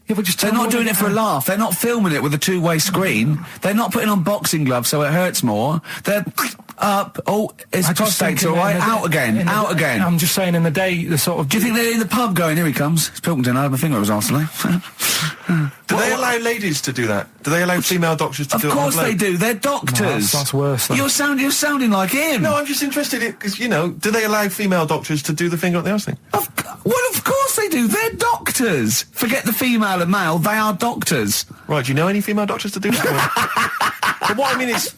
Yeah, but just they're not doing it for a laugh. They're not filming it with a two-way screen. They're not putting on boxing gloves so it hurts more. They're up. Oh, it's prostate's all right. Out again. Out again. I'm just saying, in the day, the sort of... Do you think they're in the pub going, here he comes? It's Pilkington. I had my finger up his arse today. Do they allow ladies to do that? Do they allow female doctors to do it? Of course they do. They're doctors. No, that's worse. Though. You're sounding like him. No, I'm just interested in, because, you know, do they allow female doctors to do the finger up the arse thing? Well, of course they do. They're doctors. Forget the female and male. They are doctors. Right, do you know any female doctors to do that? But what I mean is,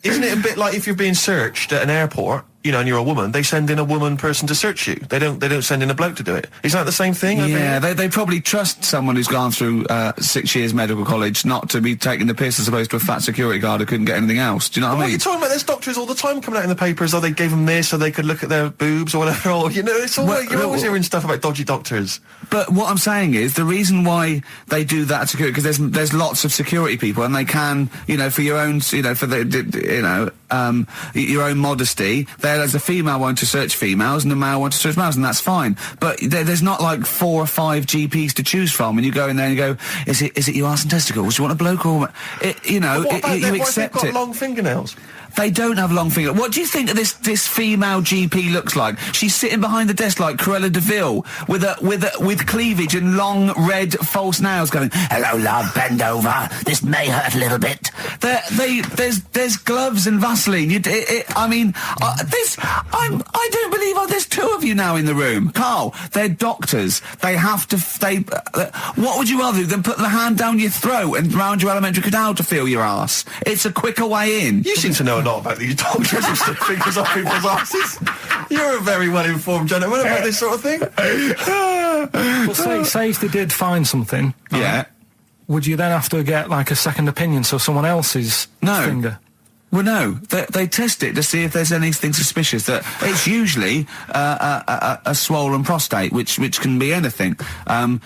isn't it a bit like if you're being searched at an airport, you know, and you're a woman, they send in a woman person to search you. They don't send in a bloke to do it. Is that the same thing? Yeah, they probably trust someone who's gone through 6 years medical college not to be taking the piss as opposed to a fat security guard who couldn't get anything else. Do you know what I mean? What are you talking about? There's doctors all the time coming out in the papers, they gave them this so they could look at their boobs or whatever, or, you know, it's all you're always hearing stuff about dodgy doctors. But what I'm saying is, the reason why they do that at security, because there's lots of security people, and they can, you know, for your own, you know, for your own modesty, there's a female one to search females and a male one to search males, and that's fine. But there's not like 4 or 5 GPs to choose from, and you go in there and you go, is it your arse and testicles? Do you want a bloke or... you know, but what about you what accept if they've it. got long fingernails? They don't have long fingers. What do you think this female GP looks like? She's sitting behind the desk like Cruella de Vil with cleavage and long red false nails going, "Hello, love, bend over. This may hurt a little bit." There's gloves and Vaseline. I don't believe there's two of you now in the room. Karl, they're doctors. They have to, what would you rather do than put the hand down your throat and round your alimentary canal to feel your arse? It's a quicker way in. You seem to know a lot about these doctors who stick fingers up people's asses. You're a very well-informed gentleman about this sort of thing. Well, say if they did find something. Yeah. Would you then have to get, like, a second opinion, so someone else's finger? Well, no. They test it to see if there's anything suspicious. That it's usually a swollen prostate, which can be anything.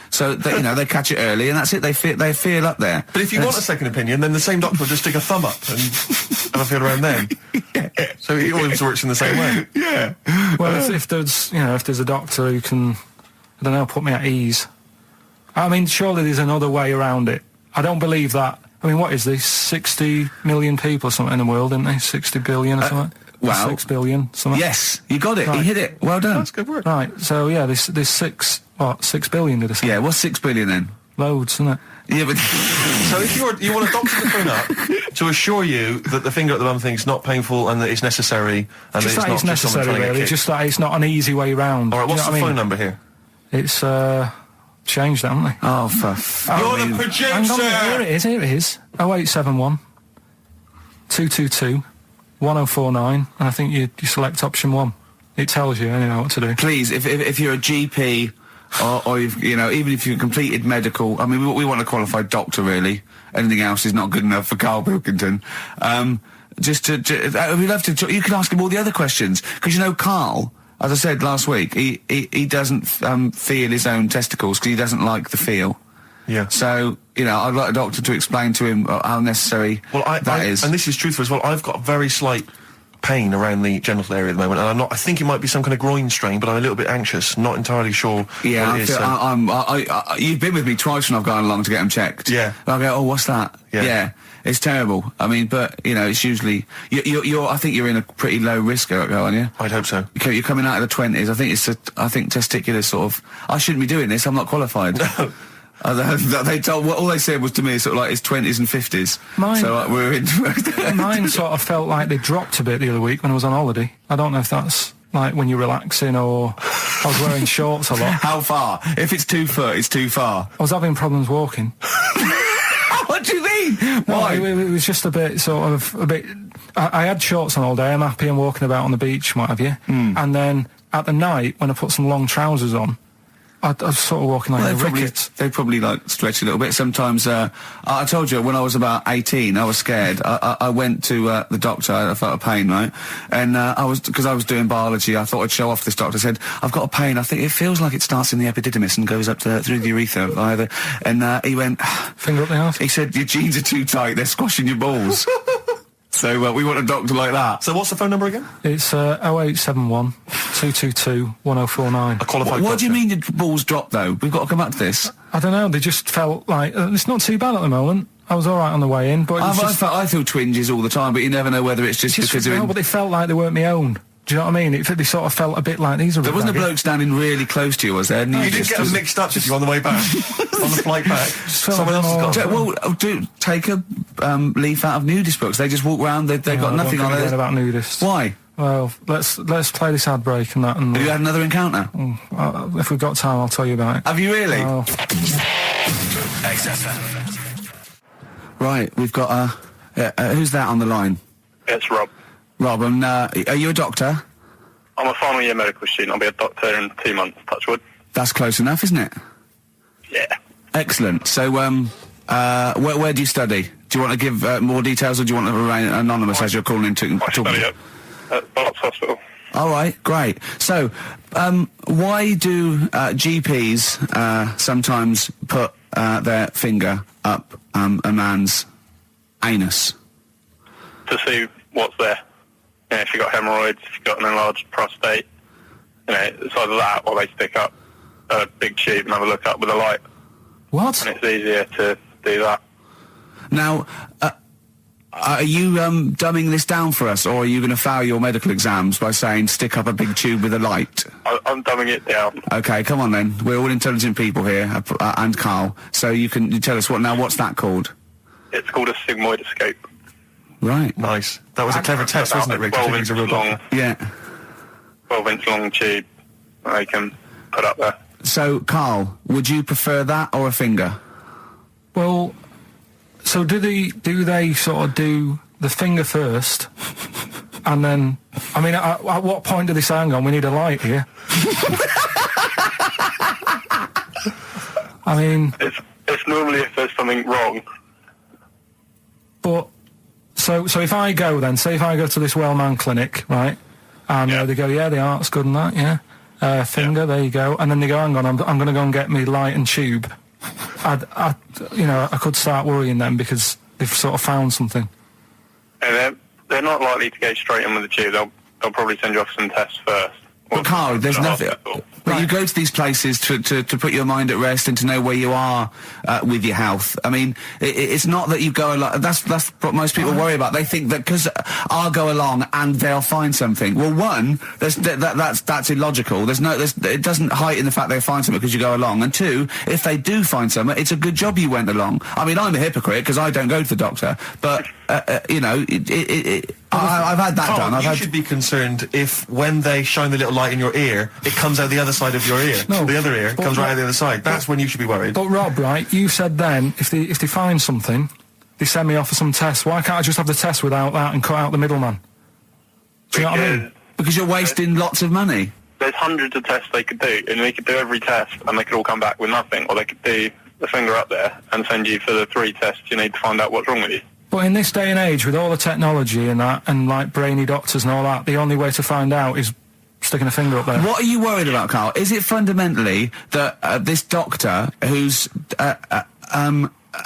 So they catch it early, and that's it. They feel up there. But if you want a second opinion, then the same doctor will just stick a thumb up and have a feel around them. Yeah. So it always works in the same way. Yeah. Well, if there's a doctor who can, I don't know, put me at ease. I mean, surely there's another way around it. I don't believe that. I mean, what is this? 60 million people or something in the world, isn't there? 60 billion or something? Well, 6 billion, something? Yes, you got it. Right. You hit it. Well done. That's good work. Right, so yeah, there's 6 billion, did I say? Yeah, what's 6 billion then? Loads, isn't it? Yeah, but... So if you want a doctor to phone up to assure you that the finger at the bum thing's not painful and that it's necessary, and Just that that it's it's not just someone necessary, trying to get really. kicked. Just that it's not an easy way round. All right, what's Do you the know what I phone mean? number here? It's, changed, haven't they? Oh, You're the producer! Hang on, here it is. 0871 222 1049, and I think you select option 1. It tells you anyway what to do. Please, if you're a GP, or you've, even if you've completed medical, I mean, we want a qualified doctor, really. Anything else is not good enough for Karl Pilkington. We'd love to, you can ask him all the other questions, because Karl, as I said last week, he doesn't feel his own testicles because he doesn't like the feel. Yeah. So, I'd like a doctor to explain to him how necessary that is. And this is truthful as well. I've got a very slight pain around the genital area at the moment, and I think it might be some kind of groin strain, but I'm a little bit anxious, not entirely sure Yeah, what it is. you've been with me twice when I've gone along to get them checked. Yeah. And I go, oh, what's that? Yeah. It's terrible. I mean, but, it's usually... I think you're in a pretty low risk, aren't you? I'd hope so. You're coming out of the 20s. I think testicular sort of... I shouldn't be doing this. I'm not qualified. No. They told... All they said was to me sort of like his 20s and 50s. Mine... So we're in... Mine sort of felt like they dropped a bit the other week when I was on holiday. I don't know if that's... like when you're relaxing, or I was wearing shorts a lot. How far? If it's 2 foot, it's too far. I was having problems walking. What do you mean? Why? No, it was just a bit, I had shorts on all day, I'm happy, I'm walking about on the beach, what have you. And then at the night, when I put some long trousers on, I was sort of walking like a ricket. They probably stretch a little bit. Sometimes, I told you, when I was about 18, I was scared. I went to the doctor, I felt a pain, right? And because I was doing biology, I thought I'd show off this doctor. I said, I've got a pain, I think it feels like it starts in the epididymis and goes up through the urethra either. And he went... Finger up the arse? He said, your jeans are too tight, they're squashing your balls. So we want a doctor like that. So what's the phone number again? It's 0871 222 1049. A qualified What do you doctor. mean your balls dropped, though? We've got to come back to this. I don't know, they just felt like... it's not too bad at the moment. I was alright on the way in, but it was just... I feel twinges all the time, but you never know whether it's just because they're in... but they felt like they weren't my own. Do you know what I mean? They sort of felt a bit like these are... There wasn't a bloke standing really close to you, was there? You didn't get them mixed up, did you, on the way back? On the flight back? Someone else has got them. Well, take a leaf out of nudist books. They just walk around, they've got nothing on it. About nudists. Why? Well, let's play this ad break and that. And have you had another encounter? If we've got time, I'll tell you about it. Have you really? Oh. XFM. Right, we've got who's that on the line? It's Rob. Rob, and are you a doctor? I'm a final year medical student. I'll be a doctor in 2 months, touch wood. That's close enough, isn't it? Yeah. Excellent. So, where do you study? Do you want to give more details, or do you want to remain anonymous as you're calling in to I study at Barts Hospital. All right, great. So, why do GPs sometimes put their finger up a man's anus? To see what's there. If you've got hemorrhoids, if you've got an enlarged prostate, it's either that or they stick up a big tube and have a look up with a light. What? And it's easier to do that. Now, Are you dumbing this down for us, or are you going to fail your medical exams by saying stick up a big tube with a light? I'm dumbing it down. Okay, come on then. We're all intelligent people here, and Karl. So you tell us what's that called? It's called a sigmoidoscope. Right. Nice. That was a clever test, wasn't it, Rick? 12 inch long. Yeah. 12-inch long tube they can put up there. So, Karl, would you prefer that or a finger? Well, so do they sort of do the finger first, and then, I mean, at what point do they say, hang on, we need a light here? I mean... It's normally if there's something wrong. But, so if I go then, say if I go to this Wellman clinic, right, and they go, yeah, the art's good and that, yeah, finger, there you go, and then they go, hang on, I'm going to go and get me light and tube. I could start worrying then because they've sort of found something. And they're not likely to go straight in with the tube. They'll probably send you off some tests first. But Karl, there's nothing. But you go to these places to put your mind at rest and to know where you are with your health. I mean, it's not that you go along. That's what most people worry about. They think that because I'll go along and they'll find something. Well, one, that's illogical. It doesn't heighten the fact they'll find something because you go along. And two, if they do find something, it's a good job you went along. I mean, I'm a hypocrite because I don't go to the doctor, but I've had that done. You should be concerned if when they shine the little light in your ear, it comes out the other side of your ear. No, the other ear comes right out the other side. That's when you should be worried. But Rob, right, you said then, if they find something, they send me off for some tests. Why can't I just have the test without that and cut out the middleman? Do you know what I mean? Because you're wasting lots of money. There's hundreds of tests they could do, and they could do every test, and they could all come back with nothing. Or they could do the finger up there and send you for the 3 tests you need to find out what's wrong with you. But in this day and age, with all the technology and that, and like brainy doctors and all that, the only way to find out is sticking a finger up there. What are you worried about, Karl? Is it fundamentally that this doctor who's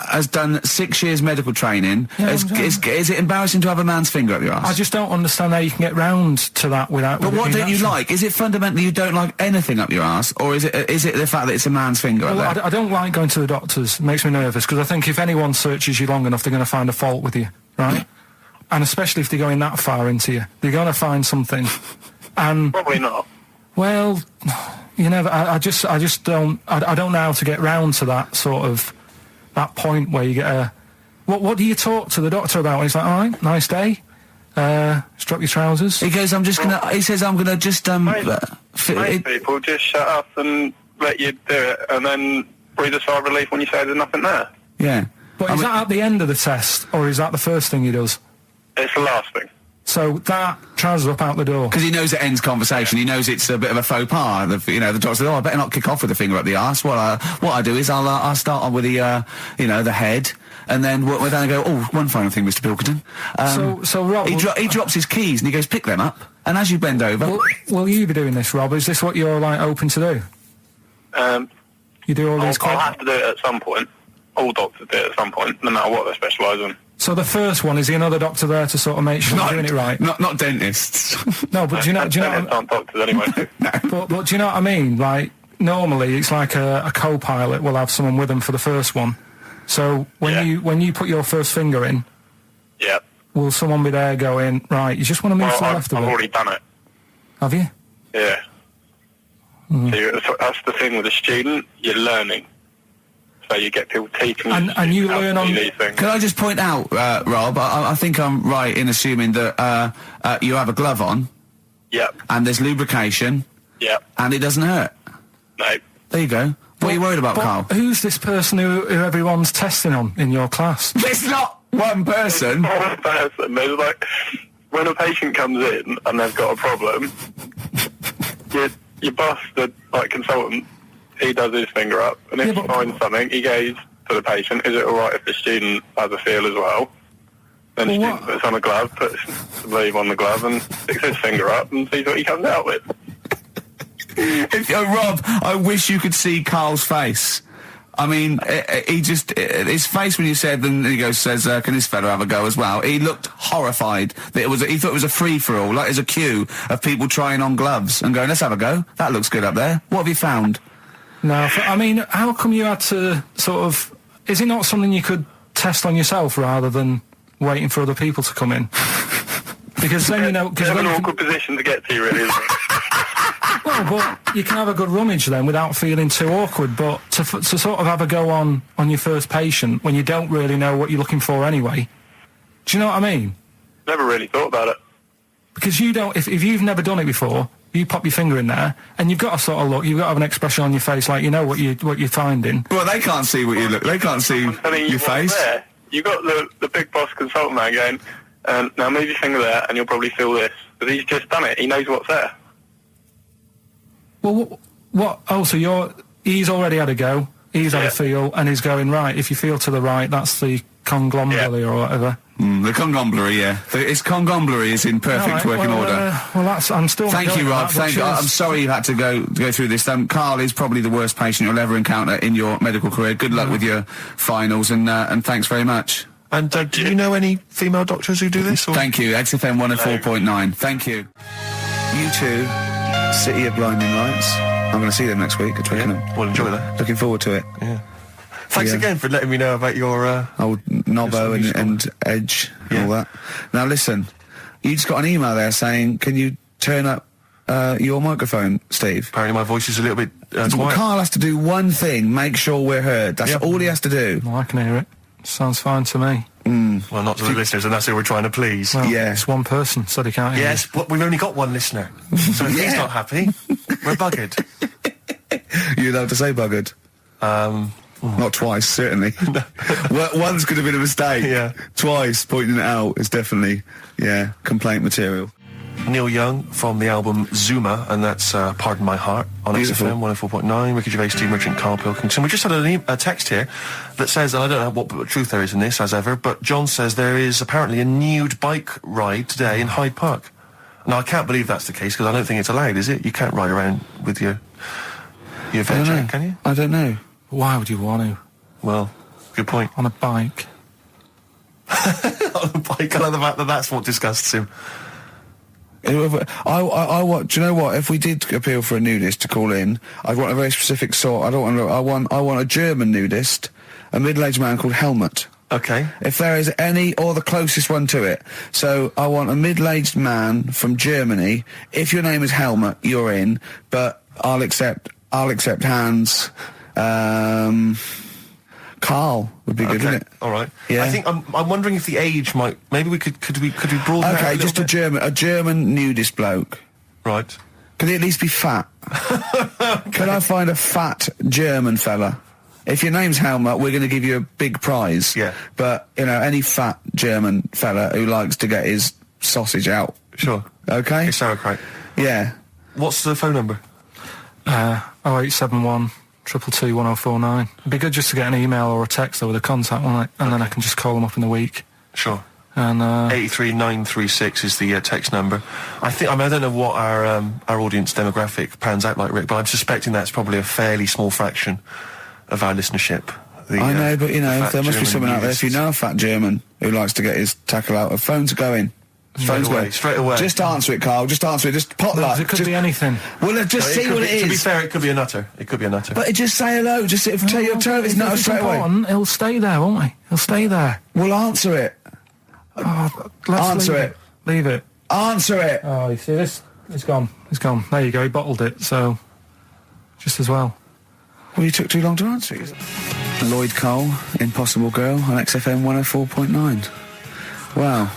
has done 6 years medical training, is it embarrassing to have a man's finger up your ass? I just don't understand how you can get round to that without... But what don't you like? Is it fundamentally you don't like anything up your ass, or is it the fact that it's a man's finger up there? I don't like going to the doctors. It makes me nervous, because I think if anyone searches you long enough, they're going to find a fault with you, right? And especially if they're going that far into you. They're going to find something. And... Probably not. Well, you never... I just don't... I don't know how to get round to that sort of... that point where you get a... What do you talk to the doctor about? And he's like, all right, nice day. Strap your trousers. He goes, he says, I'm gonna just, Most people just shut up and let you do it, and then breathe a sigh of relief when you say there's nothing there. Yeah. But is that at the end of the test, or is that the first thing he does? It's the last thing. So that trousers up out the door. Because he knows it ends conversation. He knows it's a bit of a faux pas. The doctor says, "Oh, I better not kick off with the finger up the arse." What I do is I'll start on with the the head, and then we're down and go. Oh, one final thing, Mr. Pilkington. So Rob, he drops his keys and he goes, "Pick them up." And as you bend over, will you be doing this, Rob? Is this what you're like open to do? You do all these. I'll have to do it at some point. All doctors do it at some point, no matter what they specialise in. So the first one, is he another doctor there to sort of make sure you're doing it right? Not dentists. No, but do you know? Dentists aren't doctors anyway. No. But do you know what I mean? Like normally, it's like a co-pilot will have someone with them for the first one. So when you put your first finger in, will someone be there going, right? You just want to move to the left of it? I've already done it. Have you? Yeah. So that's the thing with a student. You're learning. So you get people teaching you. And you learn on... Can I just point out, Rob, I think I'm right in assuming that you have a glove on. Yep. And there's lubrication. Yep. And it doesn't hurt. No. There you go. What are you worried about, Karl? Who's this person who everyone's testing on in your class? It's not one person. It's one person. There's like... When a patient comes in and they've got a problem, your boss, the consultant, he does his finger up, and if he finds something, he goes to the patient, is it alright if the student has a feel as well? Then the student puts on a glove, puts the sleeve on the glove, and sticks his finger up and sees what he comes out with. Rob, I wish you could see Karl's face. I mean, his face when you said, then he says, can this fella have a go as well? He looked horrified. That he thought it was a free-for-all, like there's a queue of people trying on gloves and going, let's have a go. That looks good up there. What have you found? No, I mean, how come you had to sort of... Is it not something you could test on yourself rather than waiting for other people to come in. Because then, you know... It's an awkward position to get to, really, isn't it? Well, but you can have a good rummage then without feeling too awkward, but to sort of have a go on your first patient when you don't really know what you're looking for anyway. Do you know what I mean? Never really thought about it. Because you don't... If you've never done it before, you pop your finger in there, and you've got to sort of look, you've got to have an expression on your face like you know what you're finding. Well, they can't see what you look... They can't see your face. There, you got the big boss consultant man going, now move your finger there, and you'll probably feel this. But he's just done it. He knows what's there. Well, what? Oh, so he's already had a go. He's had a feel, and he's going, right, if you feel to the right, that's the conglomerate or whatever. The conglomerate, yeah. Its conglomerate is in perfect working order. Well, I'm still... Thank you, Rob. I'm sorry you had to go through this. Carl is probably the worst patient you'll ever encounter in your medical career. Good luck with your finals, and thanks very much. And do you know any female doctors who do this? Or? Thank you. XFM 104.9. Thank you. U2, City of Blinding Lights. I'm going to see them next week at Twickenham. We'll enjoy that. Looking forward to it. Yeah. Thanks again for letting me know about your... old Nobbo and Edge and all that. Now listen, you just got an email there saying, can you turn up your microphone, Steve? Apparently my voice is a little bit quiet. Carl has to do one thing, make sure we're heard. That's all he has to do. Well, I can hear it. Sounds fine to me. Well, not to the listeners, and that's who we're trying to please. Well, it's one person, so they can't hear. Yes, but we've only got one listener. So if he's not happy, we're buggered. You're allowed to say buggered? Not twice, certainly. Once could have been a mistake. Yeah. Twice, pointing it out is definitely, complaint material. Neil Young from the album Zuma, and that's Pardon My Heart on XFM 104.9. Ricky Gervais, Steve Merchant, Karl Pilkington. We just had a text here that says, and I don't know what truth there is in this, as ever, but John says there is apparently a nude bike ride today in Hyde Park. Now, I can't believe that's the case, because I don't think it's allowed, is it? You can't ride around with your veg, can you? I don't know. Why would you want to? Well, good point. On a bike. On a bike, I like the fact that that's what disgusts him. I want. Do you know what? If we did appeal for a nudist to call in, I'd want a very specific sort. I want a German nudist, a middle-aged man called Helmut. Okay. If there is any, or the closest one to it. So I want a middle-aged man from Germany. If your name is Helmut, you're in. But I'll accept hands. Carl would be good, wouldn't it? All right. Yeah. I think I'm wondering if the age might. Maybe we could broaden that. Okay, just a German nudist bloke. Right. Can he at least be fat? Can I find a fat German fella? If your name's Helmut, we're going to give you a big prize. Yeah. But any fat German fella who likes to get his sausage out. Sure. Okay. It's sauerkraut. Yeah. What's the phone number? 0871 222 1049. It'd be good just to get an email or a text over the contact, wouldn't it? And then I can just call them up in the week. Sure. And 83936 is the text number. I don't know what our audience demographic pans out like, Rick, but I'm suspecting that's probably a fairly small fraction of our listenership. I know, but there must be someone out there. If you know a fat German who likes to get his tackle out, phones are going. Straight away. Just answer it, Carl. Just answer it. Just potluck. It could be anything. Well, just see what it is. To be fair, it could be a nutter. But just say hello. Just tell your turn. It's not straight away. He'll stay there, won't he? He'll stay there. Well, answer it. Answer it. Leave it. Answer it. Oh, you see this? It's gone. It's gone. There you go. He bottled it. So, just as well. Well, you took too long to answer it. Lloyd Cole, Impossible Girl on XFM 104.9. Wow.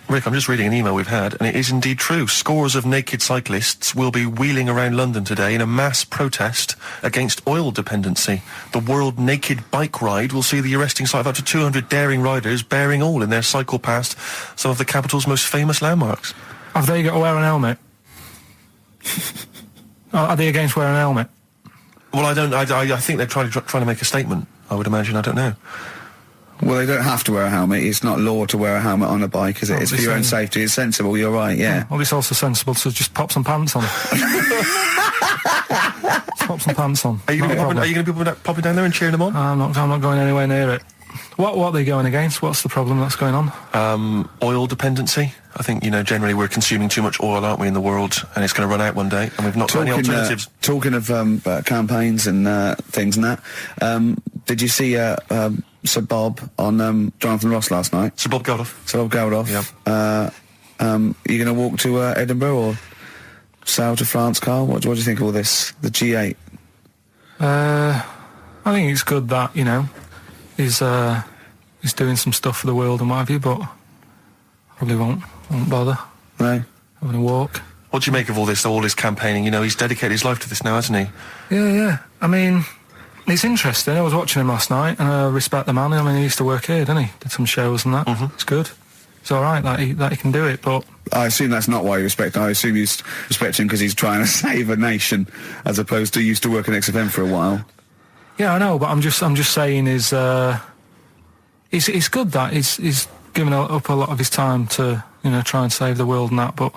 Rick, I'm just reading an email we've had, and it is indeed true. Scores of naked cyclists will be wheeling around London today in a mass protest against oil dependency. The World Naked Bike Ride will see the arresting sight of up to 200 daring riders bearing all in their cycle past some of the capital's most famous landmarks. Have they got to wear an helmet? Are they against wearing a helmet? Well, I think they're trying to make a statement, I would imagine. I don't know. Well, they don't have to wear a helmet. It's not law to wear a helmet on a bike, is it? It's for your own safety. It's sensible. You're right, yeah. Well, it's also sensible to just pop some pants on. Pop some pants on. Are you going to be popping down there and cheering them on? I'm not going anywhere near it. What are they going against? What's the problem that's going on? Oil dependency. I think, generally we're consuming too much oil, aren't we, in the world, and it's going to run out one day, and we've not got any alternatives. Talking of campaigns and things and that, did you see Sir Bob on Jonathan Ross last night. Sir Bob Geldof. Yeah. You going to walk to Edinburgh or sail to France, Carl? What do you think of all this? The G8. I think it's good that he's doing some stuff for the world and what have you, but probably won't bother. No. Having a walk. What do you make of all this campaigning? He's dedicated his life to this now, hasn't he? Yeah. I mean, it's interesting. I was watching him last night, and I respect the man. I mean, he used to work here, didn't he? Did some shows and that. Mm-hmm. It's good. It's all right that he can do it, but... I assume that's not why you respect him. I assume you respect him because he's trying to save a nation, as opposed to used to work in XFM for a while. Yeah, I know, but I'm just saying it's good that he's given up a lot of his time to try and save the world and that, but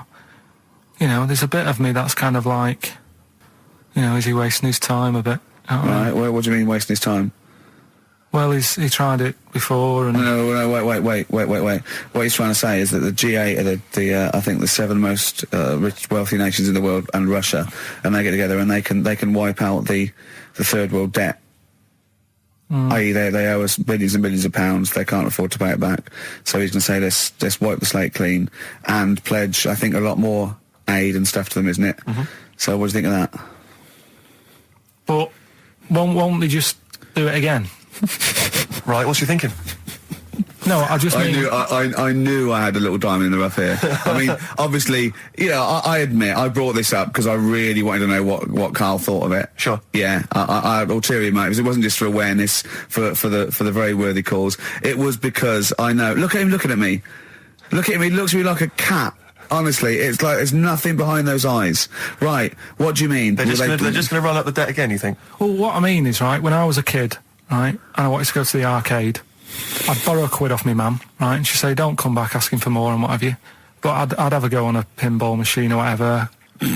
there's a bit of me that's kind of like, is he wasting his time a bit? Right. Well, what do you mean wasting his time? Well, he tried it before, and no, wait. What he's trying to say is that the G8 are the I think the 7 most rich, wealthy nations in the world, and Russia, and they get together and they can wipe out the third world debt. I.e., they owe us billions and billions of pounds. They can't afford to pay it back. So he's going to say, let's wipe the slate clean and pledge, I think, a lot more aid and stuff to them, isn't it? Mm-hmm. So what do you think of that? But won't they just do it again? Right, what's you thinking? No, I knew I had a little diamond in the rough here. I mean, obviously, I admit I brought this up because I really wanted to know what Karl thought of it. Sure. Yeah, I had ulterior motives. It wasn't just for awareness, for the very worthy cause. It was because I know. Look at him looking at me. Look at him. He looks at me like a cat. Honestly, it's like there's nothing behind those eyes. Right? What do you mean? They're just going to run up the debt again, you think? Well, what I mean is, right, when I was a kid, right, and I wanted to go to the arcade, I'd borrow a quid off my mum, right, and she'd say, don't come back asking for more and what have you. But I'd have a go on a pinball machine or whatever,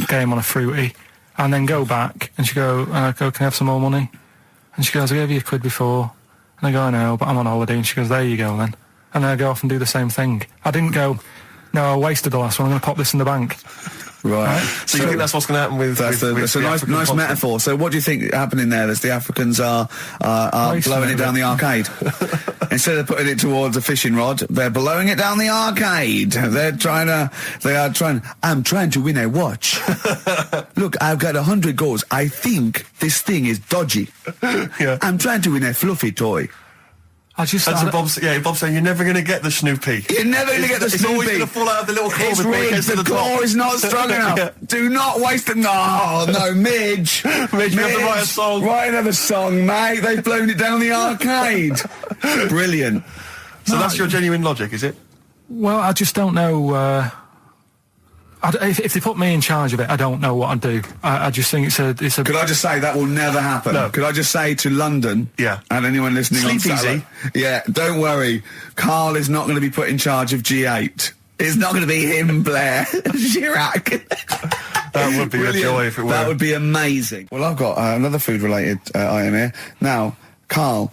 game on a fruity, and then go back, and and I'd go, can I have some more money? And she goes, I gave you a quid before. And I go, I know, but I'm on holiday. And she goes, there you go then. And then I go off and do the same thing. I didn't go, no, I wasted the last one, I'm going to pop this in the bank. Right. So you think that's what's going to happen with... That's a nice metaphor. So what do you think happening there? Is the Africans are blowing it down the arcade? Instead of putting it towards a fishing rod, they're blowing it down the arcade. I'm trying to win a watch. Look, I've got 100 goals. I think this thing is dodgy. Yeah. I'm trying to win a fluffy toy. Bob's saying you're never going to get the Snoopy. You're never going to get the Snoopy. It's always going to fall out of the little claw. It's rigged. The claw is not strong enough. Yeah. Do not waste it. No, Midge. Midge, you have to write a song. Write another song, mate. They've blown it down the arcade. Brilliant. So that's your genuine logic, is it? Well, I just don't know... if they put me in charge of it, I don't know what I'd do. I just think it's a... Could I just say that will never happen? No. Could I just say to London, yeah, and anyone listening Sleep on Saturday, easy. Yeah, don't worry. Karl is not going to be put in charge of G8. It's not going to be him, Blair Chirac. That would be a joy if it were. That would be amazing. Well, I've got another food-related item here. Now, Karl,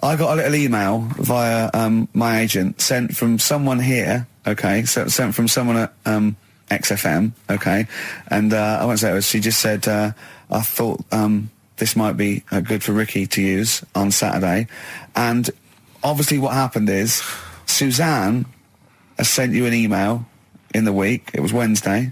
I got a little email via my agent sent from someone here. Okay, so sent from someone at XFM. Okay, and I won't say it was. She just said, I thought this might be good for Ricky to use on Saturday, and obviously what happened is Suzanne has sent you an email in the week. It was Wednesday,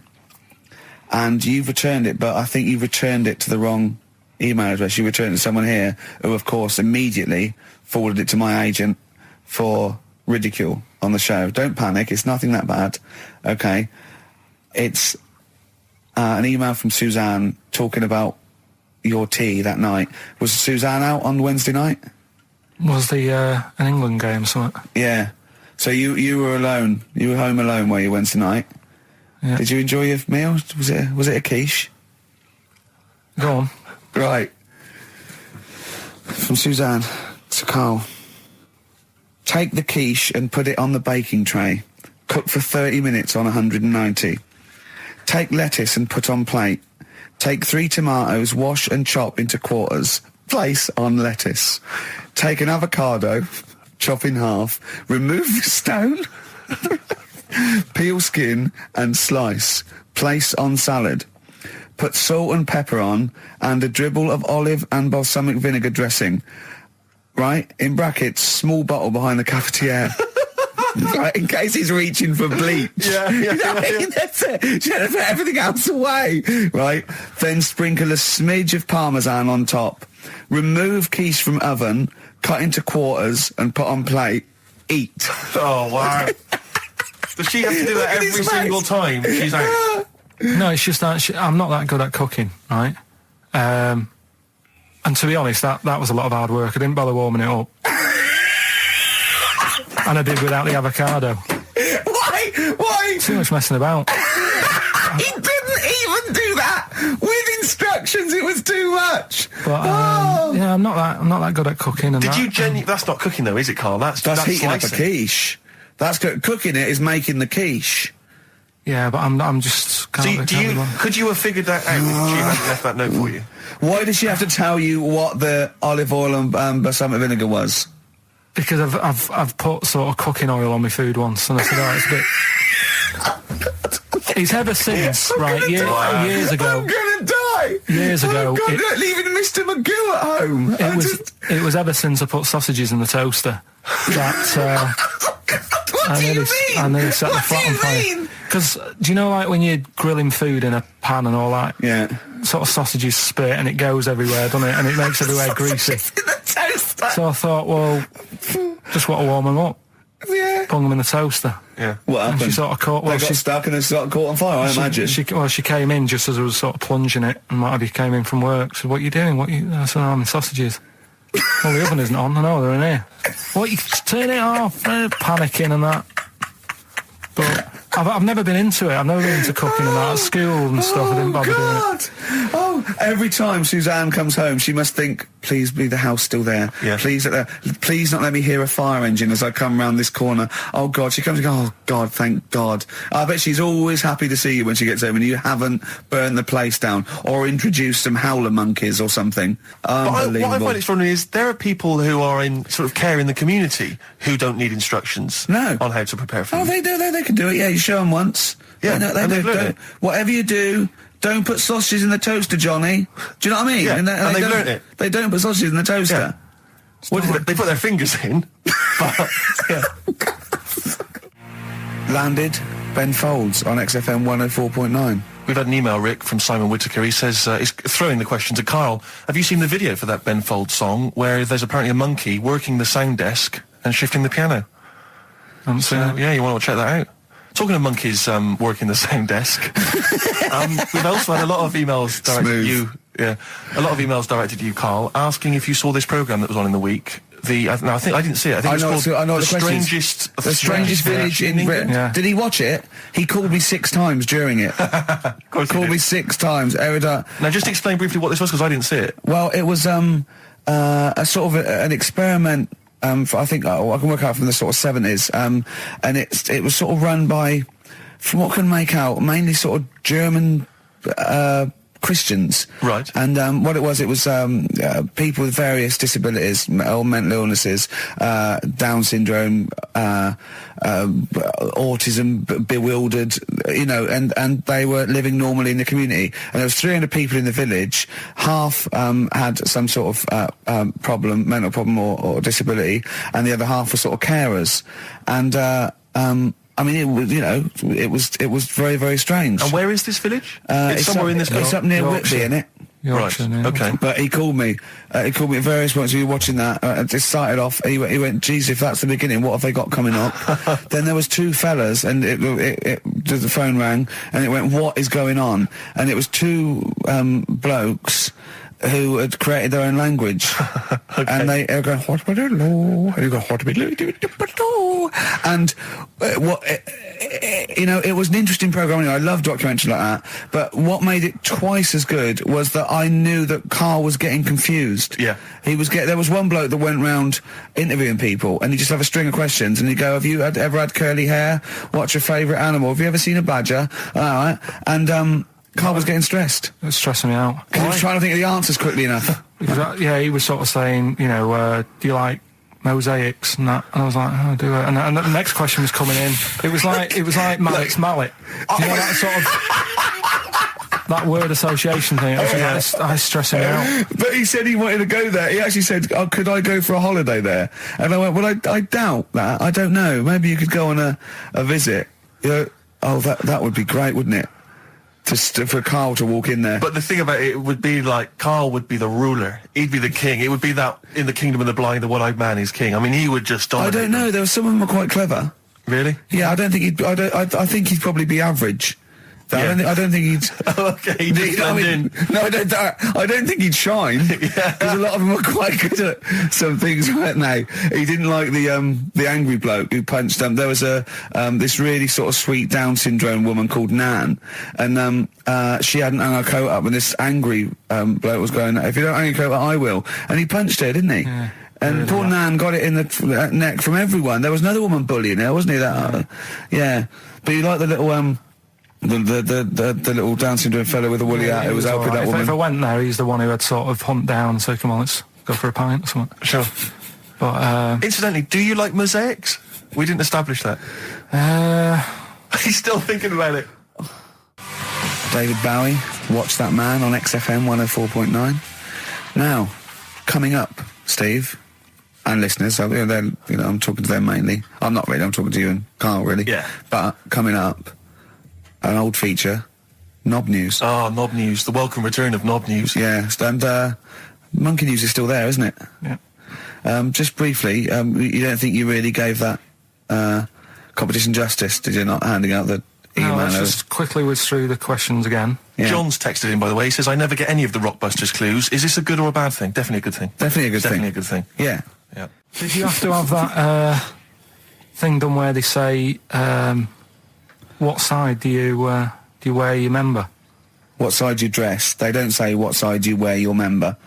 and you've returned it, but I think you've returned it to the wrong email address. You returned it to someone here who, of course, immediately forwarded it to my agent for ridicule on the show. Don't panic. It's nothing that bad. Okay. It's an email from Suzanne talking about your tea that night. Was Suzanne out on Wednesday night? Was the an England game or something? Yeah. So you were alone. You were home alone, were you, Wednesday night? Yeah. Did you enjoy your meal? Was it a quiche? Go on. Right. From Suzanne to Karl. Take the quiche and put it on the baking tray. Cook for 30 minutes on 190. Take lettuce and put on plate. Take 3 tomatoes, wash and chop into quarters. Place on lettuce. Take an avocado, chop in half. Remove the stone. Peel skin and slice. Place on salad. Put salt and pepper on and a dribble of olive and balsamic vinegar dressing. right? In brackets, small bottle behind the cafetiere. Right, in case he's reaching for bleach. Yeah. You know what I mean? That's it. She had to put everything else away. Right? Then sprinkle a smidge of parmesan on top. Remove quiche from oven, cut into quarters and put on plate. Eat. Oh, wow. Does she have to do that every single time she's out? No, it's just that I'm not that good at cooking, right? And to be honest, that was a lot of hard work. I didn't bother warming it up. And I did without the avocado. Why? Too much messing about. He didn't even do that with instructions. It was too much. But yeah, I'm not that good at cooking. And Did you that's not cooking though, is it, Karl? That's heating up a slicing. quiche. That's cooking it is making the quiche. Yeah, but I'm just. Could you have figured that out if she hadn't left that note for you? Why did she have to tell you what the olive oil and balsamic vinegar was? Because I've put sort of cooking oil on my food once, and I said, oh, it's a bit. It's ever since, right? Years ago. I'm gonna die. Years ago. Oh God, leaving Mr. Magoo at home. It was ever since I put sausages in the toaster that. What do you mean? And then set the flat on fire. Because do you know, like when you're grilling food in a pan and all that? Yeah. Sort of sausages spit and it goes everywhere, doesn't it? And it makes everywhere greasy. In the toaster. So I thought, well, just want to warm them up. Yeah. Bung them in the toaster. Yeah. What happened? And she sort of caught. Well, they got stuck and they sort of caught on fire. I imagine. She came in just as I was sort of plunging it, and might have came in from work. She said, "What are you doing? I said, I'm in sausages." Well, the oven isn't on. I know, they're in here. What, you turn it off? Panicking and that. But I've never been into it. I've never been into cooking and that. At school and stuff, I didn't bother doing it. Oh, every time Suzanne comes home, she must think, please be the house still there. Yeah. Please not let me hear a fire engine as I come round this corner. Oh, God. She comes and goes, oh, God, thank God. I bet she's always happy to see you when she gets home and you haven't burned the place down or introduced some howler monkeys or something. Unbelievable. What I find extraordinary is there are people who are in sort of care in the community who don't need instructions on how to prepare food. Oh, they do. They can do it. Yeah, you show them once. Yeah, they do. Whatever you do, don't put sausages in the toaster, Johnny. Do you know what I mean? Yeah, and they've learnt it. They don't put sausages in the toaster. Yeah. What they put their fingers in. But, yeah. Landed Ben Folds on XFM 104.9. We've had an email, Rick, from Simon Whittaker. He says, he's throwing the question to Karl. Have you seen the video for that Ben Folds song where there's apparently a monkey working the sound desk and shifting the piano? So, yeah, you want to check that out. Talking of monkeys working the sound desk, we've also had a lot of emails directed at you. Yeah, a lot of emails directed at you, Karl, asking if you saw this programme that was on in the week. I think I didn't see it. I think it was called The Strangest Village in Britain. Yeah. Did he watch it? He called me 6 times during it. Called me 6 times. Now just explain briefly what this was, because I didn't see it. Well, it was a sort of an experiment. I think I can work out from the sort of 70s, and it was sort of run by, from what I can make out, mainly sort of German Christians. Right. And what it was people with various disabilities or mental illnesses, Down syndrome, autism, bewildered, and they were living normally in the community. And there was 300 people in the village. Half had some sort of problem, mental problem or disability, and the other half were sort of carers. And I mean, it was very, very strange. And where is this village? It's somewhere in this country. It's up near Whitby, innit? Right. Okay. But he called me. He called me at various points. We were watching that. It started off. He went, "Geez, if that's the beginning, what have they got coming up?" Then there was 2 fellas, and the phone rang, and it went, "What is going on?" And it was 2 blokes who had created their own language. Okay. And they were going, and it was an interesting program. I love documentaries like that. But what made it twice as good was that I knew that Karl was getting confused. Yeah. There was one bloke that went round interviewing people, and he'd just have a string of questions, and he'd go, "Have you ever had curly hair? What's your favourite animal? Have you ever seen a badger?" All right. And Karl was getting stressed. It was stressing me out. He was trying to think of the answers quickly enough. He was sort of saying, do you like mosaics and that? And I was like, oh, I do it. And the next question was coming in. It was like Mallet's mallet. You know that sort of... that word association thing, I stress me out. But he said he wanted to go there. He actually said, "Oh, could I go for a holiday there?" And I went, "Well, I doubt that. I don't know. Maybe you could go on a visit." You know, oh, that would be great, wouldn't it? For Karl to walk in there. But the thing about it would be like, Karl would be the ruler. He'd be the king. It would be that in the kingdom of the blind, the one-eyed man is king. I mean, he would just dominate. I don't know. There were some of them are quite clever. Really? Yeah, I don't think he'd. I think he'd probably be average. Yeah. I don't think he'd. Okay, he'd blend in. No, I don't think he'd shine. Because a lot of them were quite good at some things, weren't they? He didn't like the angry bloke who punched him. There was this really sort of sweet Down syndrome woman called Nan, and she hadn't hung her coat up, and this angry bloke was going, "If you don't hang your coat up, I will." And he punched her, didn't he? Yeah. And poor Nan got it in the neck from everyone. There was another woman bullying her, wasn't he? Yeah. But you like the little the little Down syndrome fellow with the woolly hat who was helping that woman. If I went there, he's the one who had sort of humped down. So come on, let's go for a pint or something. Sure. But incidentally, do you like mosaics? We didn't establish that. He's still thinking about it. David Bowie, Watch That Man on XFM 104.9. Now, coming up, Steve. And listeners, I'm talking to them mainly. I'm not really, I'm talking to you and Karl, really. Yeah. But coming up, an old feature, Knob News. Oh, Knob News, the welcome return of Knob News. Yeah, and Monkey News is still there, isn't it? Yeah. Just briefly, you don't think you really gave that competition justice, did you, not handing out the email? No, let's just quickly whiz through the questions again. Yeah. John's texted in, by the way. He says, "I never get any of the Rockbusters clues. Is this a good or a bad thing?" Definitely a good thing. Definitely a good thing. Definitely a good thing. Yeah. Yeah. Did you have to have that thing done where they say what side do you wear your member? What side you dress? They don't say what side you wear your member.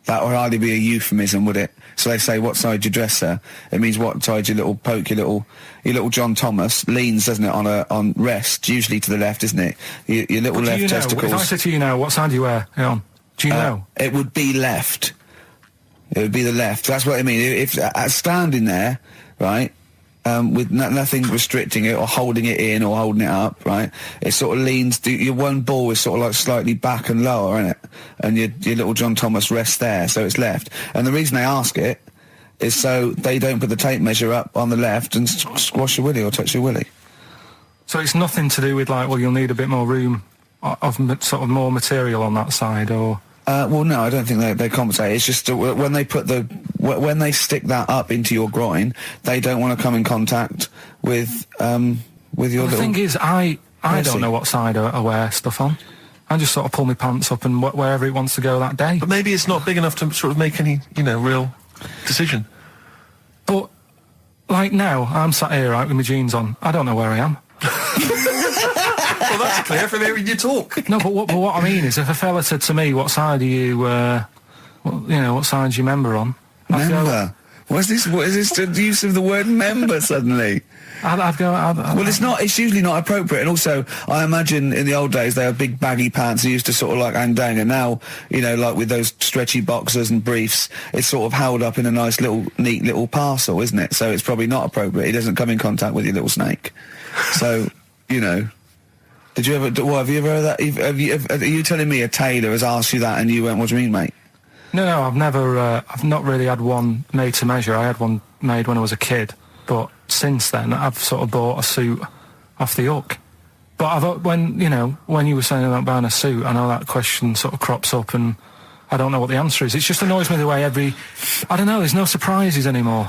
That would hardly be a euphemism, would it? So they say what side you dress, sir. It means what side your little poke, your little John Thomas leans, doesn't it, on rest, usually to the left, isn't it? Your little left testicles. If I said to you now, what side do you wear? Hang on. Do you know? It would be left. It would be the left. That's what I mean. If standing there, right, with nothing restricting it or holding it in or holding it up, right, it sort of leans. Your one ball is sort of like slightly back and lower, isn't it? And your little John Thomas rests there, so it's left. And the reason they ask it is so they don't put the tape measure up on the left and squash your willy or touch your willy. So it's nothing to do with like, well, you'll need a bit more room of sort of more material on that side, or. Well, no, I don't think they compensate. It's just when they when they stick that up into your groin, they don't want to come in contact with your little. The thing is, I don't know what side I wear stuff on. I just sort of pull my pants up and wherever it wants to go that day. But maybe it's not big enough to sort of make any, real decision. But like now, I'm sat here right with my jeans on. I don't know where I am. Well, that's clear from hearing you talk. No, but what I mean is, if a fella said to me, "What side are you? What side's your member on?" Member. What is this? What is this? The use of the word member suddenly? I'd go. Well, it's not. It's usually not appropriate. And also, I imagine in the old days they had big baggy pants. They used to sort of like hang down. And now, like with those stretchy boxers and briefs, it's sort of held up in a nice little, neat little parcel, isn't it? So it's probably not appropriate. It doesn't come in contact with your little snake. So, Did you ever? What, have you ever heard that? Are you telling me a tailor has asked you that and you went, "What do you mean, mate?" No, I've never. I've not really had one made to measure. I had one made when I was a kid, but since then I've sort of bought a suit off the hook. But when you were saying about buying a suit, I know that question sort of crops up, and I don't know what the answer is. It just annoys me the way I don't know. There's no surprises anymore.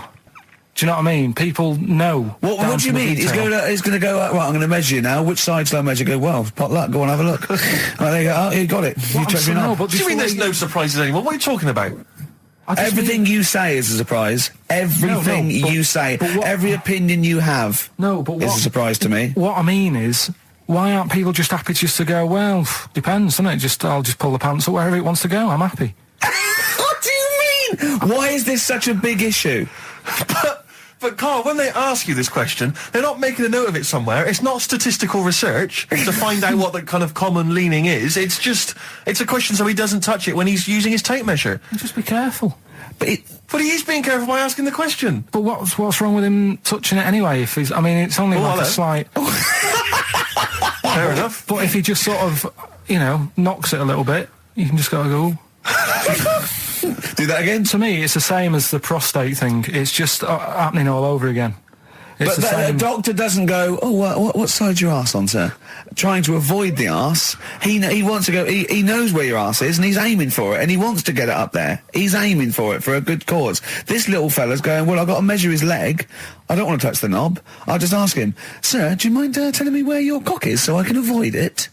Do you know what I mean? People know. What do you mean? He's going to go, right, I'm going to measure you now. Which side shall I measure? Go, well, pot luck, go on, have a look. Right, there you go. Oh, you got it. You took me now. What do you mean there's no surprises anymore? What are you talking about? Everything you say is a surprise. Everything you say, every opinion you have is a surprise to me. What I mean is, why aren't people just happy just to go, well, depends, doesn't it? I'll just pull the pants up wherever it wants to go. I'm happy. What do you mean? Why is this such a big issue? But Karl, when they ask you this question, they're not making a note of it somewhere. It's not statistical research to find out what the kind of common leaning is. It's a question so he doesn't touch it when he's using his tape measure. Just be careful. But he is being careful by asking the question. But what's wrong with him touching it anyway? If he's, I mean, it's only a slight. Fair enough. But if he just sort of, knocks it a little bit, you can just gotta go. Do that again? To me, it's the same as the prostate thing. It's just happening all over again. It's But the doctor doesn't go, what side's your arse on, sir? Trying to avoid the arse. He wants to go, he knows where your arse is and he's aiming for it and he wants to get it up there. He's aiming for it for a good cause. This little fella's going, well, I've got to measure his leg. I don't want to touch the knob. I'll just ask him, sir, do you mind telling me where your cock is so I can avoid it?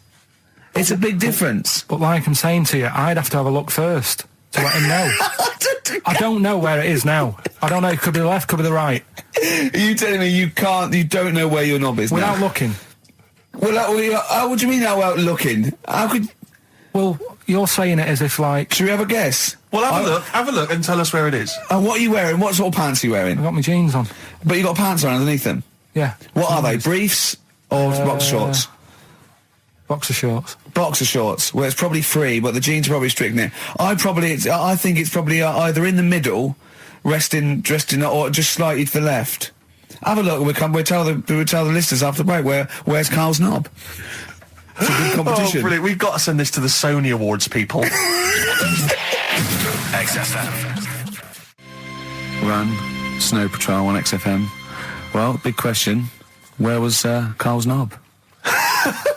It's a big difference. But like I'm saying to you, I'd have to have a look first to let him know. I don't know where it is now. I don't know. It could be the left, could be the right. Are you telling me you don't know where your knob is without now? looking? Well, what do you mean without looking? How could... Well, you're saying it as if like... Should we have a guess? Well, have a look and tell us where it is. And what are you wearing? What sort of pants are you wearing? I've got my jeans on. But you got pants on underneath them? Yeah. What are they? Briefs or boxer shorts? Boxer shorts. Boxer shorts. Well, it's probably free, but the jeans are probably strict knit. I think it's probably either in the middle, dressed in, or just slightly to the left. Have a look. We'll tell the listeners after the break where's Karl's knob. It's a good competition. Oh, brilliant! We've got to send this to the Sony Awards people. XFM. Run, Snow Patrol on XFM. Well, big question. Where was Karl's knob?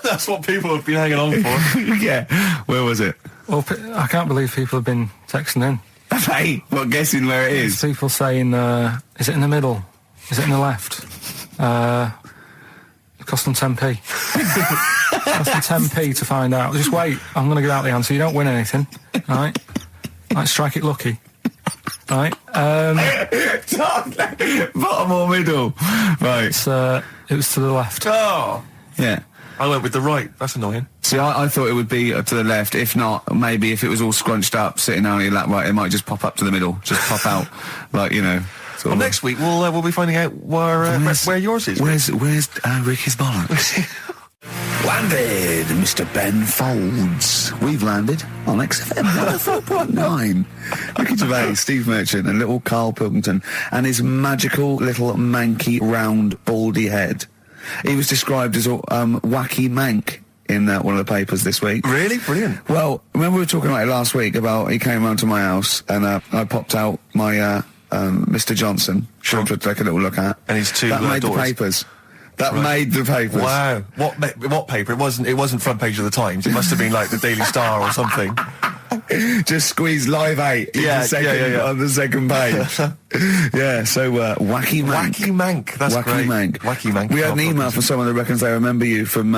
That's what people have been hanging on for. Yeah. Where was it? Well, I can't believe people have been texting in. Hey, what, guessing where it is? People saying, is it in the middle? Is it in the left? It cost them 10p. It cost them 10p to find out. Just wait, I'm going to get out the answer. You don't win anything, right? Like, strike it lucky. Right? Bottom or middle? Right. It was to the left. Oh! Yeah. I went with the right. That's annoying. See, I thought it would be to the left. If not, maybe if it was all scrunched up, sitting on your lap right, it might just pop up to the middle. Just pop out, like, Well, next week we'll be finding out where yours is. Where's Ricky's bollocks? Landed, Mr. Ben Folds. We've landed on XFM 4.9. Ricky Gervais, Steve Merchant, and little Karl Pilkington, and his magical little manky round baldy head. He was described as wacky mank in one of the papers this week. Really? Brilliant. Well, remember we were talking about it last week about he came round to my house and I popped out my Mr. Johnson to take a little look at. And his two that made daughters. The papers. That made the papers. Wow. What paper? It wasn't front page of the Times. It must have been like the Daily Star or something. Just squeeze Live 8 on the second page. Yeah, so wacky mank. Wacky mank. That's wacky great. Mank. Wacky mank. We had an email from someone that reckons they remember you from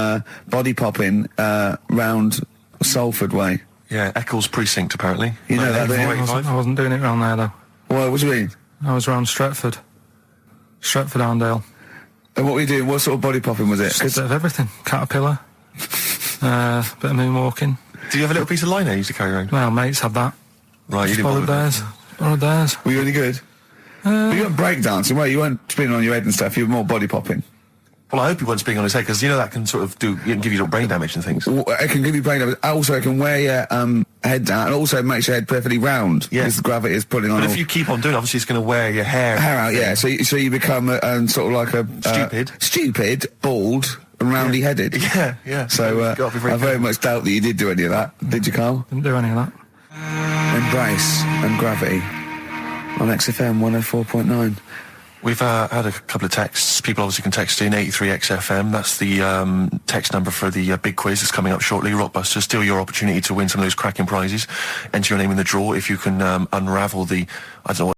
body popping round Salford way. Yeah, Eccles Precinct apparently. You know that, don't you? I wasn't doing it round there though. What do you mean? I was round Stretford. Stretford Arndale. And what were you doing? What sort of body popping was it? Just a bit of everything. Caterpillar. Bit of moonwalking. Do you have a little piece of liner you used to carry around? Well, mates had that. Right, you didn't borrowed theirs. Borrowed theirs. Were you any good? But you weren't breakdancing, were you? You weren't spinning on your head and stuff. You were more body popping. Well, I hope he wasn't spinning on his head, because that can sort of give you little brain damage and things. Well, it can give you brain damage. Also, it can wear your head down, and also makes your head perfectly round. Yeah. Because the gravity is pulling on. But if you keep on doing it, obviously it's going to wear your hair out, yeah. So you become sort of like a... Stupid, bald, and roundy-headed. Yeah. So I very much doubt that you did do any of that. Did you, Karl? Didn't do any of that. Embrace and Gravity on XFM 104.9. We've had a couple of texts. People obviously can text in 83XFM. That's the text number for the big quiz that's coming up shortly. Rockbusters, still your opportunity to win some of those cracking prizes. Enter your name in the draw if you can unravel the, I don't know what